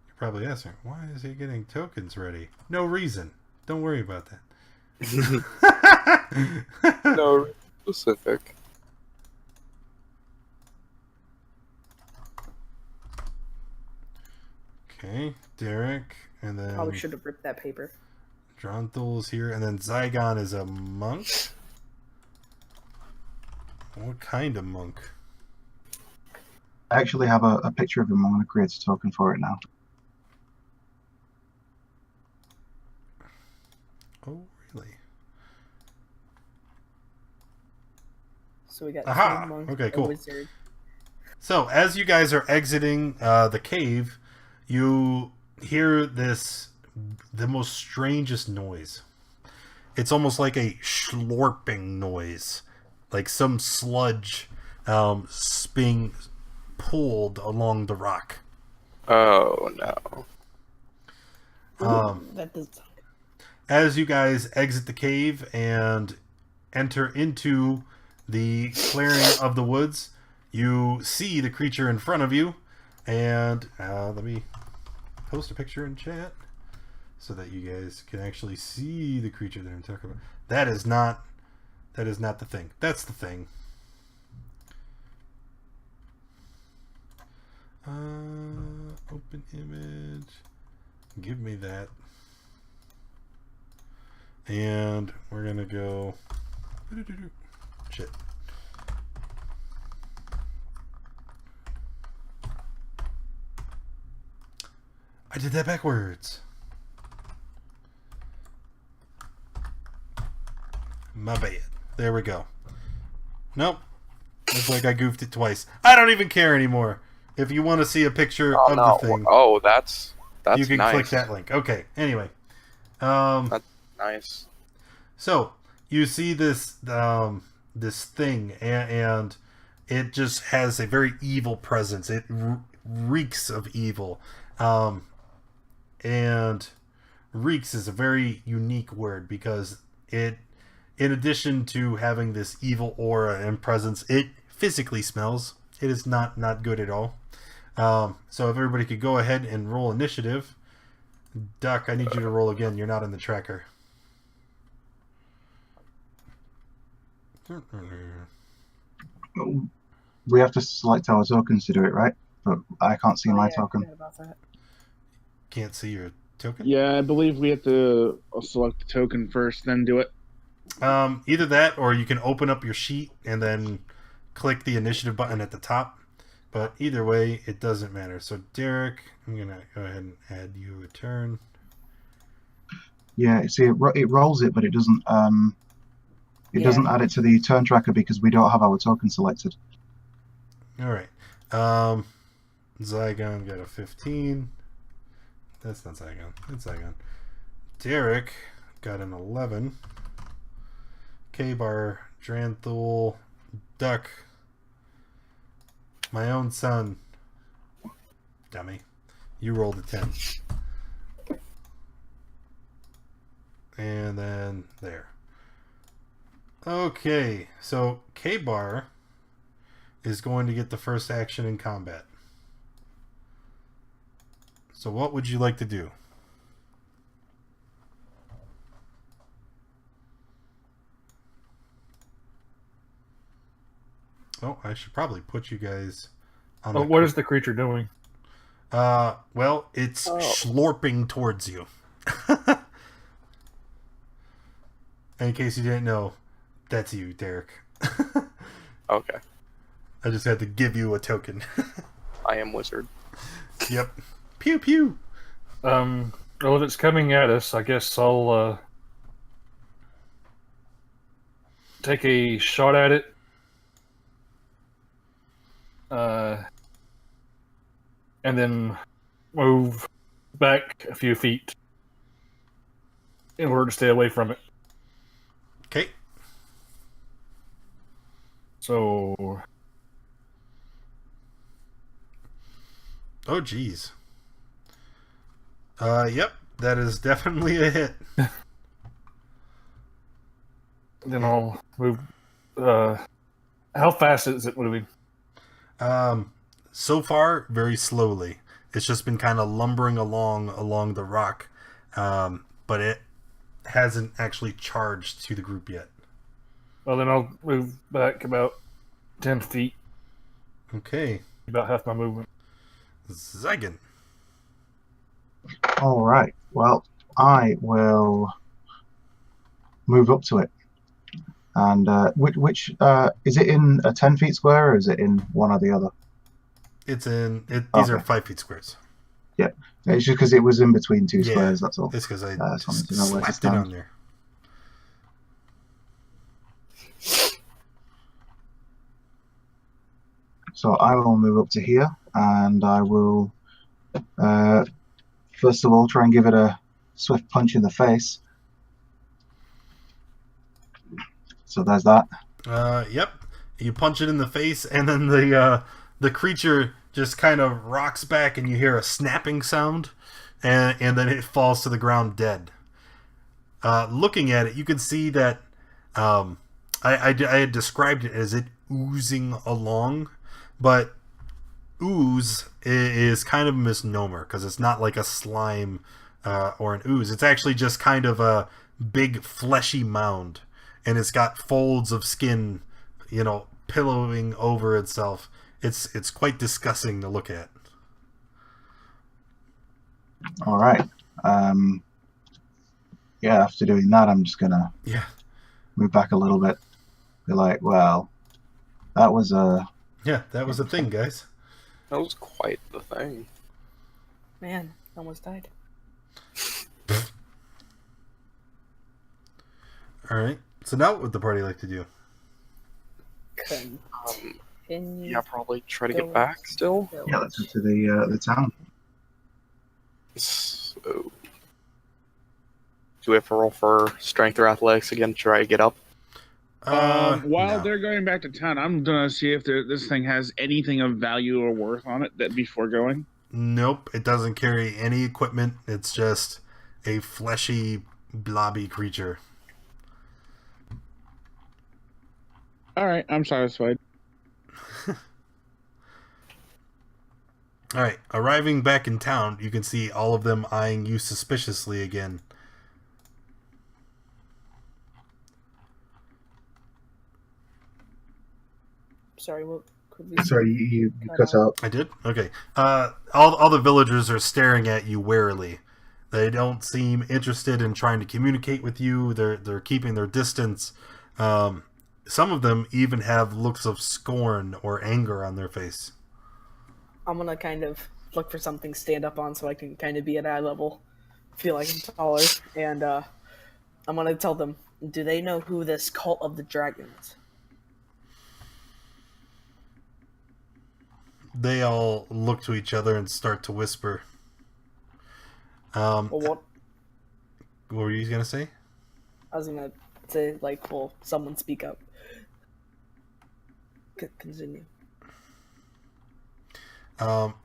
You're probably asking, why is he getting tokens ready? No reason. Don't worry about that. No, specific. Okay, Derek, and then Probably should have ripped that paper. Dronthul's here, and then Zygon is a monk. What kind of monk? I actually have a picture of him. I'm going to create a token for it now. Oh, really? So we got Aha! two monks, Okay, a cool. wizard. So, as you guys are exiting the cave, you hear the most strangest noise. It's almost like a slurping noise. Like some sludge being pulled along the rock. Oh, no. That does. As you guys exit the cave and enter into the clearing of the woods, you see the creature in front of you, and let me post a picture in chat so that you guys can actually see the creature that I'm talking about. That is not the thing. That's the thing. Open image. Give me that. And we're gonna go. Shit. I did that backwards. My bad. There we go. Nope. Looks like I goofed it twice. I don't even care anymore. If you want to see a picture of the thing, Oh, that's you can nice. click that link. Okay. Anyway, That's nice. so you see this this thing, and it just has a very evil presence. It reeks of evil, and reeks is a very unique word because it, in addition to having this evil aura and presence, it physically smells. It is not good at all. So if everybody could go ahead and roll initiative. Duck, I need you to roll again. You're not in the tracker. We have to select our tokens to do it, right? But I can't see my I token. forgot about that. Can't see your token? Yeah, I believe we have to select the token first, then do it. Either that, or you can open up your sheet and then click the initiative button at the top. But either way, it doesn't matter. So Derek, I'm gonna go ahead and add you a turn. Yeah, see, it rolls it, but it doesn't. It doesn't add it to the turn tracker because we don't have our token selected. All right. Zygon got a 15. That's not Zygon. It's Zygon. Derek got an 11. K-Bar Dranthul, Duck, my own son. Dummy. You rolled a 10. And then there. Okay, so K-Bar is going to get the first action in combat. So what would you like to do? Oh, I should probably put you guys on the... What is the creature doing? Well, it's slurping towards you. In case you didn't know, that's you, Derek. Okay. I just had to give you a token. I am wizard. Yep. Pew pew. Well, if it's coming at us, I guess I'll take a shot at it. And then move back a few feet in order to stay away from it. Okay. So... Oh, geez. Yep. That is definitely a hit. Then I'll move... how fast is it moving? So far, very slowly. It's just been kind of lumbering along the rock. But it hasn't actually charged to the group yet. Well, then I'll move back about 10 feet. Okay. About half my movement. Zygon. All right. Well, I will move up to it. And which is it in a 10 feet square, or is it in one or the other? It's in... These are 5 feet squares. Yeah. It's just because it was in between two squares, that's all. It's because I just wanted to know where to slapped it on stand. there. So I will move up to here, and I will, first of all, try and give it a swift punch in the face. So there's that. Yep. You punch it in the face, and then the creature just kind of rocks back, and you hear a snapping sound, and then it falls to the ground dead. Looking at it, you can see that I had described it as it oozing along, but ooze is kind of a misnomer because it's not like a slime or an ooze. It's actually just kind of a big fleshy mound, and it's got folds of skin, pillowing over itself. It's quite disgusting to look at. All right. Yeah, after doing that, I'm just gonna move back a little bit. Be like, well, that was a... Yeah, that was the thing, guys. That was quite the thing. Man, almost died. Alright, so now what would the party like to do? Yeah, probably try to get back still. Yeah, let's go to the town. So, do we have to roll for strength or athletics again to try to get up? While no. they're going back to town, I'm gonna see if this thing has anything of value or worth on it before going. Nope, it doesn't carry any equipment. It's just a fleshy, blobby creature. All right, I'm satisfied. Alright, arriving back in town, you can see all of them eyeing you suspiciously again. Sorry, what? Sorry, you cut out. I did? Okay. All the villagers are staring at you warily. They don't seem interested in trying to communicate with you. They're keeping their distance. Some of them even have looks of scorn or anger on their face. I'm gonna kind of look for something to stand up on so I can kind of be at eye level, feel like I'm taller, and I'm gonna tell them, do they know who this cult of the dragon is? They all look to each other and start to whisper. Well, what were you going to say? I was gonna say, like, will someone speak up? Continue.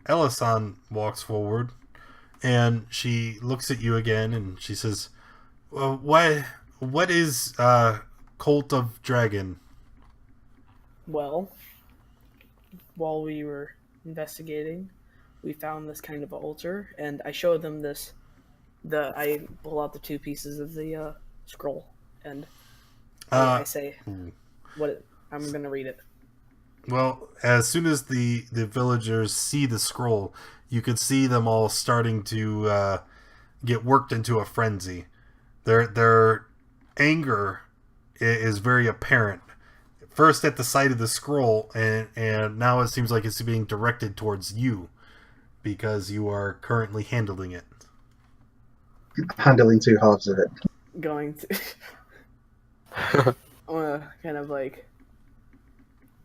Ellison walks forward, and she looks at you again, and she says, well, what is Cult of Dragon? Well, while we were investigating, we found this kind of altar, and I showed them this. I pull out the two pieces of the scroll, and I say, I'm gonna read it. Well, as soon as the villagers see the scroll, you could see them all starting to get worked into a frenzy. Their anger is very apparent. First at the sight of the scroll, and now it sees like it's being directed towards you because you are currently handling it. Handling two halves of it. Going to... I'm gonna kind of like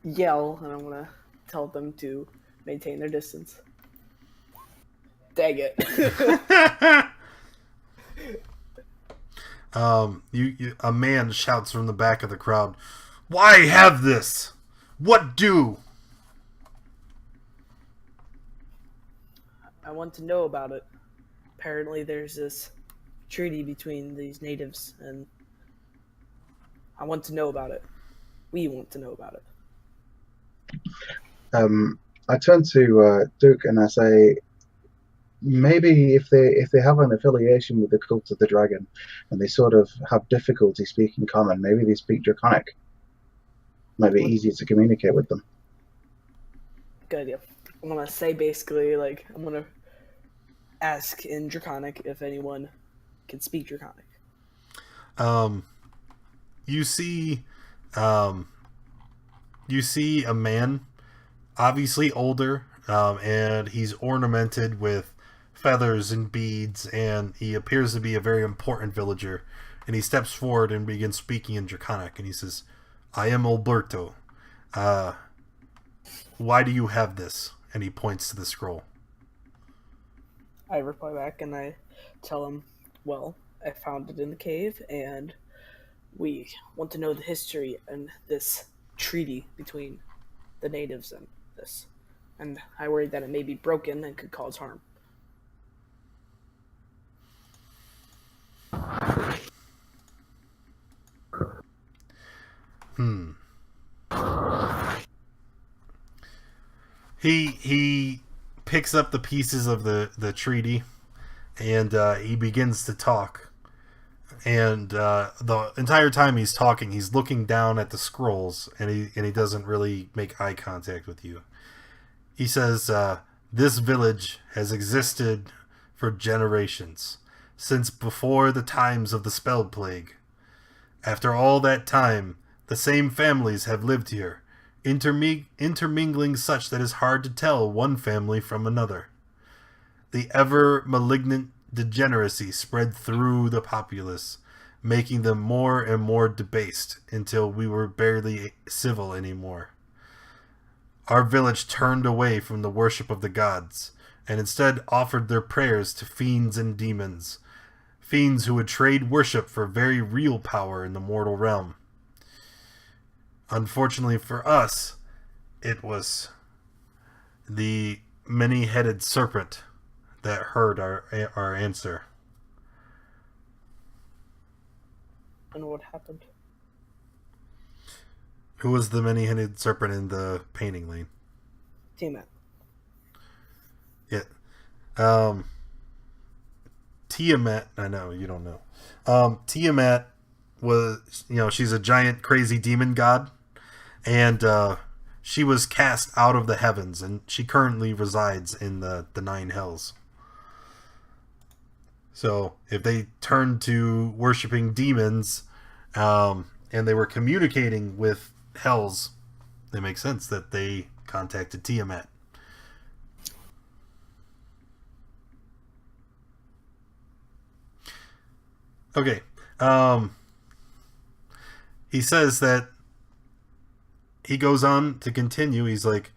yell, and I'm gonna tell them to maintain their distance. Dang it. A man shouts from the back of the crowd, "Why have this? What do?" I want to know about it. Apparently there's this treaty between these natives, and I want to know about it. We want to know about it. I turn to Duke and I say, maybe if they have an affiliation with the Cult of the Dragon and they sort of have difficulty speaking common, maybe they speak Draconic. Might be easier to communicate with them. Good idea. I'm gonna say basically, like, I'm gonna ask in Draconic if anyone can speak Draconic. You see a man, obviously older, and he's ornamented with feathers and beads, and he appears to be a very important villager. And he steps forward and begins speaking in Draconic, and he says, "I am Alberto. Why do you have this?" And he points to the scroll. I reply back and I tell him, well, I found it in the cave, and we want to know the history and this treaty between the natives and this. And I worry that it may be broken and could cause harm. He picks up the pieces of the treaty, and he begins to talk. And the entire time he's talking, he's looking down at the scrolls, and he doesn't really make eye contact with you. He says, "This village has existed for generations, since before the times of the spell plague. After all that time, the same families have lived here, intermingling such that it's hard to tell one family from another. The ever malignant degeneracy spread through the populace, making them more and more debased until we were barely civil anymore. Our village turned away from the worship of the gods, and instead offered their prayers to fiends and demons, fiends who would trade worship for very real power in the mortal realm. Unfortunately for us, it was the many-headed serpent that heard our answer." And what happened? Who was the many-headed serpent in the painting, Lane? Tiamat. Yeah. Tiamat, I know, you don't know. Tiamat was, she's a giant crazy demon god, and she was cast out of the heavens, and she currently resides in the Nine Hells. So if they turned to worshiping demons, and they were communicating with hells, it makes sense that they contacted Tiamat. Okay. He says that he goes on to continue. He's like,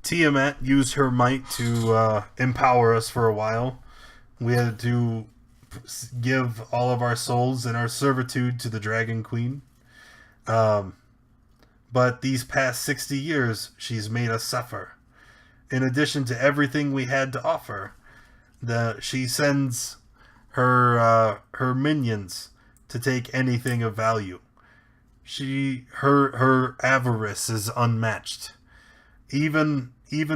Tiamat used her might to empower us for a while. We had to give all of our souls and our servitude to the Dragon Queen. But these past 60 years, she's made us suffer. In addition to everything we had to offer, she sends her minions to take anything of value. Her avarice is unmatched. Even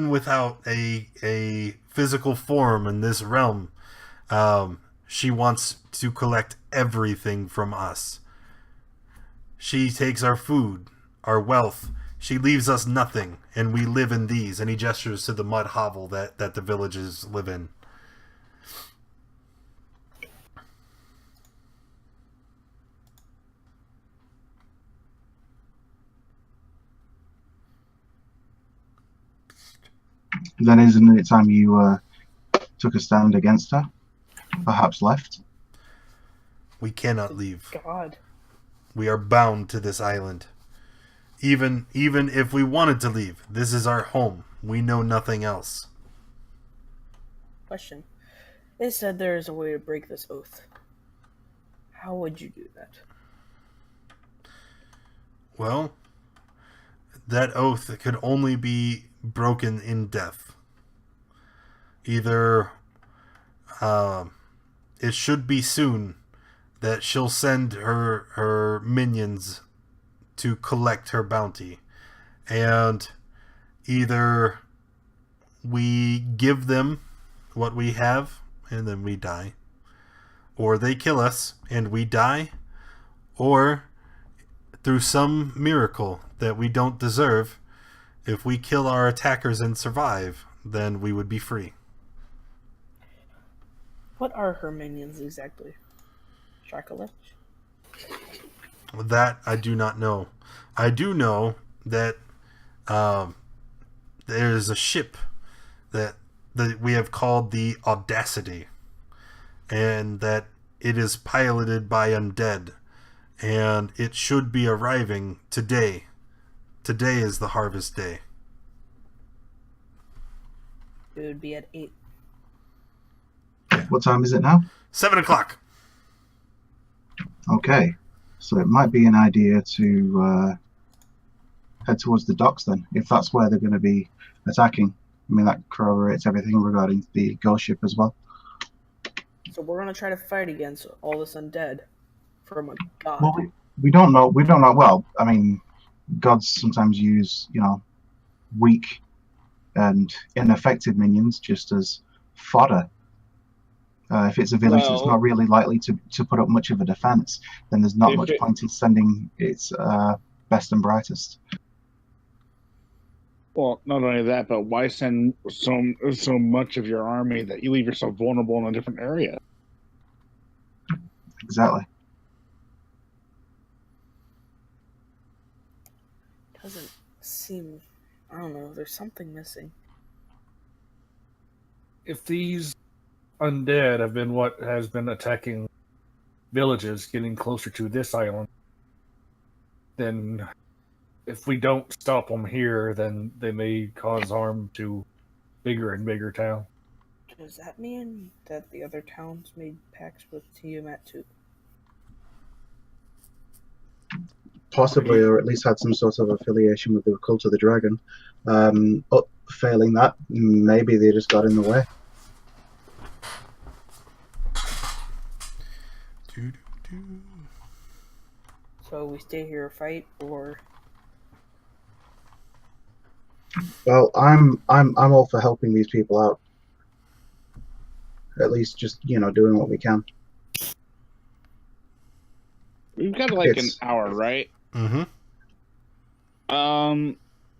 without a physical form in this realm, she wants to collect everything from us. She takes our food, our wealth. She leaves us nothing, and we live in these. And he gestures to the mud hovel that the villagers live in. Then isn't it time you took a stand against her? Perhaps left? We cannot leave. God. We are bound to this island. Even if we wanted to leave, this is our home. We know nothing else. Question. They said there is a way to break this oath. How would you do that? Well, that oath could only be broken in death. Either it should be soon that she'll send her minions to collect her bounty, and either we give them what we have and then we die, or they kill us and we die, or through some miracle that we don't deserve, if we kill our attackers and survive, then we would be free. What are her minions exactly? Chocolate? That I do not know. I do know that there is a ship that we have called the Audacity, and that it is piloted by undead, and it should be arriving today. Today is the harvest day. It would be at 8. What time is it now? 7 o'clock. Okay, so it might be an idea to head towards the docks then, if that's where they're going to be attacking. I mean, that corroborates everything regarding the ghost ship as well. So we're gonna try to fight against all this undead from a god. Well, we don't know. We don't know. Well, I mean, gods sometimes use, weak and ineffective minions just as fodder. If it's a village that's not really likely to put up much of a defense, then there's not much point in sending its best and brightest. Well, not only that, but why send so much of your army that you leave yourself vulnerable in a different area? Exactly. Doesn't seem... I don't know, there's something missing. If these undead have been what has been attacking villages getting closer to this island, then if we don't stop them here, then they may cause harm to bigger and bigger town. Does that mean that the other towns made pacts with Tiamat too? Possibly, or at least had some sort of affiliation with the cult of the dragon. Failing that, maybe they just got in the way. So we stay here and fight, or... Well, I'm all for helping these people out. At least just, doing what we can. We've got like an hour, right? Mm-hmm.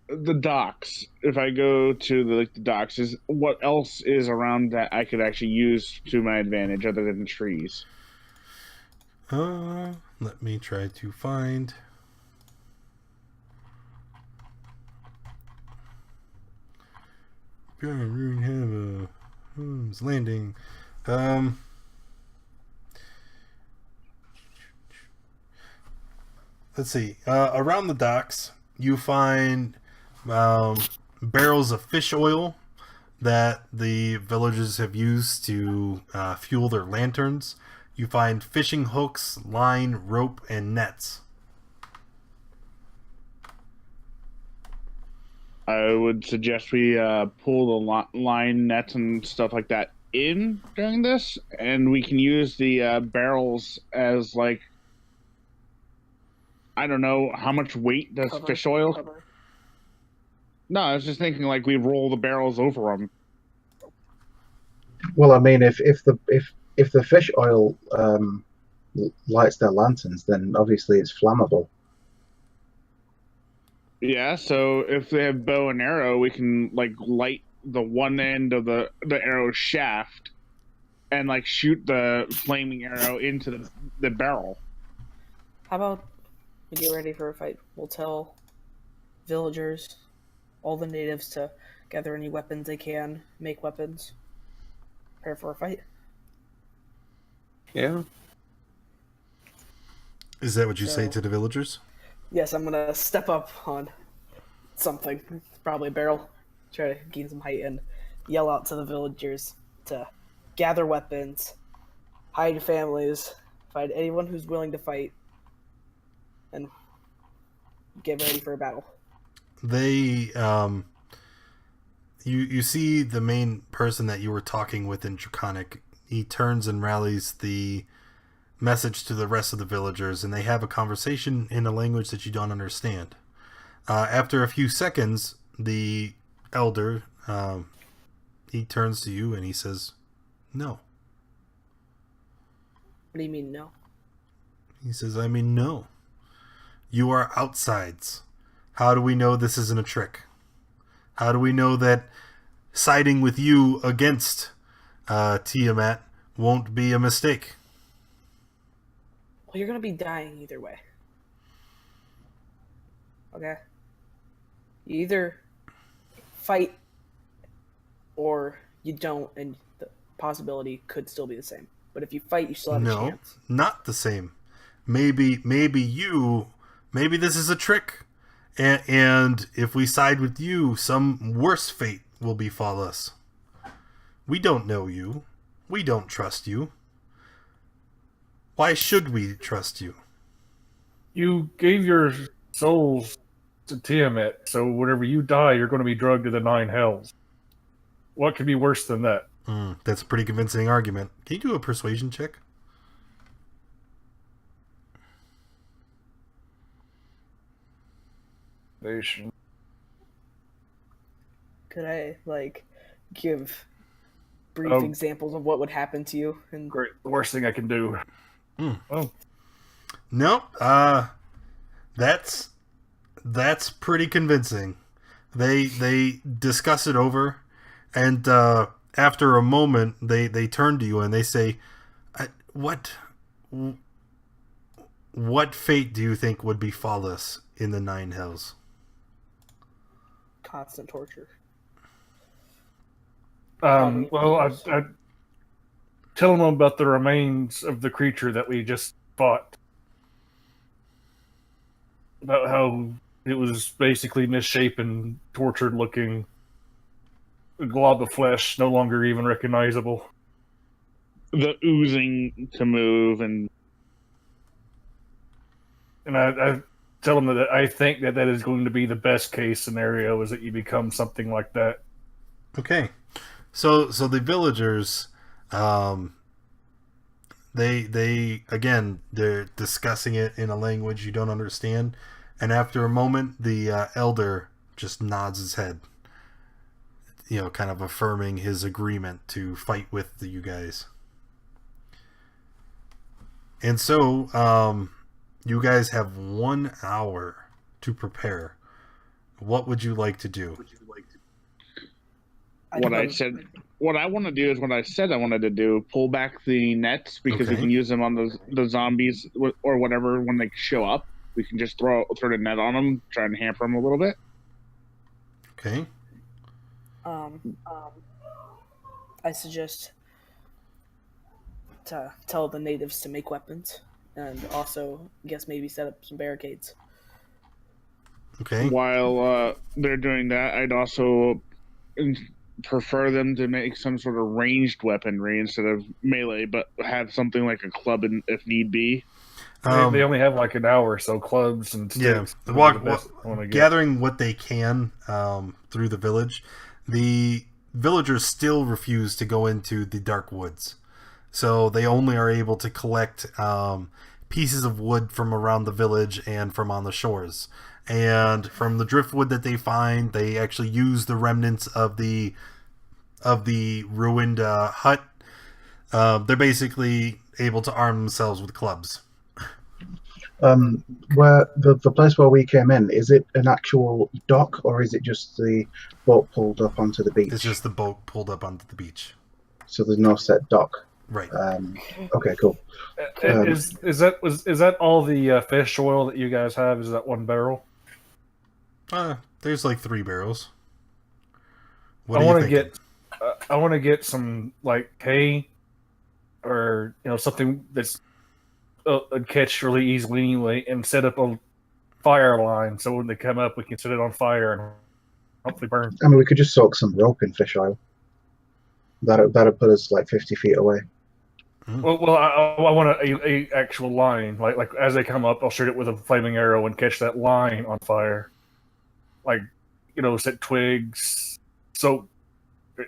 The docks. If I go to the docks, is what else is around that I could actually use to my advantage other than trees? Let me try to find. Have a landing. Let's see. Around the docks, you find barrels of fish oil that the villagers have used to fuel their lanterns. You find fishing hooks, line, rope, and nets. I would suggest we pull the line nets and stuff like that in during this, and we can use the barrels as like, I don't know how much weight does fish oil. No, I was just thinking like we roll the barrels over them. Well, I mean, if the fish oil lights their lanterns, then obviously it's flammable. Yeah, so if they have bow and arrow, we can like light the one end of the arrow shaft and like shoot the flaming arrow into the barrel. How about we get ready for a fight? We'll tell villagers, all the natives, to gather any weapons they can, make weapons, prepare for a fight. Yeah. Is that what you say to the villagers? Yes, I'm gonna step up on something, probably a barrel, try to gain some height, and yell out to the villagers to gather weapons, hide your families, find anyone who's willing to fight, and get ready for a battle. They, you see the main person that you were talking with in Draconic. He turns and rallies the message to the rest of the villagers, and they have a conversation in a language that you don't understand. After a few seconds, the elder, he turns to you and he says, "No." What do you mean, no? He says, "I mean, no. You are outsides. How do we know this isn't a trick? How do we know that siding with you against Tiamat won't be a mistake?" Well, you're gonna be dying either way. Okay? You either fight or you don't, and the possibility could still be the same. But if you fight, you still have a chance. No, not the same. Maybe this is a trick. And if we side with you, some worse fate will befall us. We don't know you. We don't trust you. Why should we trust you? You gave your souls to Tiamat, so whenever you die, you're going to be drugged to the 9 hells. What could be worse than that? That's a pretty convincing argument. Can you do a persuasion check? Nation. Could I, like, give brief examples of what would happen to you? And Great. The worst thing I can do. Oh. No, that's pretty convincing. They discuss it over, and after a moment, they turn to you and they say, "What fate do you think would befall us in the 9 hells?" constant torture. Well, I tell them about the remains of the creature that we just fought. About how it was basically misshapen, tortured looking, a glob of flesh, no longer even recognizable. The oozing to move, and I tell them that I think that is going to be the best case scenario, is that you become something like that. Okay, so the villagers, they again, they're discussing it in a language you don't understand, and after a moment, the elder just nods his head, kind of affirming his agreement to fight with you guys. And so, you guys have 1 hour to prepare. What would you like to do? what I want to do is what I said I wanted to do: pull back the nets, because we Okay. can use them on the zombies or whatever when they show up. We can just throw the net on them, try and hamper them a little bit. Okay. I suggest to tell the natives to make weapons, and also, I guess, maybe set up some barricades. Okay. While they're doing that, I'd also prefer them to make some sort of ranged weaponry instead of melee, but have something like a club if need be. They only have like an hour, so clubs and Yeah, sticks would be the best I wanna get. gathering what they can through the village. The villagers still refuse to go into the dark woods, so they only are able to collect pieces of wood from around the village and from on the shores. And from the driftwood that they find, they actually use the remnants of the ruined hut. They're basically able to arm themselves with clubs. Where the place where we came in, is it an actual dock or is it just the boat pulled up onto the beach? It's just the boat pulled up onto the beach. So there's no set dock. Right. Okay, cool. Is that all the fish oil that you guys have? Is that one barrel? There's like 3 barrels. I want to get some like hay, or something that's would catch really easily anyway, and set up a fire line so when they come up, we can set it on fire and hopefully burn. I mean, we could just soak some rope in fish oil. That'd put us like 50 feet away. Well, I want a actual line, like as they come up, I'll shoot it with a flaming arrow and catch that line on fire. Like, set twigs, soak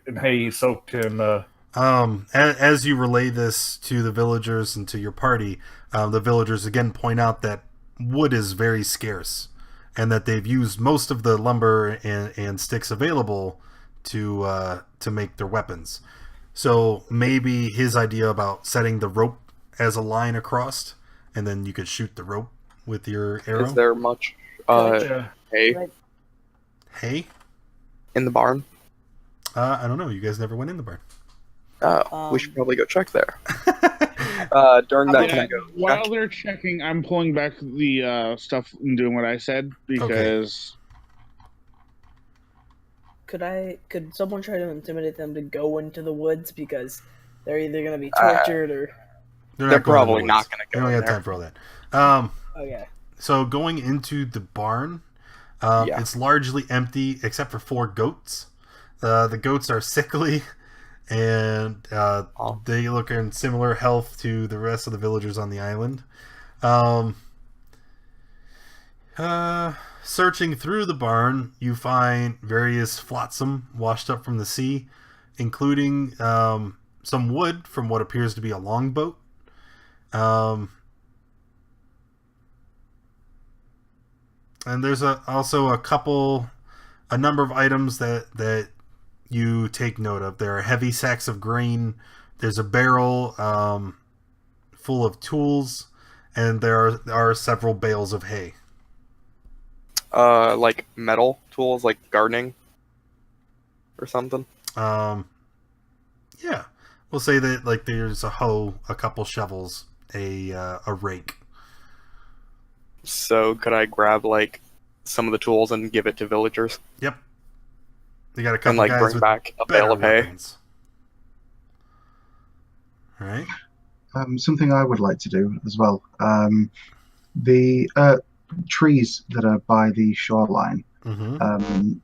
and hay soaked in. As you relay this to the villagers and to your party, the villagers again point out that wood is very scarce, and that they've used most of the lumber and sticks available to make their weapons. So maybe his idea about setting the rope as a line across, and then you could shoot the rope with your arrow. Is there much hay Hay in the barn? I don't know. You guys never went in the barn. We should probably go check there. During that, can I go While check? they're checking, I'm pulling back the stuff and doing what I said because. Could someone try to intimidate them to go into the woods because they're either going to be tortured or They're probably not going to They go don't in have there. time for all that. okay. So going into the barn, it's largely empty except for 4 goats. The goats are sickly, and they look in similar health to the rest of the villagers on the island. Searching through the barn, you find various flotsam washed up from the sea, including some wood from what appears to be a longboat. And there's also a number of items that you take note of. There are heavy sacks of grain. There's a barrel full of tools, and there are several bales of hay. Like metal tools, like gardening or something. Yeah, we'll say that like there's a hoe, a couple shovels, a rake. So could I grab like some of the tools and give it to villagers? Yep. They got a couple And like guys bring with back a better bale of hay. weapons. All right. Something I would like to do as well. The trees that are by the shoreline. Mm-hmm.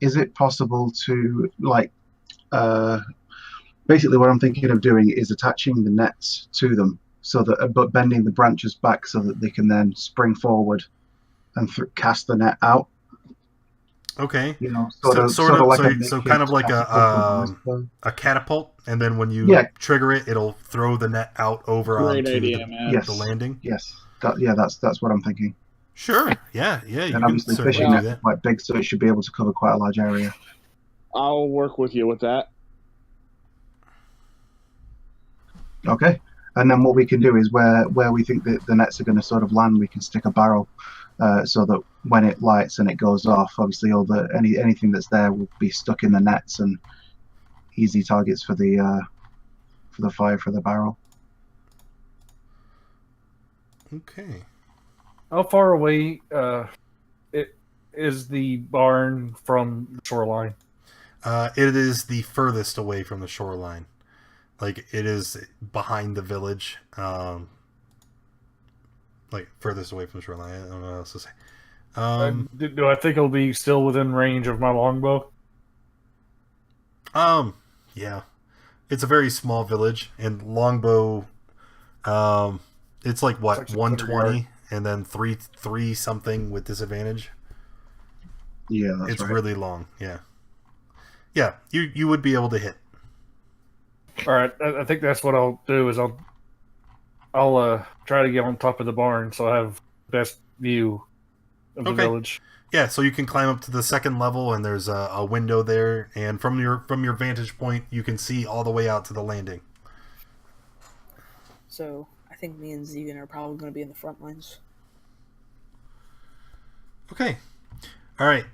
Is it possible to basically what I'm thinking of doing is attaching the nets to them, so that but bending the branches back so that they can then spring forward and cast the net out. Okay. Sort of like kind of like a catapult, and then when you trigger it, it'll throw the net out over Great onto idea, man. the landing. Yes. That's what I'm thinking. Sure. Yeah. You And can obviously certainly fishing do nets are that. quite big, so it should be able to cover quite a large area. I'll work with you with that. Okay. And then what we can do is where we think that the nets are going to sort of land, we can stick a barrel so that when it lights and it goes off, obviously anything that's there will be stuck in the nets and easy targets for the fire for the barrel. Okay. How far away it is the barn from the shoreline? It is the furthest away from the shoreline. Like, it is behind the village. Like, furthest away from the shoreline. I don't know what else to say. Do I think it'll be still within range of my longbow? Yeah. It's a very small village, and longbow It's like what, It's like 120 and then three something with disadvantage. Yeah, that's It's right. really long. Yeah. Yeah, you would be able to hit. All right, I think that's what I'll do. Is I'll try to get on top of the barn so I have best view of the Okay. village. Yeah, so you can climb up to the second level, and there's a window there, and from your vantage point, you can see all the way out to the landing. So I think me and Zegan are probably going to be in the front lines. Okay. All right.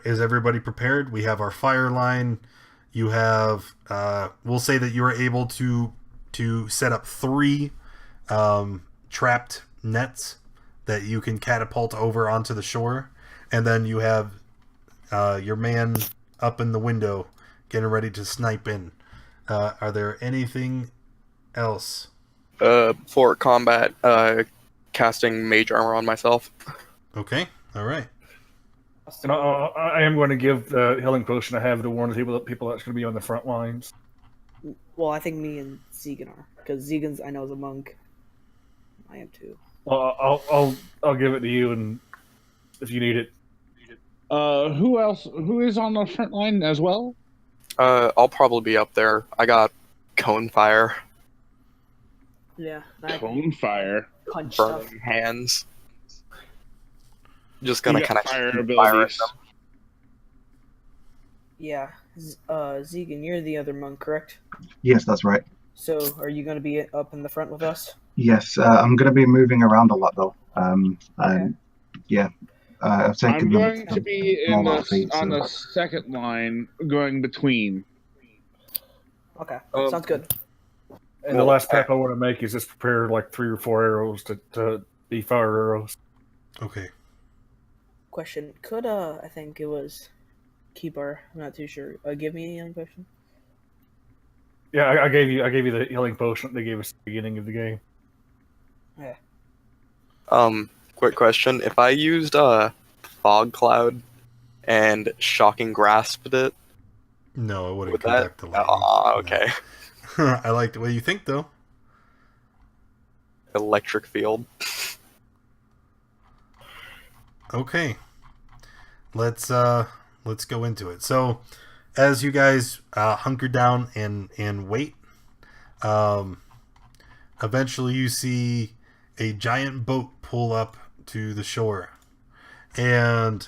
Is everybody prepared? We have our fire line. You have. We'll say that you are able to set up 3 trapped nets that you can catapult over onto the shore, and then you have your man up in the window getting ready to snipe in. Are there anything else? For combat, casting mage armor on myself. Okay. All right. And I am going to give the healing potion I have to warn the people that's going to be on the front lines. Well, I think me and Zegan are, because Zegan's I know is a monk. I am too. Well, I'll give it to you, and if you need it. Who else? Who is on the front line as well? I'll probably be up there. I got cone fire, Yeah. I Cone fire. punch stuff. burning hands. Just gonna You got kind of fire fire abilities. at them. Yeah. Zegan, you're the other monk, correct? Yes, that's right. So are you going to be up in the front with us? Yes, I'm going to be moving around a lot though. And yeah, I've taken I'm going to be in normal the, feet, on so- the second line, going between. Okay. Um, Sounds good. And the last pack I want to make is just prepare like 3 or 4 arrows to be fire arrows. Okay. Question. Could, I think it was Keeper, I'm not too sure. Give me a young question. Yeah, I gave you the healing potion they gave us at the beginning of the game. Quick question: if I used fog cloud and shocking grasped it, No, it wouldn't would conduct that? the lightning. Okay. No. I like the way you think, though. Electric field. Okay. Let's go into it. So, as you guys hunker down and wait, eventually you see a giant boat pull up to the shore, and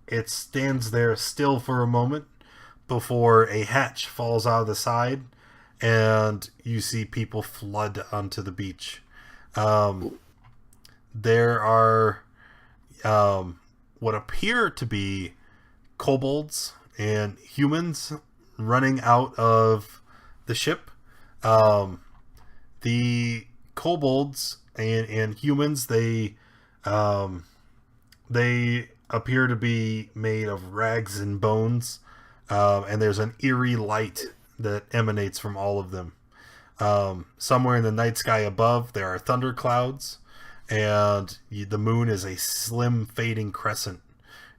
it stands there still for a moment before a hatch falls out of the side, and you see people flood onto the beach. There are what appear to be kobolds and humans running out of the ship. The kobolds and humans, they appear to be made of rags and bones, and there's an eerie light that emanates from all of them. Somewhere in the night sky above, there are thunder clouds, and the moon is a slim fading crescent.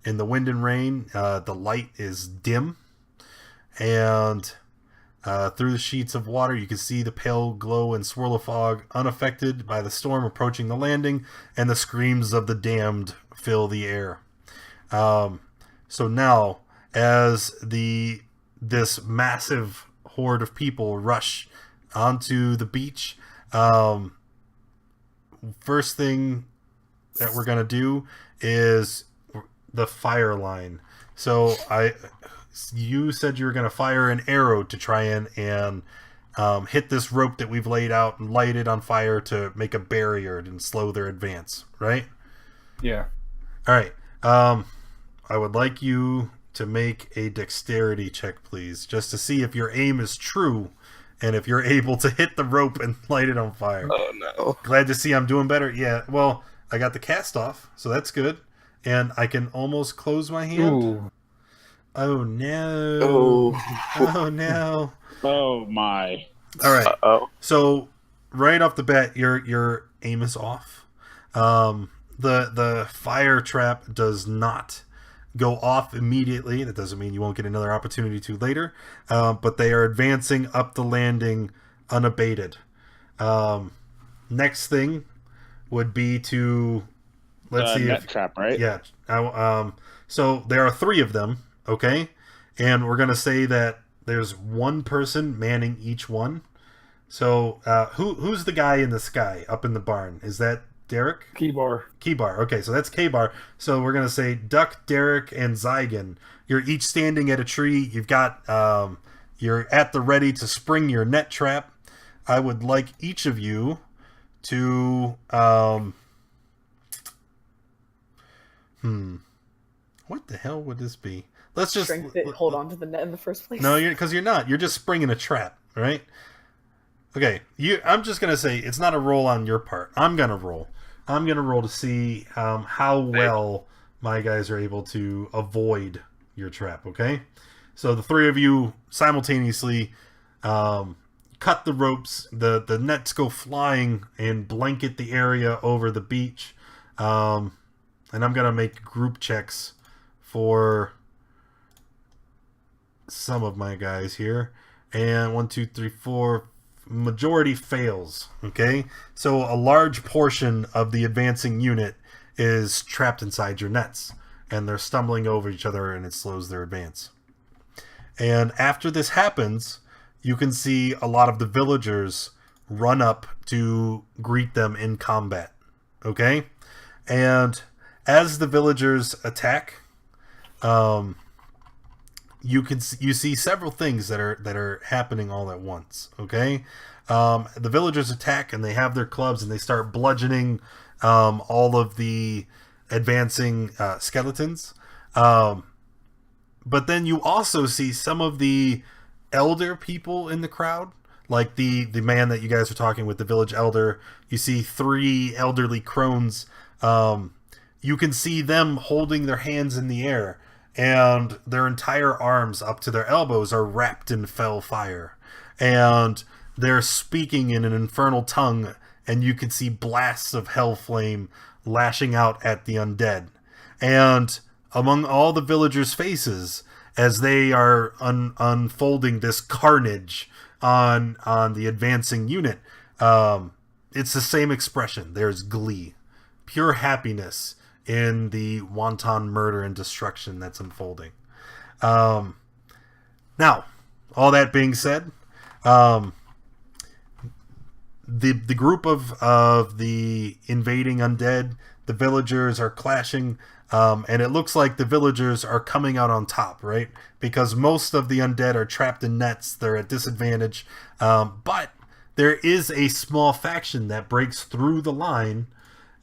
In the wind and rain, the light is dim, and through the sheets of water, you can see the pale glow and swirl of fog, unaffected by the storm approaching the landing, and the screams of the damned fill the air. So now, as this massive horde of people rush onto the beach, first thing that we're gonna do is the fire line. So you said you were gonna fire an arrow to try and hit this rope that we've laid out and light it on fire to make a barrier and slow their advance, right? Yeah. All right. I would like you to make a dexterity check, please, just to see if your aim is true and if you're able to hit the rope and light it on fire. Oh no. Glad to see I'm doing better. Yeah, well, I got the cast off, so that's good. And I can almost close my hand. Ooh. Oh no. Oh. Oh no. Oh my. All right. Oh. So right off the bat, your aim is off. The fire trap does not go off immediately. That doesn't mean you won't get another opportunity to later. But they are advancing up the landing unabated. Next thing would be to let's see net if trap, right? yeah. So there are 3 of them, okay, and we're gonna say that there's 1 person manning each one. So who's the guy in the sky up in the barn? Is that Derek? Keybar. Keybar. Okay, so that's Keybar. So we're gonna say Duck, Derek, and Zygon. You're each standing at a tree. You've got you're at the ready to spring your net trap. I would like each of you to what the hell would this be? Let's just hold on to the net in the first place. No, because you're not. You're just springing a trap, right? Okay, I'm just gonna say it's not a roll on your part. I'm gonna roll to see how well my guys are able to avoid your trap. Okay, so the 3 of you simultaneously cut the ropes. The nets go flying and blanket the area over the beach. And I'm gonna make group checks for some of my guys here. And 1, 2, 3, 4. Majority fails. Okay, so a large portion of the advancing unit is trapped inside your nets, and they're stumbling over each other, and it slows their advance. And after this happens, you can see a lot of the villagers run up to greet them in combat. Okay, and as the villagers attack, you see several things that are happening all at once. Okay, the villagers attack and they have their clubs and they start bludgeoning all of the advancing skeletons. But then you also see some of the elder people in the crowd, like the man that you guys are talking with, the village elder. You see 3 elderly crones. You can see them holding their hands in the air, and their entire arms up to their elbows are wrapped in fell fire, and they're speaking in an infernal tongue, and you can see blasts of hell flame lashing out at the undead. And among all the villagers' faces, as they are unfolding this carnage on the advancing unit, it's the same expression. There's glee, pure happiness in the wanton murder and destruction that's unfolding. Now, all that being said, the group of the invading undead, the villagers are clashing, and it looks like the villagers are coming out on top, right? Because most of the undead are trapped in nets. They're at disadvantage, but there is a small faction that breaks through the line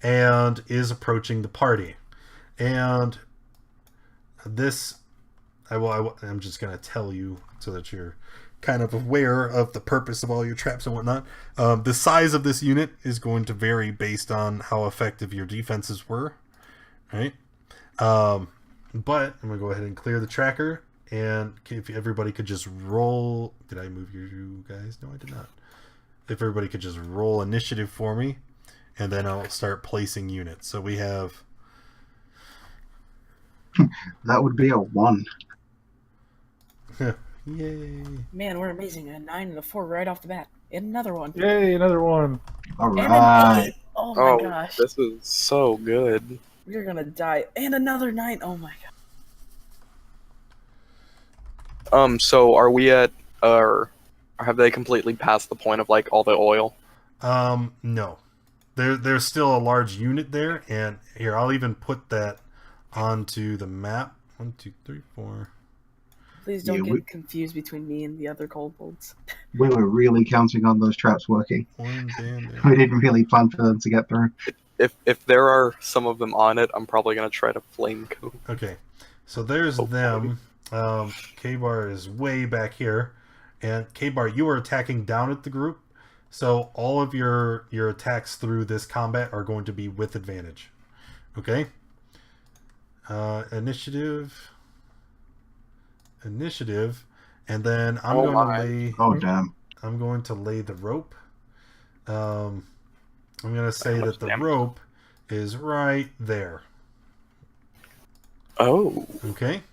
and is approaching the party. And this, I'm just going to tell you so that you're kind of aware of the purpose of all your traps and whatnot. The size of this unit is going to vary based on how effective your defenses were, right? But I'm going to go ahead and clear the tracker, and if everybody could just roll... Did I move you guys? No, I did not. If everybody could just roll initiative for me, and then I'll start placing units. So we have... That would be a 1. Yay. Man, we're amazing. A 9 and a 4 right off the bat. And another one. Yay, another one. All And an right. 8. Oh my gosh. This is so good. We're gonna die. And another 9. Oh my god. So are we at, or have they completely passed the point of like all the oil? No. There's still a large unit there, and here, I'll even put that onto the map. 1, 2, 3, 4. Please don't get confused between me and the other kobolds. We were really counting on those traps working. One bandit. We didn't really plan for them to get through. If there are some of them on it, I'm probably gonna try to flame coat. Okay, so there's them. K-Bar is way back here, and K-Bar, you are attacking down at the group, so all of your attacks through this combat are going to be with advantage. Okay. Initiative, and then I'm going to lay. Oh damn! I'm going to lay the rope. I'm going to say that the rope is right there. Oh. Okay.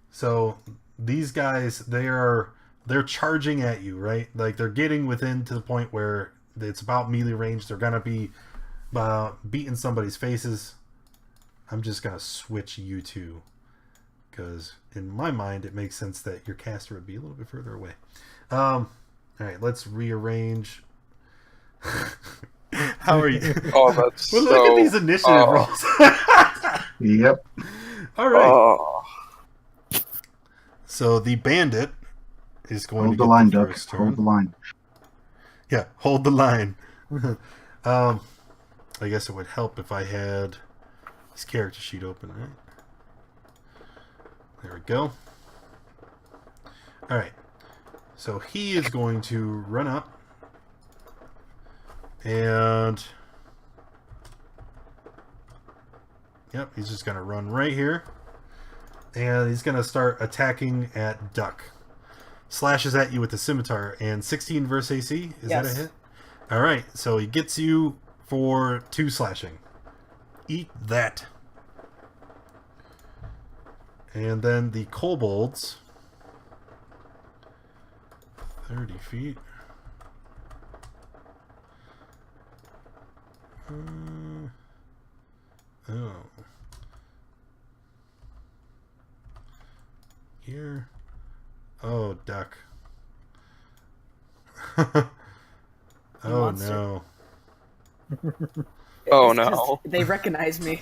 So these guys, they are they're charging at you, right? Like they're getting within to the point where it's about melee range. They're gonna be beating somebody's faces. I'm just gonna switch you two because in my mind it makes sense that your caster would be a little bit further away. All right, let's rearrange. How are you? Oh, that's well, look at these initiative rolls. Yep. All right. So the bandit is going Hold to the get line, the Doug. first turn. Hold the line. Yeah, hold the line. I guess it would help if I had his character sheet open, right? There we go. All right. So he is going to run up and yep, he's just going to run right here. And he's going to start attacking at Duck. Slashes at you with the scimitar. And 16 versus AC? Is that a hit? Alright, so he gets you for 2 slashing. Eat that. And then the kobolds. 30 feet. Oh. Here. Oh, Duck. Oh, no. Oh, It's 'cause no. They recognize me.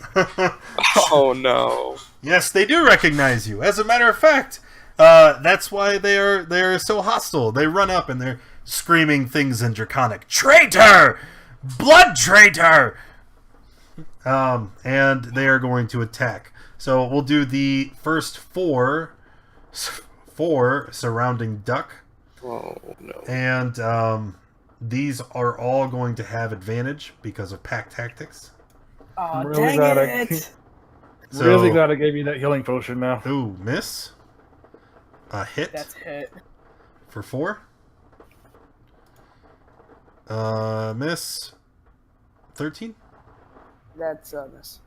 Oh, no. Yes, they do recognize you. As a matter of fact, that's why they're so hostile. They run up and they're screaming things in Draconic. Traitor! Blood traitor! And they are going to attack. So we'll do the first four surrounding Duck. Oh, no. And these are all going to have advantage because of pack tactics. Oh, I'm really dang glad it! So, really glad I gave you that healing potion now. Ooh, miss. A hit. That's hit. For 4. Miss. 13. That's miss.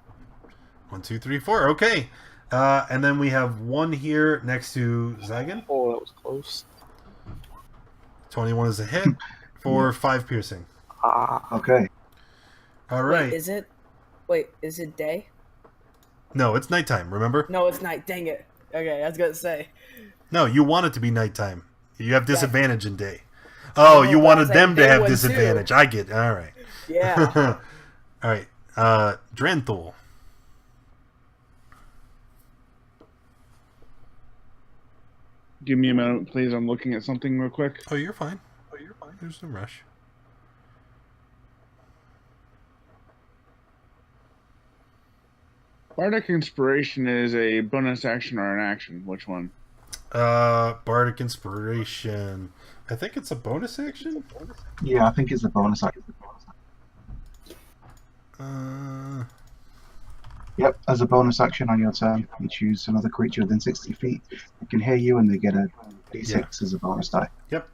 1, 2, 3, 4. Okay. And then we have one here next to Zygon. Oh, that was close. 21 is a hit for 5 piercing. Okay. All right. Wait, is it day? No, it's nighttime, remember? No, it's night. Dang it. Okay, I was gonna say. No, you want it to be nighttime. You have disadvantage in day. Oh, you but I wanted was like, them to day have one too. disadvantage. I get it. All right. Yeah. All right. Dranthul. Give me a minute, please. I'm looking at something real quick. Oh, you're fine. There's no rush. Bardic Inspiration is a bonus action or an action. Which one? Bardic Inspiration. I think it's a bonus action? Yeah, I think it's a bonus action. Yep, as a bonus action on your turn, you choose another creature within 60 feet. They can hear you and they get a d6 as a bonus die. Yep.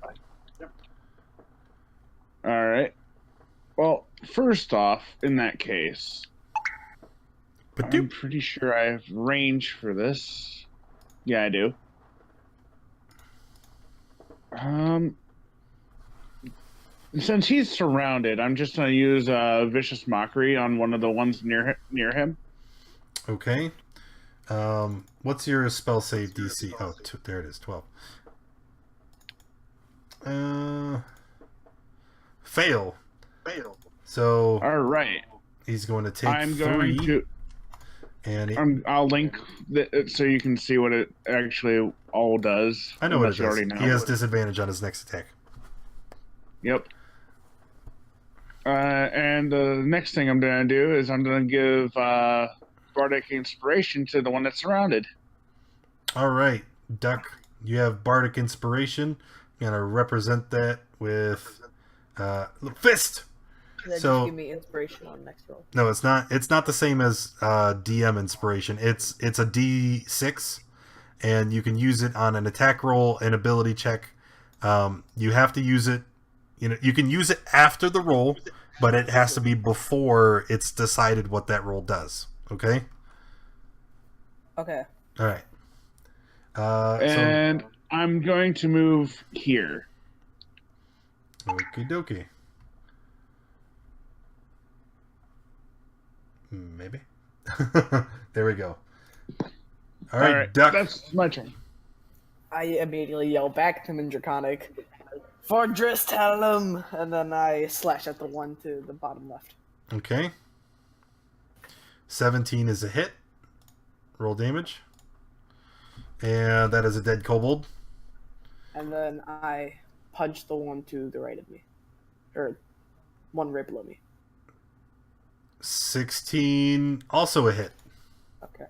All right. Well, first off, in that case, I'm pretty sure I have range for this. Yeah, I do. Since he's surrounded, I'm just gonna use Vicious Mockery on one of the ones near him. Okay. What's your spell save DC? Oh, there it is, 12. Fail. So all right. He's going to take I'm 3. going to. And I'll link it so you can see what it actually all does. I know what it you does. already know. He has disadvantage on his next attack. Yep. And the next thing I'm going to do is I'm going to give Bardic Inspiration to the one that's surrounded. All right, Duck, you have Bardic Inspiration. I'm going to represent that with Fist. Then So- just give me inspiration on next roll. No, it's not. It's not the same as DM Inspiration. It's a D6, and you can use it on an attack roll, an ability check. You have to use it. You can use it after the roll, but it has to be before it's decided what that roll does. Okay. Okay. All right. And I'm going to move here. Okie dokie. Maybe. There we go. All right, Duck. That's my turn. I immediately yell back to him in Draconic, Fortress Talum, and then I slash at the one to the bottom left. Okay. 17 is a hit. Roll damage. And that is a dead kobold. And then I punch the one to the right of me. Or one right below me. 16, also a hit. Okay.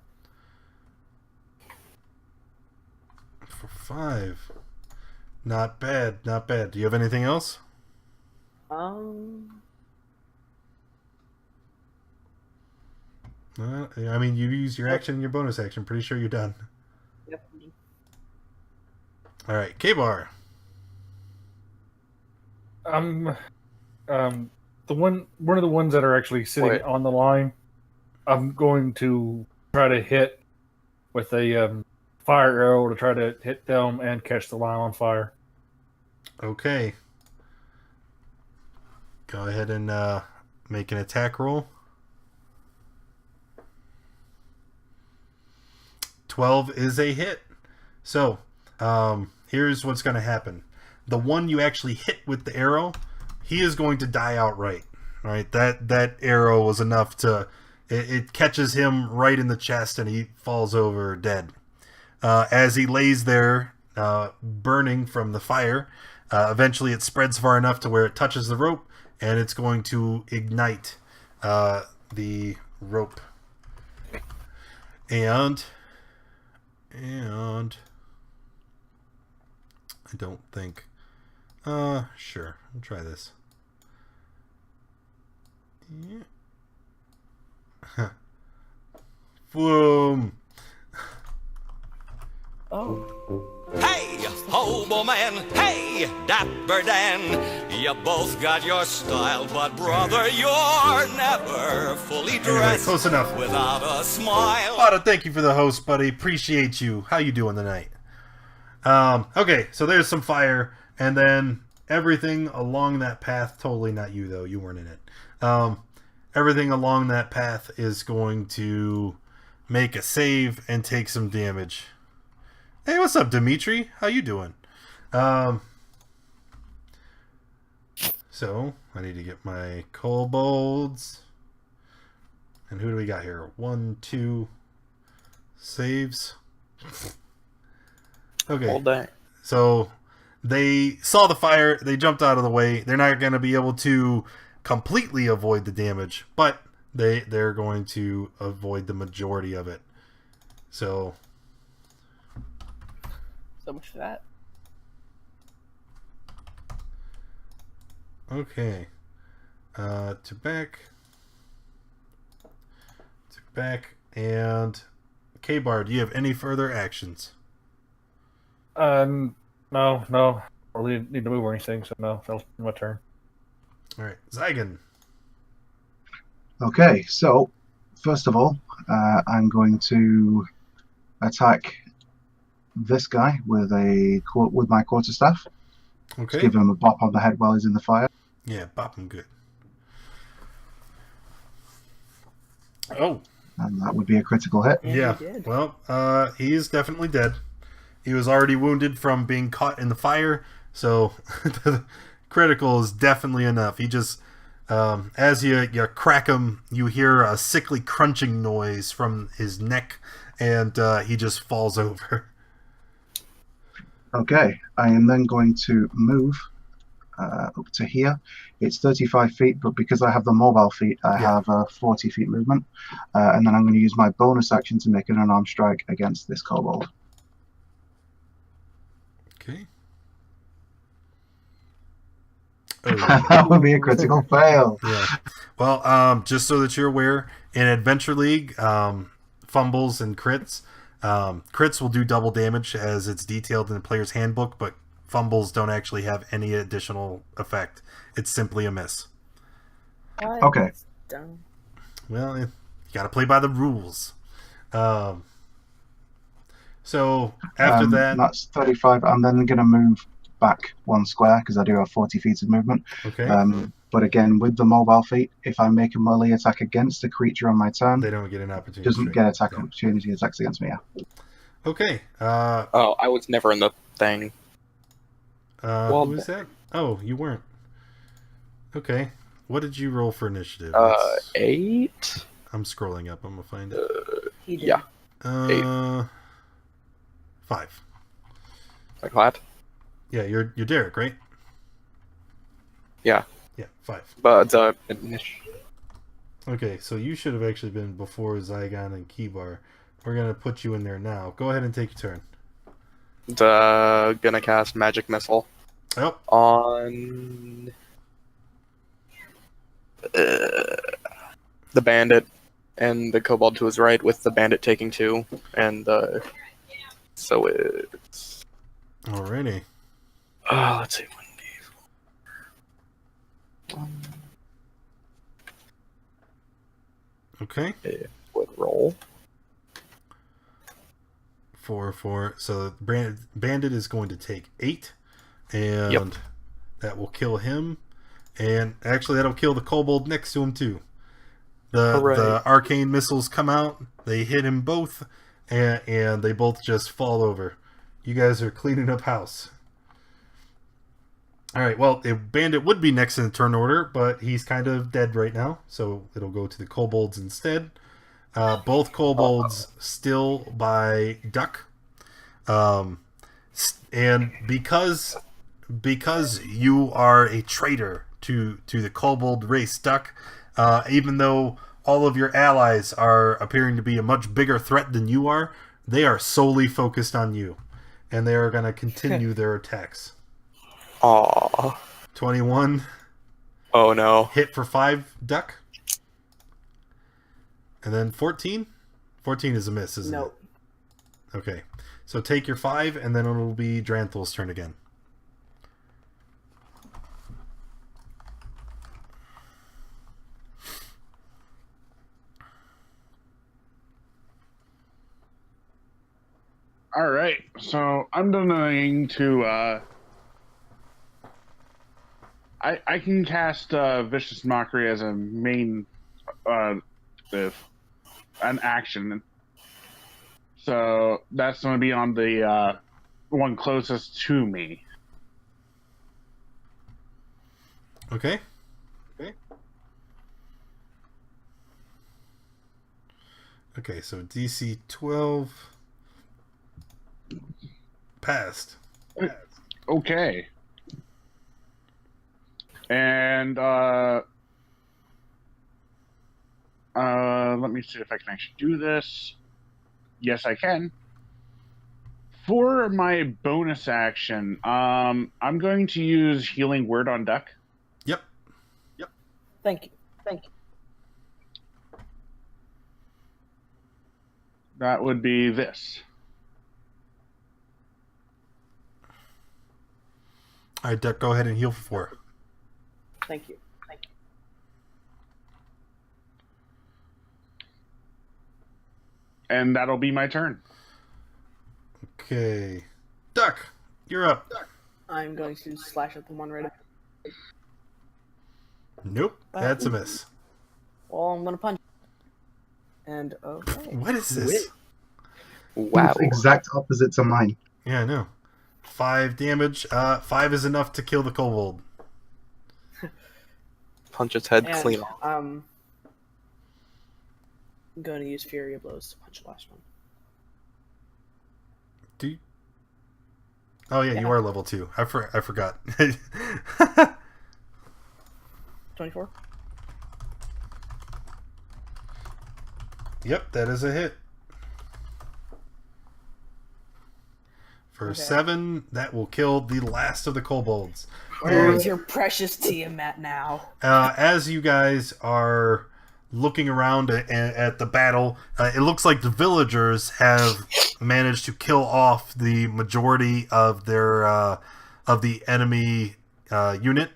For 5. Not bad, not bad. Do you have anything else? I mean, you use your action and your bonus action. Pretty sure you're done. Yep. All right, K-Bar. One of the ones that are actually sitting on the line, I'm going to try to hit with a fire arrow to try to hit them and catch the line on fire. Okay. Go ahead and make an attack roll. 12 is a hit. So, here's what's going to happen. The one you actually hit with the arrow, he is going to die outright. All right, that arrow was enough to... It catches him right in the chest and he falls over dead. As he lays there, burning from the fire, eventually it spreads far enough to where it touches the rope and it's going to ignite the rope. And I don't think... sure, we'll try this. Yeah. Boom. Oh. Hey, hobo man, hey, dapper Dan. You both got your style, but brother, you're never fully Anyway, dressed close enough. without a smile. Lotta, thank you for the host, buddy. Appreciate you. How you doing tonight? Okay, so there's some fire, and then everything along that path, totally not you though, you weren't in it. Everything along that path is going to make a save and take some damage. Hey, what's up, Dimitri? How you doing? So, I need to get my kobolds. And who do we got here? 1, 2 saves. Okay. All day. So, they saw the fire, they jumped out of the way. They're not going to be able to completely avoid the damage, but they're going to avoid the majority of it. So much for that. Okay. To back, and K-Bar, do you have any further actions? No. I really didn't need to move or anything, so no, that was my turn. All right, Zygon. Okay, so first of all, I'm going to attack this guy with my quarterstaff. Okay. Just give him a bop on the head while he's in the fire. Yeah, bop him good. Oh. And that would be a critical hit. Yeah. Well, he's definitely dead. He was already wounded from being caught in the fire, so the critical is definitely enough. He just, as you crack him, you hear a sickly crunching noise from his neck, and he just falls over. Okay, I am then going to move up to here. It's 35 feet, but because I have the mobile feat, I have 40 feet movement. And then I'm going to use my bonus action to make an unarmed strike against this kobold. Okay. That would be a critical fail. Yeah. Well, just so that you're aware, in Adventure League, fumbles and crits will do double damage as it's detailed in the player's handbook, but fumbles don't actually have any additional effect. It's simply a miss. Okay. Well, you got to play by the rules. So after that, that's 35. I'm then going to move back 1 square because I do have 40 feet of movement. okay, But again, with the mobile feat, if I make a melee attack against a creature on my turn, they don't get an opportunity. doesn't strike. get attack Yeah. opportunity attacks against me. Yeah. Okay. Oh, I was never in the thing. Well, Who is that? Oh, you weren't. Okay. What did you roll for initiative? Let's- 8. I'm scrolling up. I'm gonna find it. He did. Yeah. 5. Like what? Yeah, you're Derek, right? Yeah, Yeah, 5. but Okay, so you should have actually been before Zygon and Keybar. We're gonna put you in there now. Go ahead and take your turn. gonna cast magic missile Oh, on the bandit and the kobold to his right, with the bandit taking 2, and so it's alrighty. let's see, 1d4. Okay. It would roll. 4. So bandit is going to take 8, and that will kill him. And actually, that'll kill the kobold next to him too. The arcane missiles come out. They hit him both, and they both just fall over. You guys are cleaning up house. All right. Well, bandit would be next in the turn order, but he's kind of dead right now, so it'll go to the kobolds instead. Both kobolds still by duck, and because you are a traitor to the kobold race duck, even though all of your allies are appearing to be a much bigger threat than you are, they are solely focused on you, and they are going to continue their attacks. Aww. 21. Oh no. Hit for 5 duck. And then 14? 14 is a miss, isn't Nope. it? Okay. So take your 5, and then it'll be Dranthel's turn again. All right, so I'm going to. I can cast Vicious Mockery as a main, an action. So that's going to be on the one closest to me. Okay. Okay, so DC 12 passed. Okay. And let me see if I can actually do this. Yes, I can. For my bonus action, I'm going to use Healing Word on Duck. Yep. Thank you. That would be this. All right, Duck, go ahead and heal for 4. Thank you. And that'll be my turn. Okay. Duck, you're up. I'm going to slash at the one right. Nope, that's a miss. Well, I'm going to punch. And okay. What is this? Wow. It's exact opposite to mine. Yeah, I know. 5 damage. 5 is enough to kill the kobold. Punch its head And, clean off. I'm going to use Fury of Blows to punch the last one. Do you... Oh yeah, you are level 2. I forgot. 24. Yep, that is a hit. For 7, that will kill the last of the kobolds. Where is your precious Tiamat now? As you guys are looking around at the battle, it looks like the villagers have managed to kill off the majority of their of the enemy unit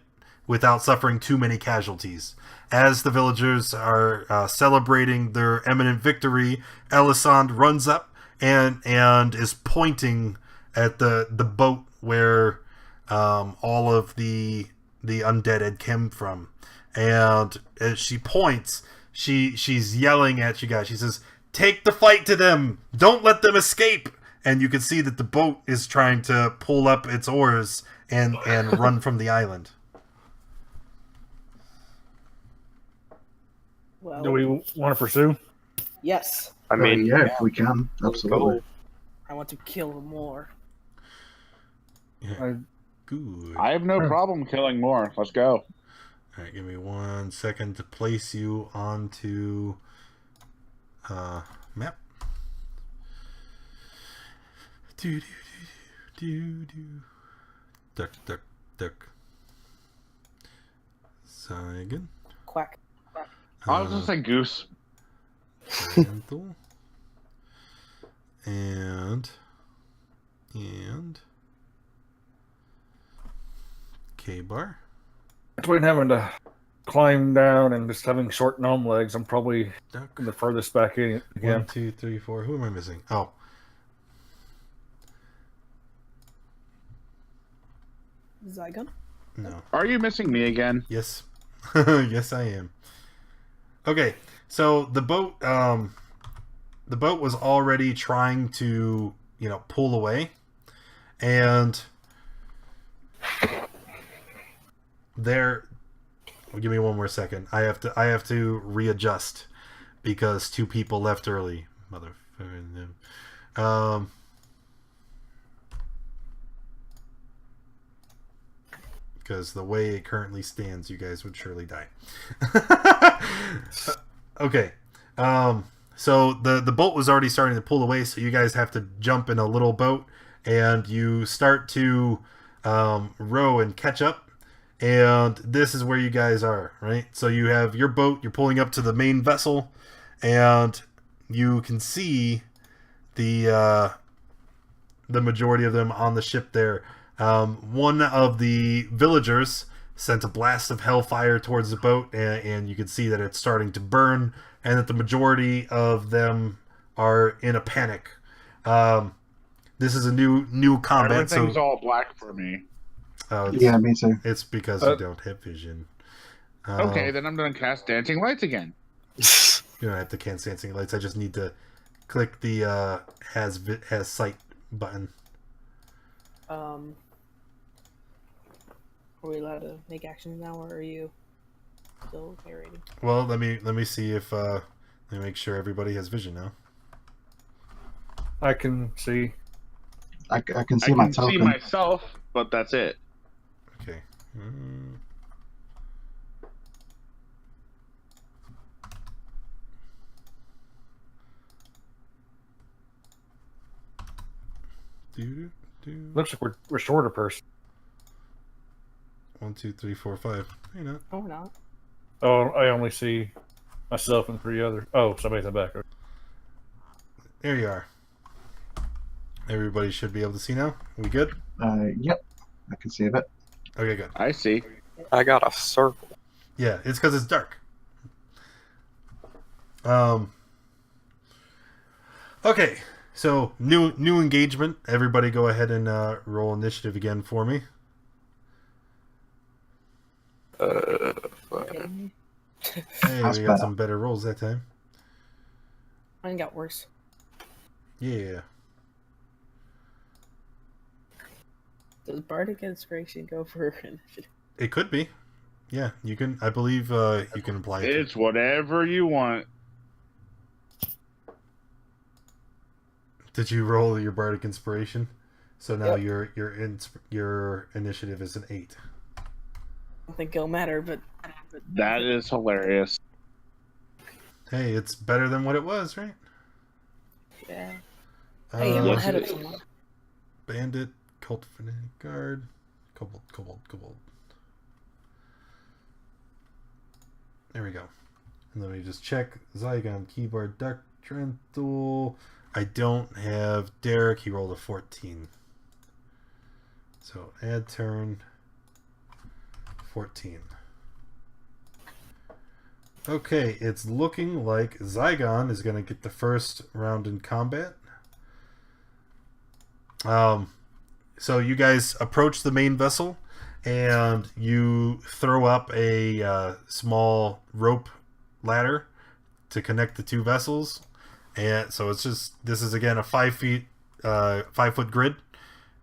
without suffering too many casualties. As the villagers are celebrating their eminent victory, Elisand runs up and is pointing at the boat where all of the undead had come from. And as she points, she's yelling at you guys. She says, "Take the fight to them! Don't let them escape!" And you can see that the boat is trying to pull up its oars and run from the island. Well, Do we want to pursue? yes. I mean, yeah, if we can, absolutely. I want to kill more. Yeah. Good. I have no problem killing more. Let's go. Alright, give me 1 second to place you onto map. Do do do do do. Duck duck duck. Zygon. Quack. I was just say goose. Lenthal. And K-bar. Between having to climb down and just having short gnome legs, I'm probably Duck. the furthest back in again. 1, 2, 3, 4. Who am I missing? Oh, Zygon? no. Are you missing me again? Yes. Yes, I am. Okay, so the boat was already trying to, pull away, and there. Give me 1 more second. I have to readjust because 2 people left early. Motherfucker. Because the way it currently stands, you guys would surely die. Okay. So the boat was already starting to pull away, so you guys have to jump in a little boat, and you start to row and catch up. And this is where you guys are, right? So you have your boat, you're pulling up to the main vessel, and you can see the majority of them on the ship there. One of the villagers sent a blast of hellfire towards the boat, and you can see that it's starting to burn, and that the majority of them are in a panic. This is a new combat. Everything's So, all black for me. Yeah, me too. it's because you don't have vision. Okay, then I'm gonna cast dancing lights again. You don't have to cast dancing lights. I just need to click the has sight button. Are we allowed to make actions now, or are you still narrating? Well, let me see if let me make sure everybody has vision now. I can see. I can I see my can see token. myself, but that's it. Okay. Do. Looks like we're short a person. 1, 2, 3, 4, 5. Hey, not. Oh, we're not. Oh, I only see myself and 3 others. Oh, somebody's in the back. There you are. Everybody should be able to see now. We good? Yep, I can see a bit. Okay, good. I see. I got a circle. Yeah, it's because it's dark. Okay, so new engagement. Everybody, go ahead and roll initiative again for me. Kidding me? Hey, That's we got better. some better rolls that time. Mine got worse. Yeah. Does Bardic Inspiration go for initiative? It could be. Yeah, you can. I believe you can apply it. It's whatever you want. Did you roll your bardic inspiration? So now Yep. your initiative is an 8. I don't think it'll matter, but That is hilarious. Hey, it's better than what it was, right? yeah. Hey, I'm yes, ahead it of is. someone. Bandit, Cult Fanatic Guard, Kobold. There we go. And let me just check. Zygon, Keyboard, Duck, Trenthal. I don't have Derek. He rolled a 14. So add turn 14. Okay, it's looking like Zygon is going to get the first round in combat. So you guys approach the main vessel, and you throw up a small rope ladder to connect the two vessels. And so it's just, this is again a 5 foot grid.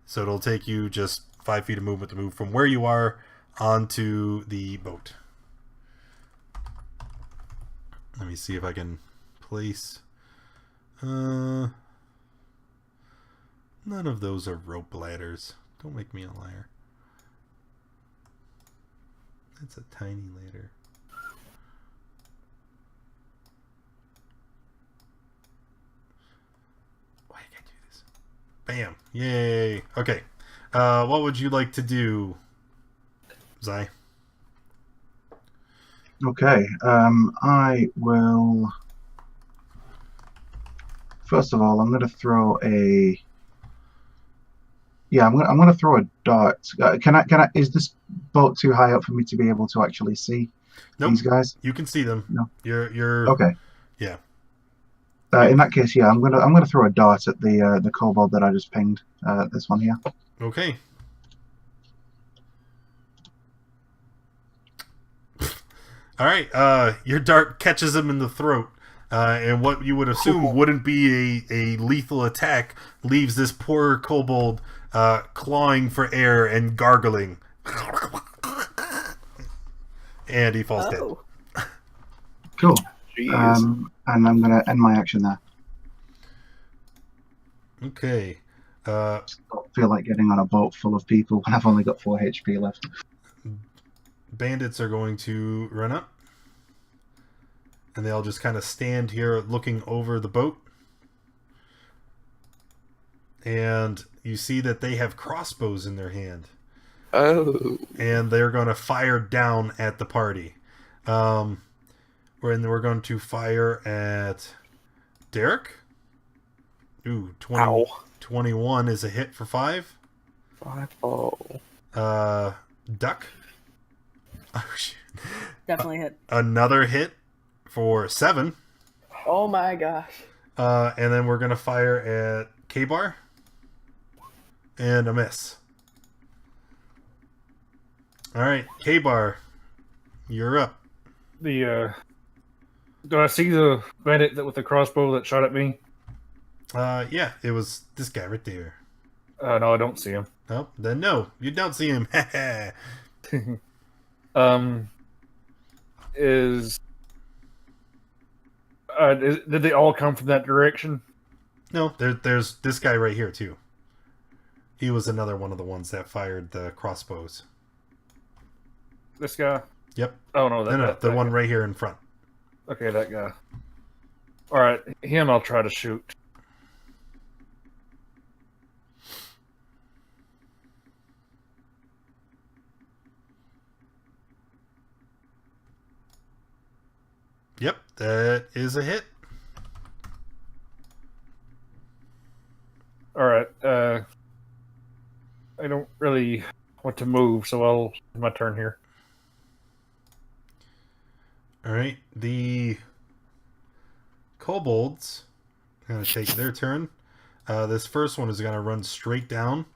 So it'll take you just 5 feet of movement to move from where you are onto the boat. Let me see if I can place. None of those are rope ladders. Don't make me a liar. That's a tiny ladder. Why can't I do this? Bam! Yay! Okay. What would you like to do, Zai? Okay. I will. First of all, I'm going to throw a. Yeah, I'm going to throw a dart. Can I? Is this boat too high up for me to be able to actually see these guys? You can see them. No. You're. Okay. Yeah. In that case, yeah, I'm gonna throw a dart at the kobold that I just pinged. This one here. Okay. All right. Your dart catches him in the throat. And what you would assume wouldn't be a lethal attack leaves this poor kobold clawing for air and gargling. And he falls dead. Cool. And I'm going to end my action there. Okay. I don't feel like getting on a boat full of people when I've only got 4 HP left. Bandits are going to run up. And they'll just kind of stand here looking over the boat. And you see that they have crossbows in their hand. Oh. And they're going to fire down at the party. We're going to fire at Derek. Ooh, 21 is a hit for 5. 5-0. Duck. Oh, shit. Definitely hit. Another hit for 7. Oh my gosh. And then we're going to fire at K-Bar. And a miss. Alright, K-Bar. You're up. Do I see the bandit with the crossbow that shot at me? Yeah, it was this guy right there. No, I don't see him. Oh, then no, you don't see him. Did they all come from that direction? No, there's this guy right here too. He was another one of the ones that fired the crossbows. This guy? Yep. Oh no, the one right here in front. Okay, that guy. All right, him I'll try to shoot. Yep, that is a hit. All right. I don't really want to move, so I'll my turn here. All right, the kobolds are going to take their turn. This first one is going to run straight down,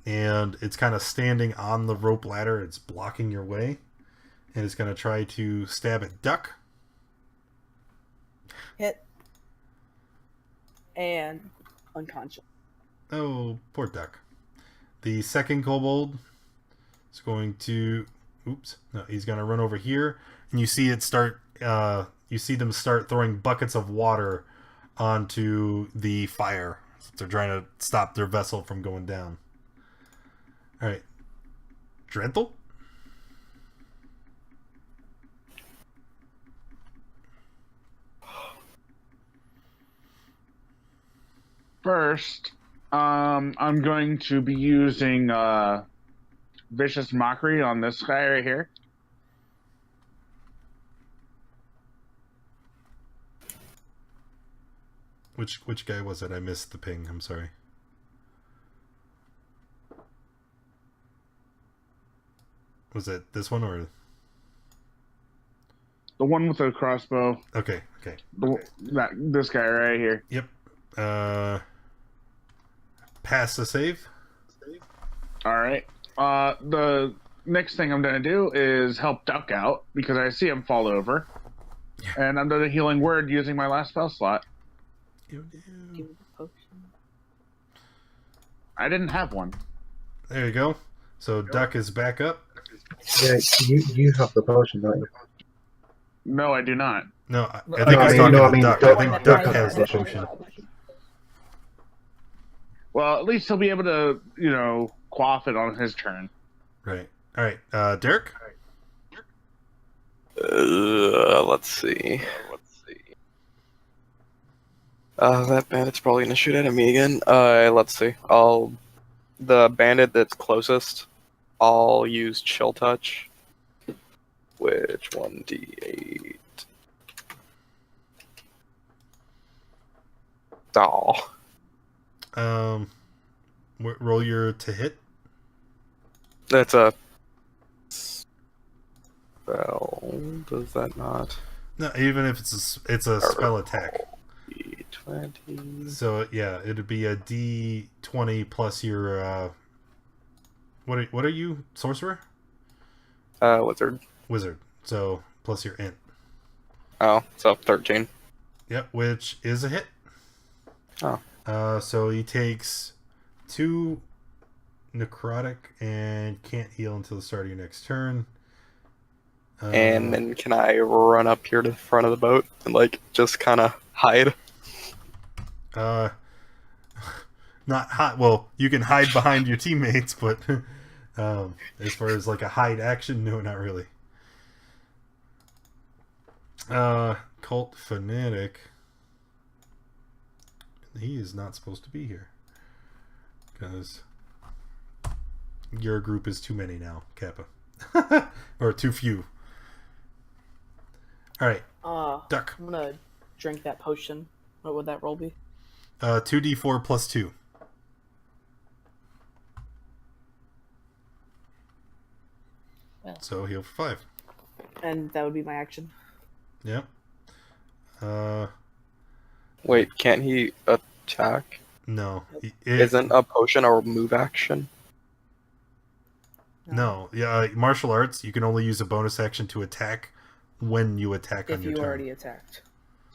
and it's kind of standing on the rope ladder. It's blocking your way, and it's going to try to stab at Duck. Hit. And unconscious. Oh, poor Duck. The second kobold is going to... Oops. No, he's going to run over here. And you see it start... you see them start throwing buckets of water onto the fire. They're trying to stop their vessel from going down. Alright. Drenthal? First, I'm going to be using Vicious Mockery on this guy right here. Which guy was it? I missed the ping. I'm sorry. Was it this one or... The one with the crossbow. Okay, okay. This guy right here. Yep. pass the save. All right. The next thing I'm gonna do is help Duck out because I see him fall over, and I'm doing a healing word using my last spell slot. I didn't have one. There you go. So Duck is back up. Yeah, you have the potion, don't you? No, I do not. No, I think he's talking to Duck. I think Duck has the potion. Well, at least he'll be able to, quaff it on his turn. Right. All right. Derek? Let's see. That bandit's probably gonna shoot at me again. Let's see. The bandit that's closest, I'll use Chill Touch. Which 1d8? Oh. Roll your to hit. That's a spell. Does that not? No, even if it's a spell attack. 20. So yeah, it'd be a D20 plus your what are you? Sorcerer? Wizard. So plus your int. Oh, so 13. Yep, which is a hit. Oh. So he takes 2 necrotic and can't heal until the start of your next turn. And then can I run up here to the front of the boat and just kind of hide? Not hide. Well, you can hide behind your teammates, but as far as a hide action, no, not really. Cult Fanatic. He is not supposed to be here because your group is too many now, Kappa, or too few. All right, Duck. I'm gonna drink that potion. What would that roll be? 2d4 plus 2. Yeah. So heal for 5. And that would be my action. Yep. Wait, can't he attack? No. Isn't a potion a move action? No. Yeah, martial arts, you can only use a bonus action to attack when you attack on If your you turn. already attacked.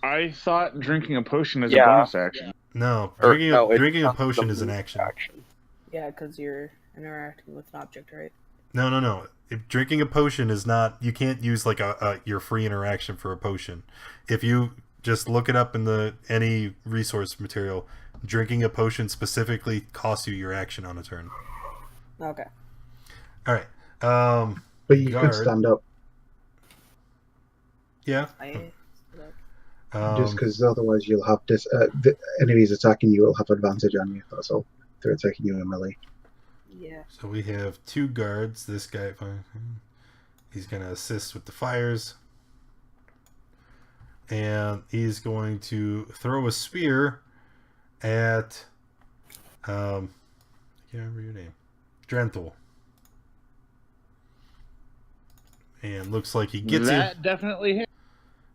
I thought drinking a potion is a bonus action. No, Or- drinking no, it a counts potion as a is an move action. Yeah, because you're interacting with an object, right? No. If drinking a potion is not, you can't use your free interaction for a potion. If you just look it up in any resource material, drinking a potion specifically costs you your action on a turn. Okay. All right. But you guard. could stand up. Yeah. Just because otherwise you'll have the enemies attacking you will have advantage on you. That's all. They're attacking you in melee. Yeah. So we have 2 guards. This guy, he's going to assist with the fires. And he's going to throw a spear at, I can't remember your name, Drenthal. And looks like he gets That you definitely hit.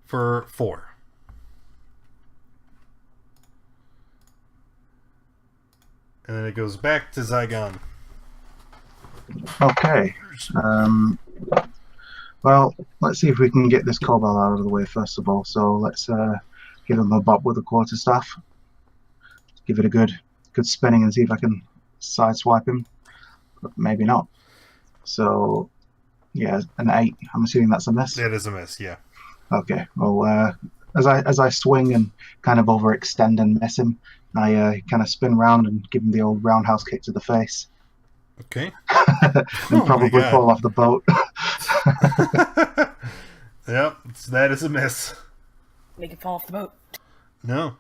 for 4. And then it goes back to Zygon. Okay. Well, let's see if we can get this kobold out of the way first of all. So let's give him a bop with a quarterstaff. Give it a good spinning and see if I can sideswipe him. But maybe not. So, yeah, an 8. I'm assuming that's a miss. That is a miss, yeah. Okay. Well, as I swing and kind of overextend and miss him, I kind of spin round and give him the old roundhouse kick to the face. Okay. And probably fall off the boat. Yep, that is a miss. Make it fall off the boat. No.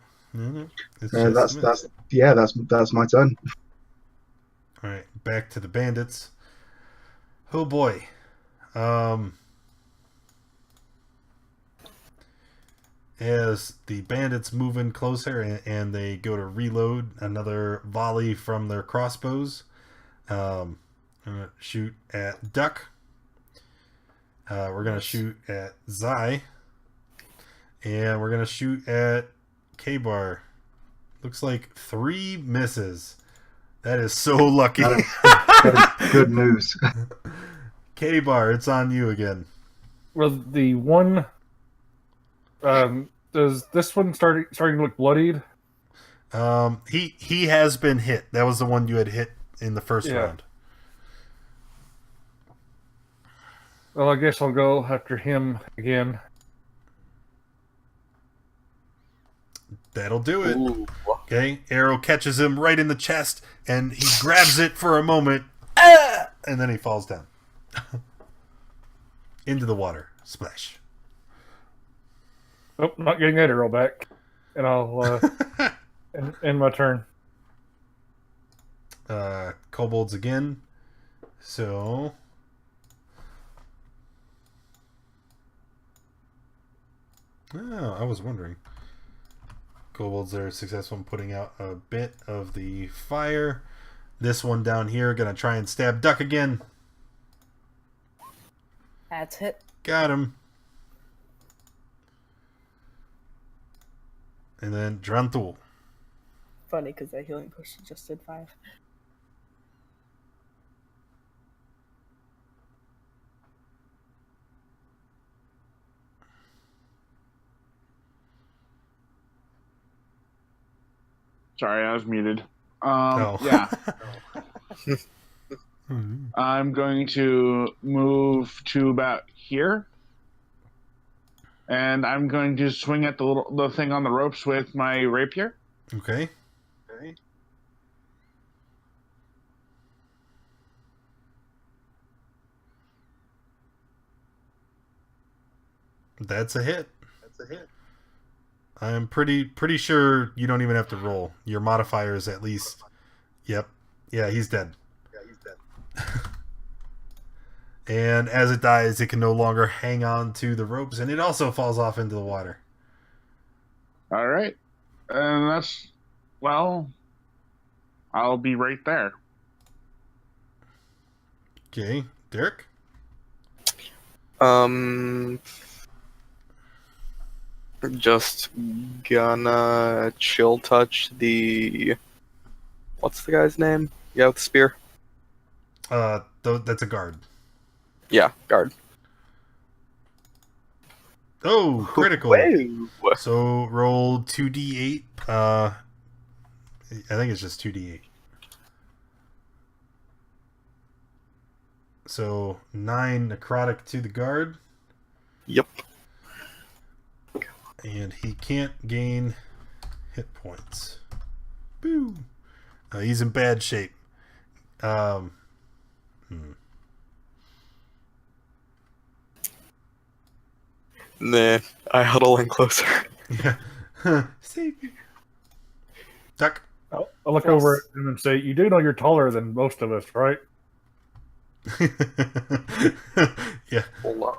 It's just a miss. That's my turn. All right, back to the bandits. Oh boy. As the bandits move in closer and they go to reload another volley from their crossbows, I'm gonna shoot at Duck. We're gonna shoot at Zai, and we're gonna shoot at K-Bar. Looks like 3 misses. That is so lucky. That is good news. K-Bar, it's on you again. Well, the one. Does this one starting to look bloodied? He has been hit. That was the one you had hit in the first Yeah. round. Well, I guess I'll go after him again. That'll do it. Ooh. Okay, arrow catches him right in the chest, and he grabs it for a moment, and then he falls down into the water. Splash. Oh, not getting that arrow back, and I'll end my turn. Kobolds again. So I was wondering. Kobolds are successful in putting out a bit of the fire. This one down here gonna try and stab Duck again. That's hit. Got him. And then Drantul. Funny because that healing potion just did 5. Sorry, I was muted. Oh. Yeah. I'm going to move to about here. And I'm going to swing at the thing on the ropes with my rapier. Okay. That's a hit. I'm pretty sure you don't even have to roll. Your modifier is at least. Yep. Yeah, he's dead. And as it dies, it can no longer hang on to the ropes, and it also falls off into the water. All right. And that's, well, I'll be right there. Okay, Derek? Just gonna chill touch the. What's the guy's name? Yeah, with the spear. That's a guard. Yeah, guard. Oh, critical. Whoa. So roll 2d8. I think it's just 2d8. So 9 necrotic to the guard. Yep. And he can't gain hit points. Boo. He's in bad shape. Nah, I huddle in closer. Yeah. Save me. Duck. I'll look over at him and say, "You do know you're taller than most of us, right?" Yeah. Hold on.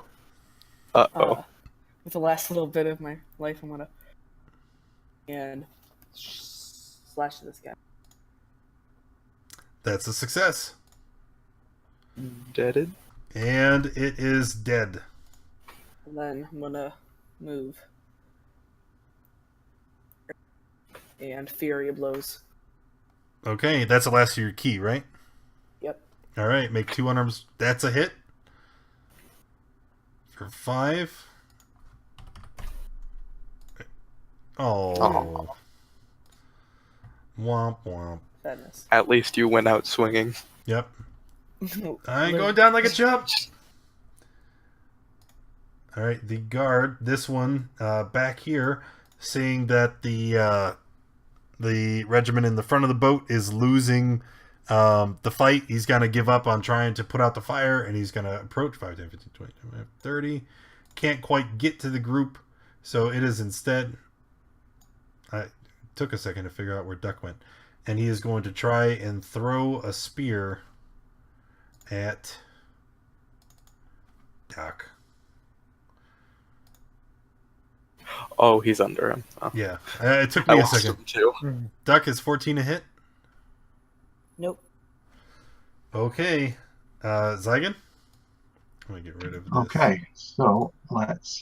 Uh-oh. With the last little bit of my life, I'm gonna and slash this guy. That's a success. Deaded. And it is dead. And then I'm gonna move. And Fury blows. Okay, that's the last of your key, right? Yep. All right, make 2 unarms. That's a hit. For 5. Oh. Womp womp. Sadness. At least you went out swinging. Yep. I ain't going down like a chump. All right, the guard. This one back here, seeing that the regiment in the front of the boat is losing the fight. He's gonna give up on trying to put out the fire, and he's gonna approach 5, 10, 15, 20, 25, 30. Can't quite get to the group, so it is instead. I took a second to figure out where Duck went, and he is going to try and throw a spear at Duck. Oh, he's under him. Oh. Yeah, it took I me a lost second. him too. Duck is 14 a hit. Nope. Okay, Zygon. Let me get rid of this. Okay, so let's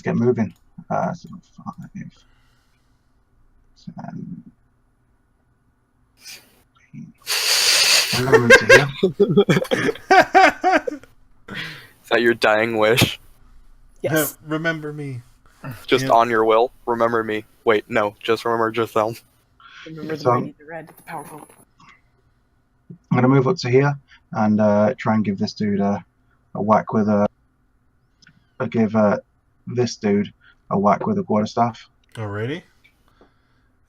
get moving. So 5, 10. Is that your dying wish? Yes. Remember me. Just Yeah. on your will? Remember me. Wait, no. Just remember Giselle. Remember the So- mighty, the red, the powerful. I'm gonna move up to here and try and give this dude a whack with a. Give this dude a whack with a quarterstaff. Alrighty.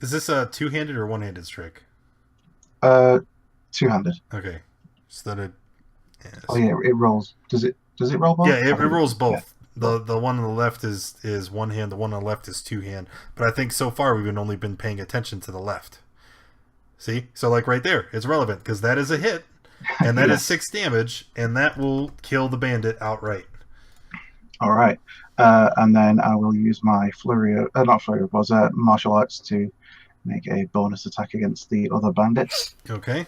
Is this a two-handed or one-handed trick? Two-handed. Okay. So that it. Yes. Oh yeah, it rolls. Does it roll both? Yeah, it I think- rolls both. The one on the left is one hand. The one on the left is two hand. But I think so far we've only been paying attention to the left. See, so like right there, it's relevant because that is a hit, and that is 6 damage, and that will kill the bandit outright. All right, and then I will use my martial arts to make a bonus attack against the other bandits. Okay.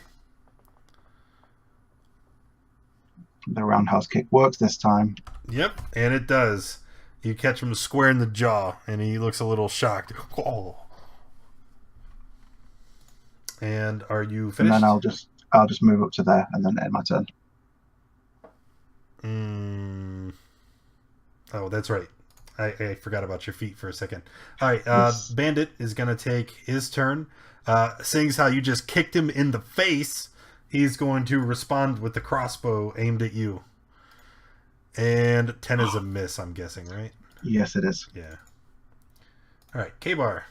The roundhouse kick works this time. Yep, and it does. You catch him square in the jaw, and he looks a little shocked. Oh. And are you finished? And then I'll just move up to there and then end my turn. Oh, that's right. I forgot about your feet for a second. All right, Bandit is going to take his turn. Seeing as how you just kicked him in the face, he's going to respond with the crossbow aimed at you. And 10 is a miss, I'm guessing, right? Yes, it is. Yeah. All right, K-Bar.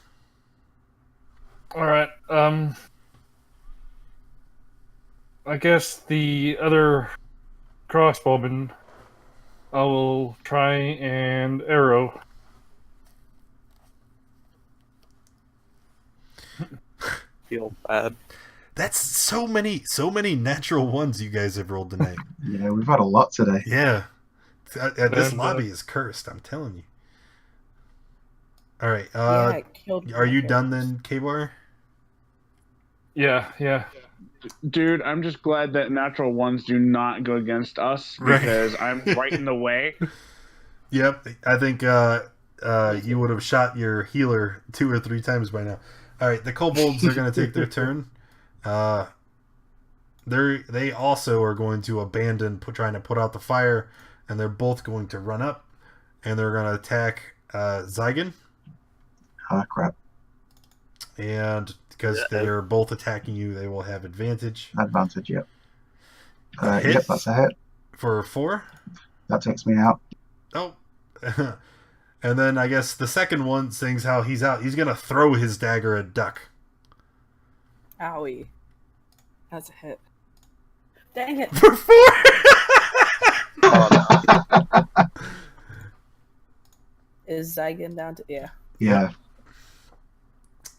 All right. I guess the other crossbowman, I will try and arrow. Feel bad. That's so many natural ones you guys have rolled tonight. Yeah, we've had a lot today. Yeah. This And, lobby is cursed, I'm telling you. All right. Yeah, it killed Are you my done characters. then, K-Bar? Yeah. Dude, I'm just glad that natural ones do not go against us Right. because I'm right in the way. Yep. I think you would have shot your healer 2 or 3 times by now. All right. The kobolds are going to take their turn. They also are going to abandon trying to put out the fire, and they're both going to run up, and they're going to attack Zygon. Ah, crap. And because they're both attacking you, they will have advantage. Advantage, yep. Hit. Yep, that's a hit. For 4. That takes me out. Oh. And then I guess the second one, seeing how he's out, he's going to throw his dagger at Duck. Owie. That's a hit. Dang it. For 4! Is Zygon down to... Yeah. Yeah.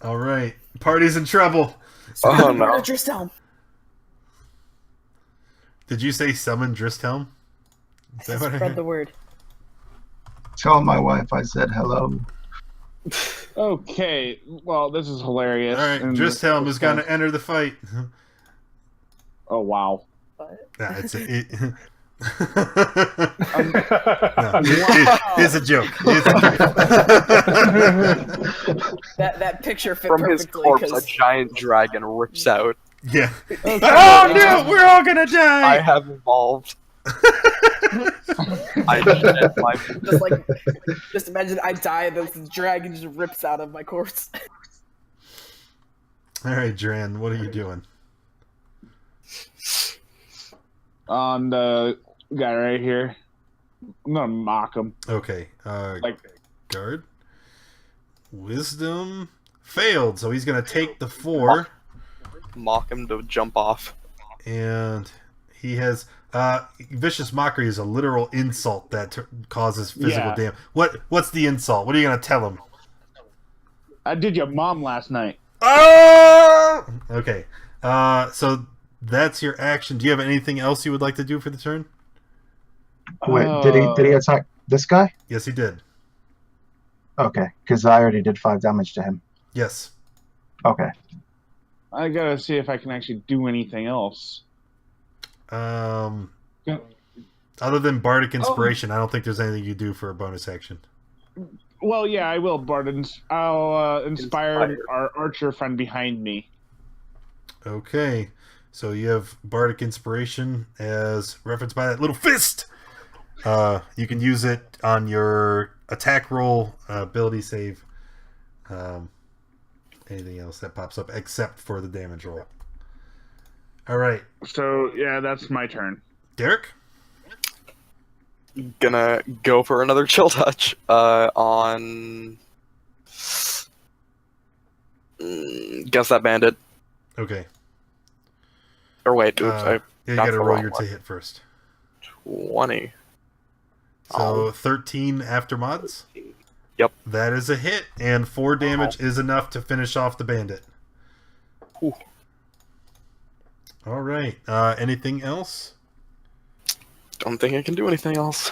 All right. Party's in trouble. Oh Murder no. Dristelm. Did you say summon Dristhelm? Is that what I Spread heard? the word. Tell my wife I said hello. Okay, well, this is hilarious. All right. And Dristhelm is going to enter the fight. Oh, wow. But... Nah, it's it. No, Wow. it's a joke. that picture fit From his perfectly corpse, a because giant dragon rips out. Yeah. Oh no, we're all gonna die. I have evolved. I shed my just imagine I die and this dragon just rips out of my corpse. All right, Dran, what are you doing? On the guy right here. I'm gonna mock him. Okay. Like, Guard. Wisdom failed, so he's gonna take the 4, mock him to jump off. and he has vicious mockery is a literal insult that causes physical Yeah. damage. What's the insult? What are you gonna tell him? I did your mom last night. Oh! Okay. So that's your action. Do you have anything else you would like to do for the turn? Wait, did he attack this guy? Yes, he did. Okay, because I already did 5 damage to him. Yes. Okay. I gotta see if I can actually do anything else. Other than Bardic Inspiration, I don't think there's anything you do for a bonus action. Well, yeah, I will, Barton. I'll inspire our archer friend behind me. Okay, so you have Bardic Inspiration as referenced by that little fist. You can use it on your attack roll, ability save, anything else that pops up except for the damage roll. All right, So yeah, that's my turn. Derek. Gonna go for another chill touch on. Guess that bandit. Okay. Or wait, oops, I Yeah, you got got to the roll wrong your one. to hit first. 20. So 13 after mods. Yep. That is a hit, and 4 damage is enough to finish off the bandit. Ooh. All right. Anything else? Don't think I can do anything else.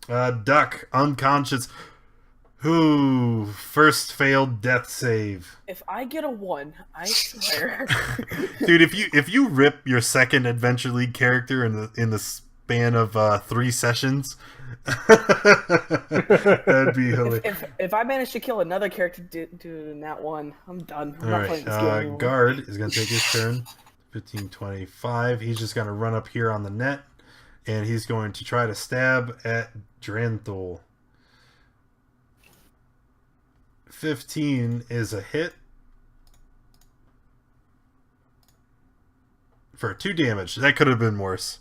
Duck, unconscious. Who first failed death save? If I get a 1, I swear. Dude, if you rip your second Adventure League character in the span of 3 sessions, that'd be hilarious. if I manage to kill another character doing that one, I'm done. I'm All not playing this game right, anymore. Guard is going to take his turn. 15, 25. He's just going to run up here on the net, and he's going to try to stab at Dranthul. 15 is a hit for 2 damage. That could have been worse.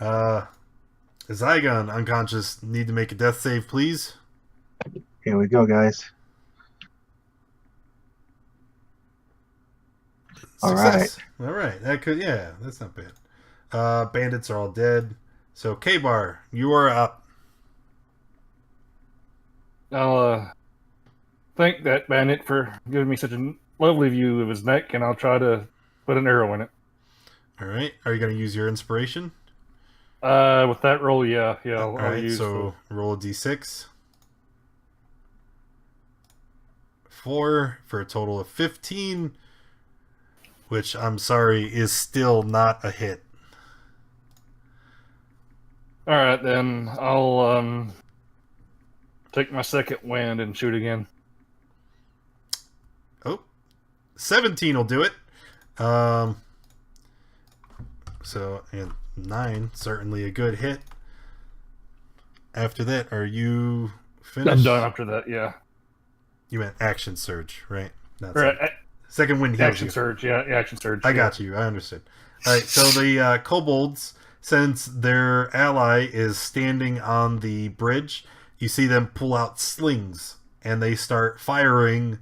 Zygon, unconscious, need to make a death save, please. Here we go, guys. Success. All right. That could, yeah, that's not bad. Bandits are all dead. So K-Bar, you are up. I'll thank that bandit for giving me such a lovely view of his neck, and I'll try to put an arrow in it. All right. Are you going to use your inspiration? With that roll, yeah, All I'll right. use. So roll a d6. 4 for a total of 15, which I'm sorry is still not a hit. All right, then I'll take my second wind and shoot again. Oh, 17 will do it. So, and 9, certainly a good hit. After that, are you finished? I'm done after that. Yeah. You meant action surge, right? Not Right. second wind heals Action you. surge. Yeah, action surge. I got you. I understood. All right. So the kobolds, since their ally is standing on the bridge, you see them pull out slings and they start firing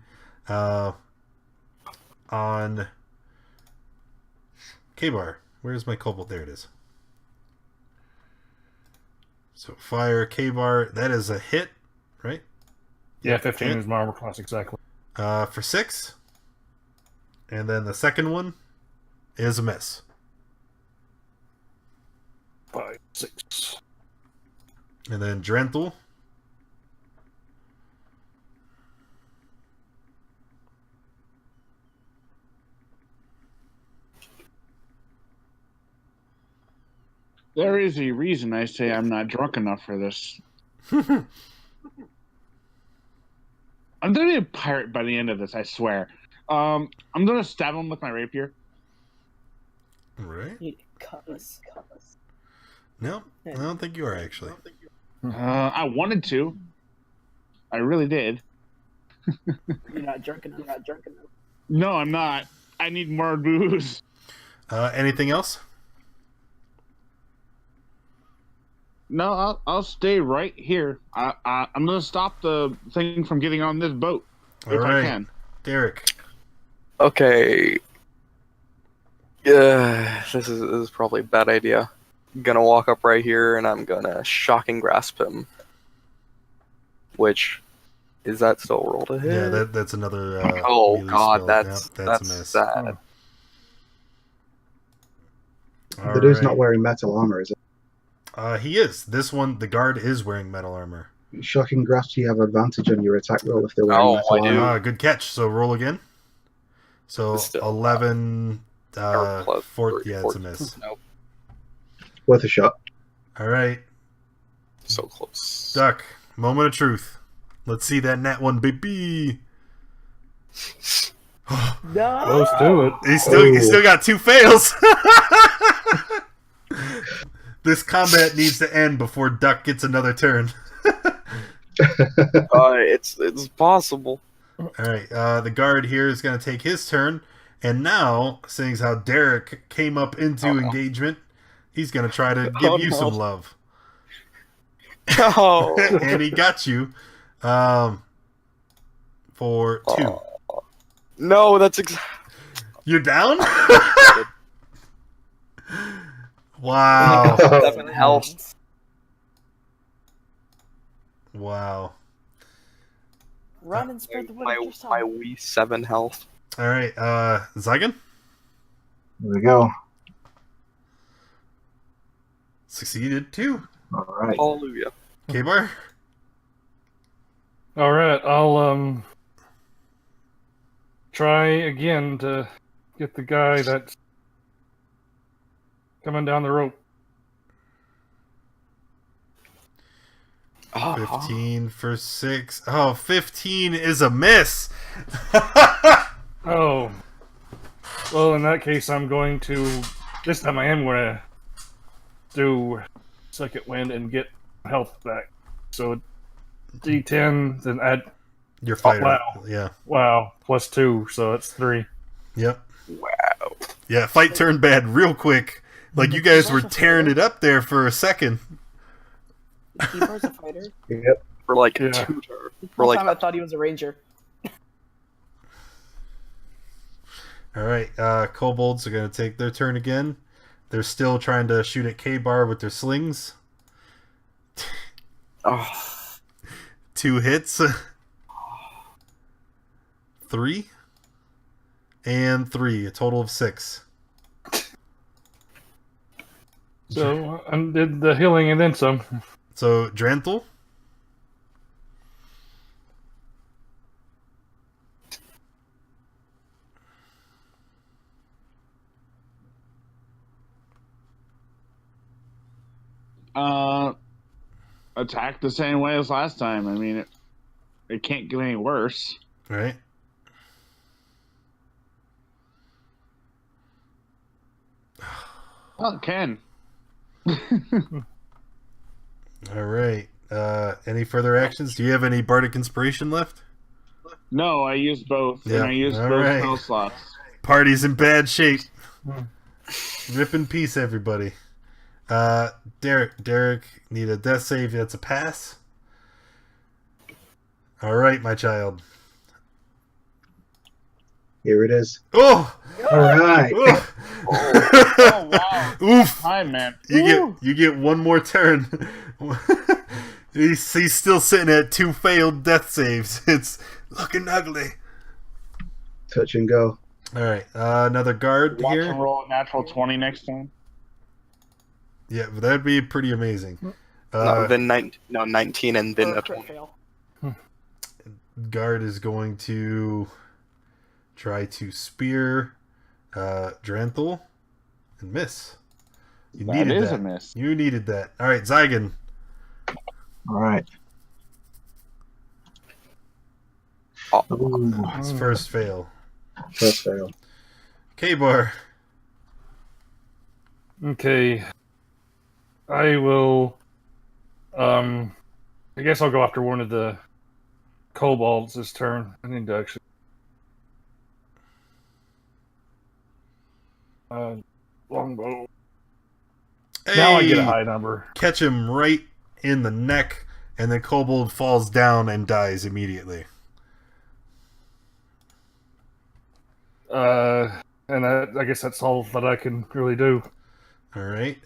on K-Bar. Where's my kobold? There it is. So fire K-Bar. That is a hit, right? Yeah, 15 hit. is my armor class exactly. For 6. And then the second one is a miss. 5, 6. And then Dranthul. There is a reason I say I'm not drunk enough for this. I'm gonna be a pirate by the end of this, I swear. I'm gonna stab him with my rapier. Right. Cutlass. No, I don't think you are actually. I wanted to. I really did. You're not drunk enough. No, I'm not. I need more booze. Anything else? No, I'll stay right here. I'm gonna stop the thing from getting on this boat All if right. I can. Derek. Okay. Yeah, this is probably a bad idea. I'm gonna walk up right here and I'm gonna shocking grasp him. Which is that still a roll to hit? Yeah, that's another. Oh melee god, spell. that's Yep, a miss. sad. All The dude's right. not wearing metal armor, is it? He is. This one, the guard is wearing metal armor. Shocking grasp, you have advantage on your attack roll if they're wearing Oh, metal I do. armor. Good catch. So roll again. So It's still 11. Or plus 4. three, Yeah, it's a miss. Nope. Worth a shot. All right, So close. Duck. Moment of truth. Let's see that nat one, baby. No. Close to it. He still got 2 fails. This combat needs to end before Duck gets another turn. It's possible. All right, the guard here is going to take his turn, and now, seeing as how Derek came up into engagement, he's going to try to give you some love. No. And he got you for 2. No, that's You're down? Wow. 7 health. Wow. Run and spread the word. My wee 7 health. All right, Zygon? There we go. Succeeded 2. All right. Hallelujah. K-Bar? All right, I'll try again to get the guy that's coming down the rope. 15 for 6. Oh, 15 is a miss. Oh. Well, in that case, I'm going to... This time I am going to do second wind and get health back. So D10, then add... Your fighter. Wow. Yeah. Wow. Plus 2, so it's 3. Yep. Wow. Yeah, fight turned bad real quick. Like, you guys were tearing it up there for a second. Keeper's a fighter. Yep. For like Yeah. 2 turns. For One like time I thought he was a ranger. All right, kobolds are going to take their turn again. They're still trying to shoot at K-Bar with their slings. 2 hits. 3. And 3. A total of 6. So I did the healing and then some. So, Dranthal? Attack the same way as last time. I mean, it can't get any worse. Right. Well, it can. All right. Any further actions? Do you have any Bardic Inspiration left? No, I used both. Yeah, And I used all both right. spell slots. Party's in bad shape. Rip in peace, everybody. Derek, need a death save. That's a pass. All right, my child. Here it is. Oh! All right. Oh! Oh, wow. Oof! Hi, man. You get one more turn. he's still sitting at 2 failed death saves. It's looking ugly. Touch and go. All right, another guard Watch here. him roll a natural 20 next time. Yeah, that'd be pretty amazing. no, then 19 and then Or a crit 20. fail. Guard is going to try to spear Dranthal and miss. You That needed is that. a miss. You needed that. All right, Zygon. All right. Ooh, His first fail. first fail. K-Bar. Okay. I will... I guess I'll go after one of the kobolds this turn. I need to actually... longbow. Now I get a Hey! high number. Catch him right in the neck, and then Kobold falls down and dies immediately. And I guess that's all that I can really do. All right.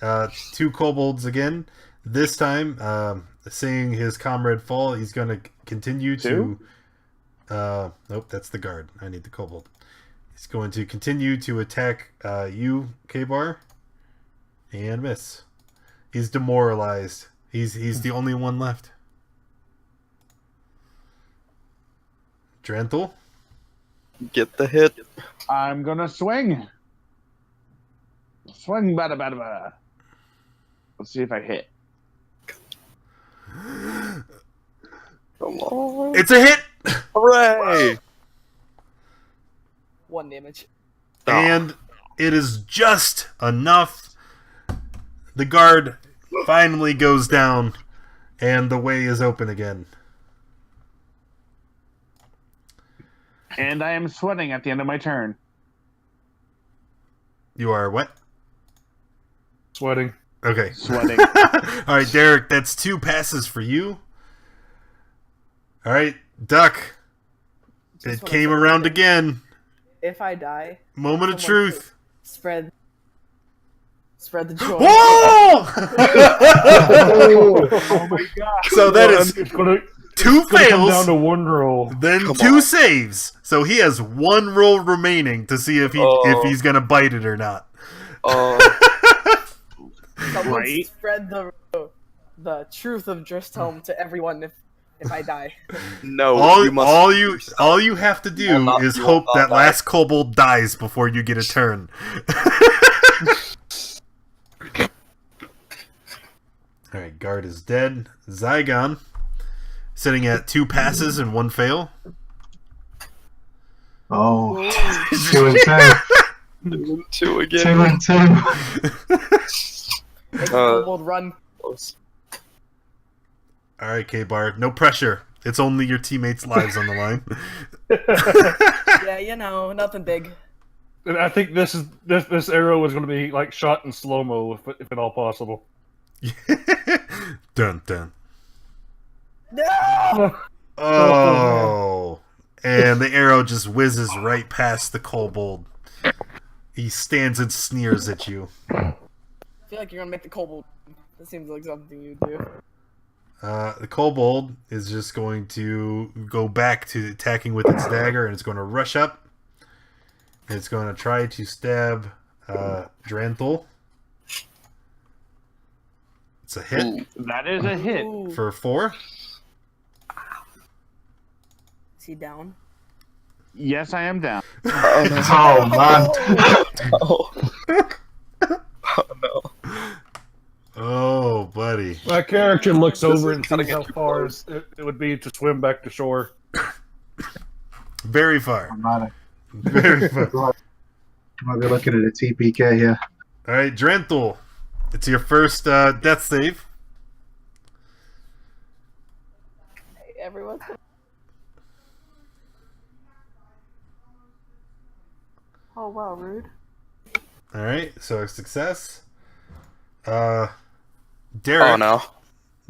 2 kobolds again. This time, seeing his comrade fall, he's going to continue to... nope, that's the guard. I need the kobold. He's going to continue to attack you, K-Bar, and miss. He's demoralized. He's the only one left. Dranthal? Get the hit. I'm gonna swing. Swing, bada, bada, bada. Let's see if I hit. Come on. It's a hit! Hooray! 1 damage. And it is just enough. The guard finally goes down, and the way is open again. And I am sweating at the end of my turn. You are what? Sweating. Okay. Sweating. All right, Derek, that's 2 passes for you. All right, Duck. Just It wanna came say around something. again. If I die, Moment of someone truth. spread the joy. Whoa! Oh my god. So that is It's gonna 2 come down fails, to 1 roll. then Come 2 on. saves. So he has 1 roll remaining to see if he's gonna bite it or not. Someone Right. spread the truth of Dristhelm to everyone if I die. No, you must. All you have to do not- is you will hope not that die. last kobold dies before you get a turn. All right, guard is dead. Zygon sitting at 2 passes and 1 fail. Oh, 2 and 2. 2 2 again. and 2. Make the kobold run. All right, K-Bar, no pressure. It's only your teammates' lives on the line. Yeah, you know, nothing big. And I think this arrow is going to be like shot in slow mo, if at all possible. Dun dun. No! Oh, and the arrow just whizzes right past the kobold. He stands and sneers at you. I feel like you're gonna make the kobold. That seems like something you do. The kobold is just going to go back to attacking with its dagger, and it's going to rush up. And it's going to try to stab Dranthal. It's a hit That is a hit. Ooh. for 4. Is he down? Yes, I am down. Oh, man. Oh. Oh no. Oh, buddy. My character looks This over is and cutting sees how it too far close. it would be to swim back to shore. Very far. Very far. Might be looking at a TPK here. All right, Dranthal. It's your first death save. Hey, everyone. Oh wow, rude. All right, so a success. Oh Derek. no.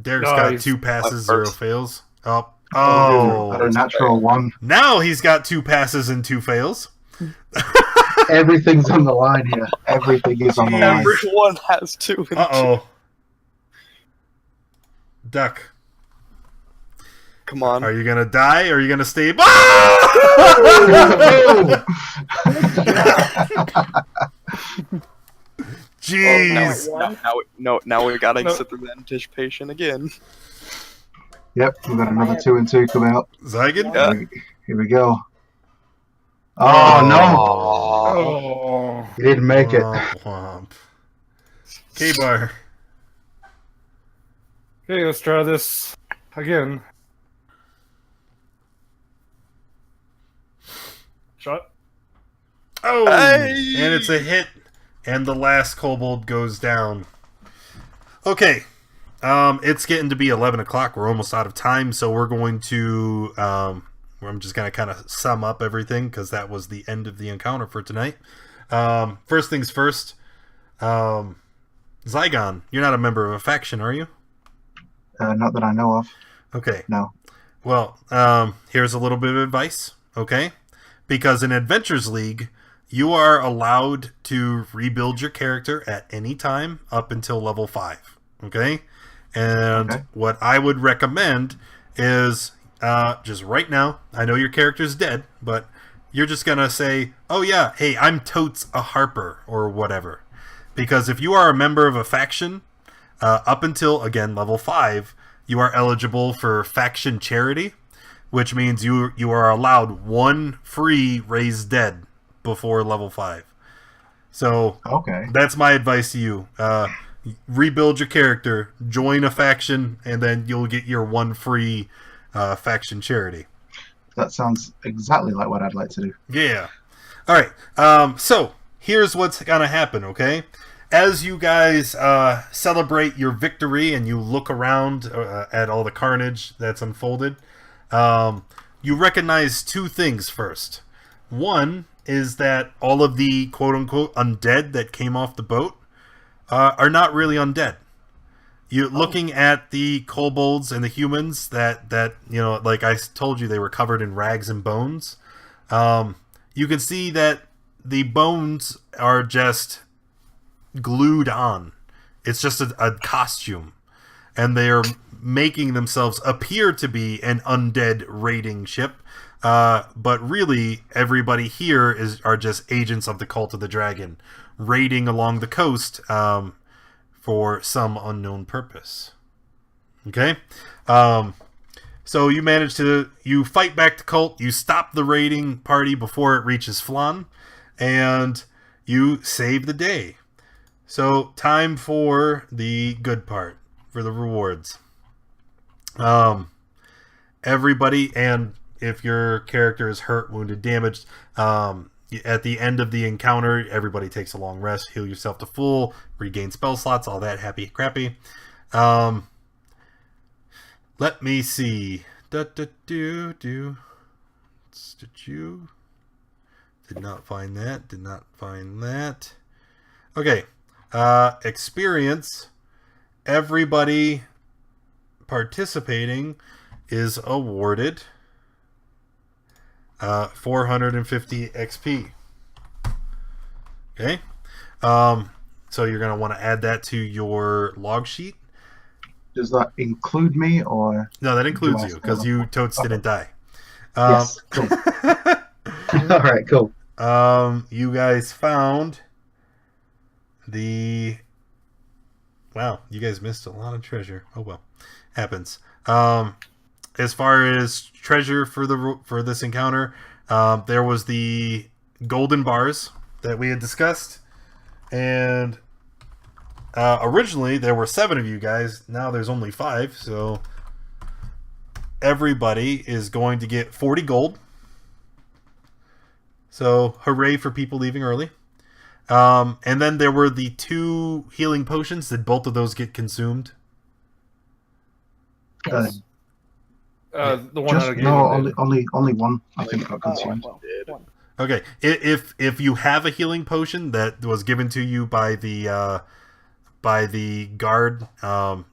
Derek's got Nice. 2 passes, 0 First. fails. Oh. Got a natural 1. Now he's got 2 passes and 2 fails. Everything's on the line here. Everything is on the line. Everyone has 2 and Uh-oh. Duck, Come on. are you gonna die or are you gonna stay? Jeez. Now we gotta No. sit through the anticipation again. Yep, we've got another 2 and 2 coming up. Zygon? Yeah. Here we go. Oh, no. Oh. You didn't make it. Womp womp. K-Bar. Okay, let's try this again. Shot. Oh! Hey! And it's a hit. And the last kobold goes down. Okay. It's getting to be 11 o'clock. We're almost out of time, so we're going to... I'm just going to kind of sum up everything, because that was the end of the encounter for tonight. First things first. Zygon, you're not a member of a faction, are you? Not that I know of. Okay. No. Well, here's a little bit of advice, okay? Because in Adventures League, you are allowed to rebuild your character at any time up until level 5, okay? And Okay. what I would recommend is just right now, I know your character's dead, but you're just going to say, oh yeah, hey, I'm totes a Harper or whatever. Because if you are a member of a faction, up until, again, level 5, you are eligible for faction charity, which means you are allowed 1 free raised dead before level 5. So Okay. that's my advice to you. Rebuild your character, join a faction, and then you'll get your 1 free faction charity. That sounds exactly like what I'd like to do. Yeah. All right. So here's what's gonna happen. Okay, as you guys celebrate your victory and you look around at all the carnage that's unfolded, you recognize two things first. One is that all of the quote-unquote undead that came off the boat are not really undead. You're looking at the kobolds and the humans that like I told you, they were covered in rags and bones. You can see that the bones are just glued on. It's just a costume, and they are making themselves appear to be an undead raiding ship. But really, everybody here are just agents of the Cult of the Dragon, raiding along the coast for some unknown purpose. Okay? So you fight back the cult, you stop the raiding party before it reaches Flan, and you save the day. So, time for the good part, for the rewards. Everybody, and if your character is hurt, wounded, damaged, at the end of the encounter, everybody takes a long rest, heal yourself to full, regain spell slots, all that happy crappy. Let me see. Did not find that. Okay. Experience. Everybody participating is awarded 450 XP. Okay. So you're going to want to add that to your log sheet. Does that include me, or no? That includes you because you totes didn't die. Yes. Cool. All right. Cool. You guys found the. Wow, you guys missed a lot of treasure. Oh well, happens. As far as treasure for this encounter, there was the golden bars that we had discussed, and originally there were 7 of you guys. Now there's only 5, so everybody is going to get 40 gold. So hooray for people leaving early. And then there were the 2 healing potions. Did both of those get consumed? Yes. The one Just, I gave no, you. only one. I think got consumed. One. Okay. If you have a healing potion that was given to you by the guard,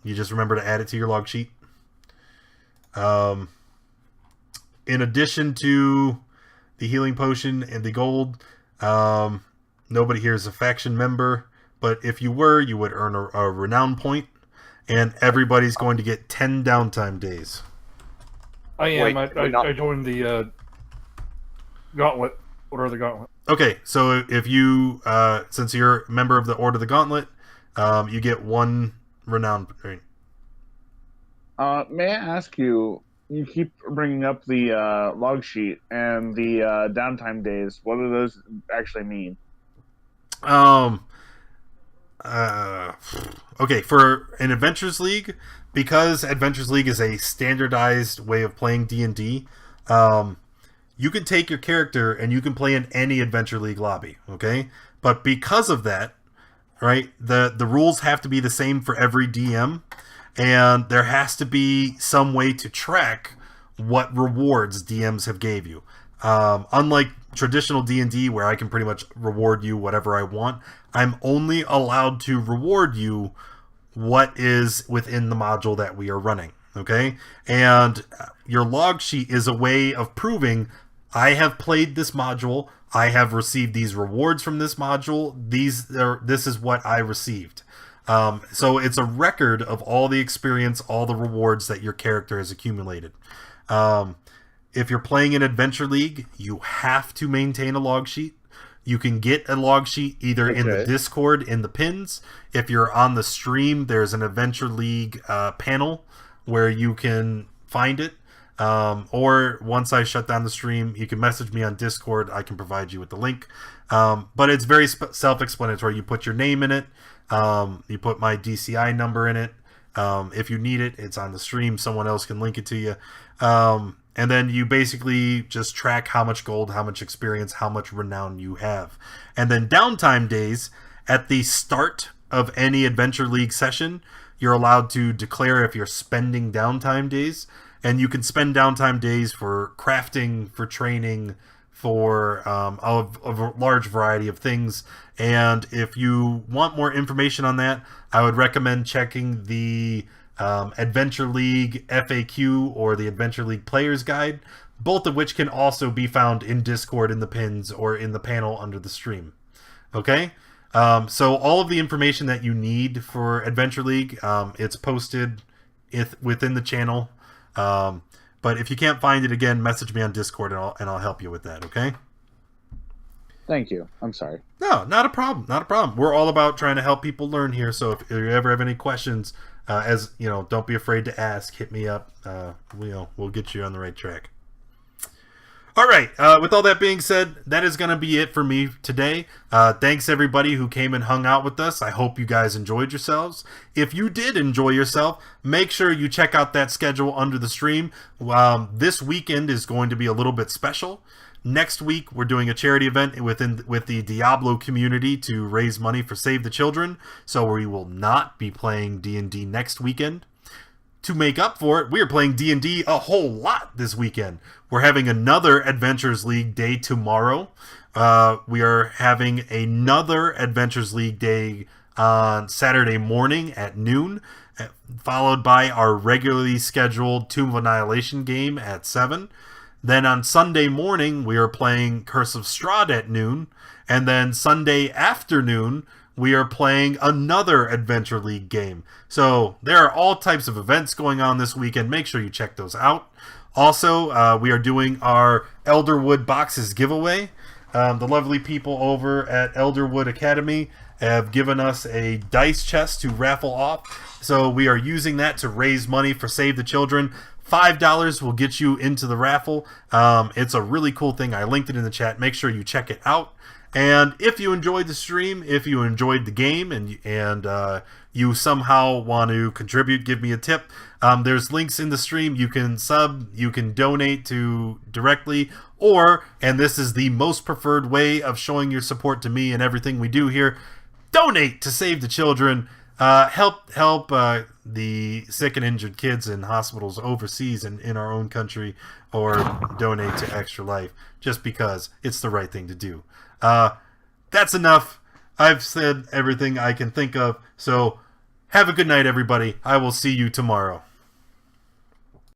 you just remember to add it to your log sheet. In addition to the healing potion and the gold, nobody here is a faction member, but if you were, you would earn a renown point, and everybody's going to get 10 downtime days. I am. Wait, I joined the Gauntlet. Order of the Gauntlet. Okay, so if you, since you're a member of the Order of the Gauntlet, you get 1 renown point. May I ask you? You keep bringing up the log sheet and the downtime days. What do those actually mean? Okay, for an Adventures League, because Adventures League is a standardized way of playing D&D, you can take your character and you can play in any Adventure League lobby, okay? But because of that, right, the rules have to be the same for every DM, and there has to be some way to track what rewards DMs have gave you. Unlike traditional D&D, where I can pretty much reward you whatever I want, I'm only allowed to reward you what is within the module that we are running, okay? And your log sheet is a way of proving I have played this module, I have received these rewards from this module, this is what I received. So it's a record of all the experience, all the rewards that your character has accumulated. If you're playing an Adventure League, you have to maintain a log sheet. You can get a log sheet either in the Discord, in the pins. If you're on the stream, there's an Adventure League panel where you can find it. Or once I shut down the stream, you can message me on Discord. I can provide you with the link. But it's very self-explanatory. You put your name in it. You put my DCI number in it. If you need it, it's on the stream. Someone else can link it to you. And then you basically just track how much gold, how much experience, how much renown you have. And then downtime days, at the start of any Adventure League session, you're allowed to declare if you're spending downtime days. And you can spend downtime days for crafting, for training, for a large variety of things. And if you want more information on that, I would recommend checking the Adventure League FAQ or the Adventure League Player's Guide, both of which can also be found in Discord in the pins or in the panel under the stream. Okay? So all of the information that you need for Adventure League, it's posted within the channel. But if you can't find it, again, message me on Discord and I'll help you with that, okay? Thank you. I'm sorry. No, not a problem. Not a problem. We're all about trying to help people learn here. So if you ever have any questions, don't be afraid to ask. Hit me up. We'll get you on the right track. All right. With all that being said, that is going to be it for me today. Thanks everybody who came and hung out with us. I hope you guys enjoyed yourselves. If you did enjoy yourself, make sure you check out that schedule under the stream. This weekend is going to be a little bit special. Next week, we're doing a charity event with the Diablo community to raise money for Save the Children. So we will not be playing D&D next weekend. To make up for it, we are playing D&D a whole lot this weekend. We're having another Adventures League day tomorrow. We are having another Adventures League day on Saturday morning at noon, followed by our regularly scheduled Tomb of Annihilation game at 7. Then on Sunday morning, we are playing Curse of Strahd at noon. And then Sunday afternoon, we are playing another Adventure League game. So there are all types of events going on this weekend. Make sure you check those out. Also, we are doing our Elderwood Boxes giveaway. The lovely people over at Elderwood Academy have given us a dice chest to raffle off. So we are using that to raise money for Save the Children. $5 will get you into the raffle. It's a really cool thing. I linked it in the chat. Make sure you check it out. And if you enjoyed the stream, if you enjoyed the game, and you somehow want to contribute, give me a tip. There's links in the stream. You can sub, you can donate to directly, or, and this is the most preferred way of showing your support to me and everything we do here, donate to Save the Children. Help the sick and injured kids in hospitals overseas and in our own country, or donate to Extra Life, just because it's the right thing to do. That's enough. I've said everything I can think of, so have a good night, everybody. I will see you tomorrow.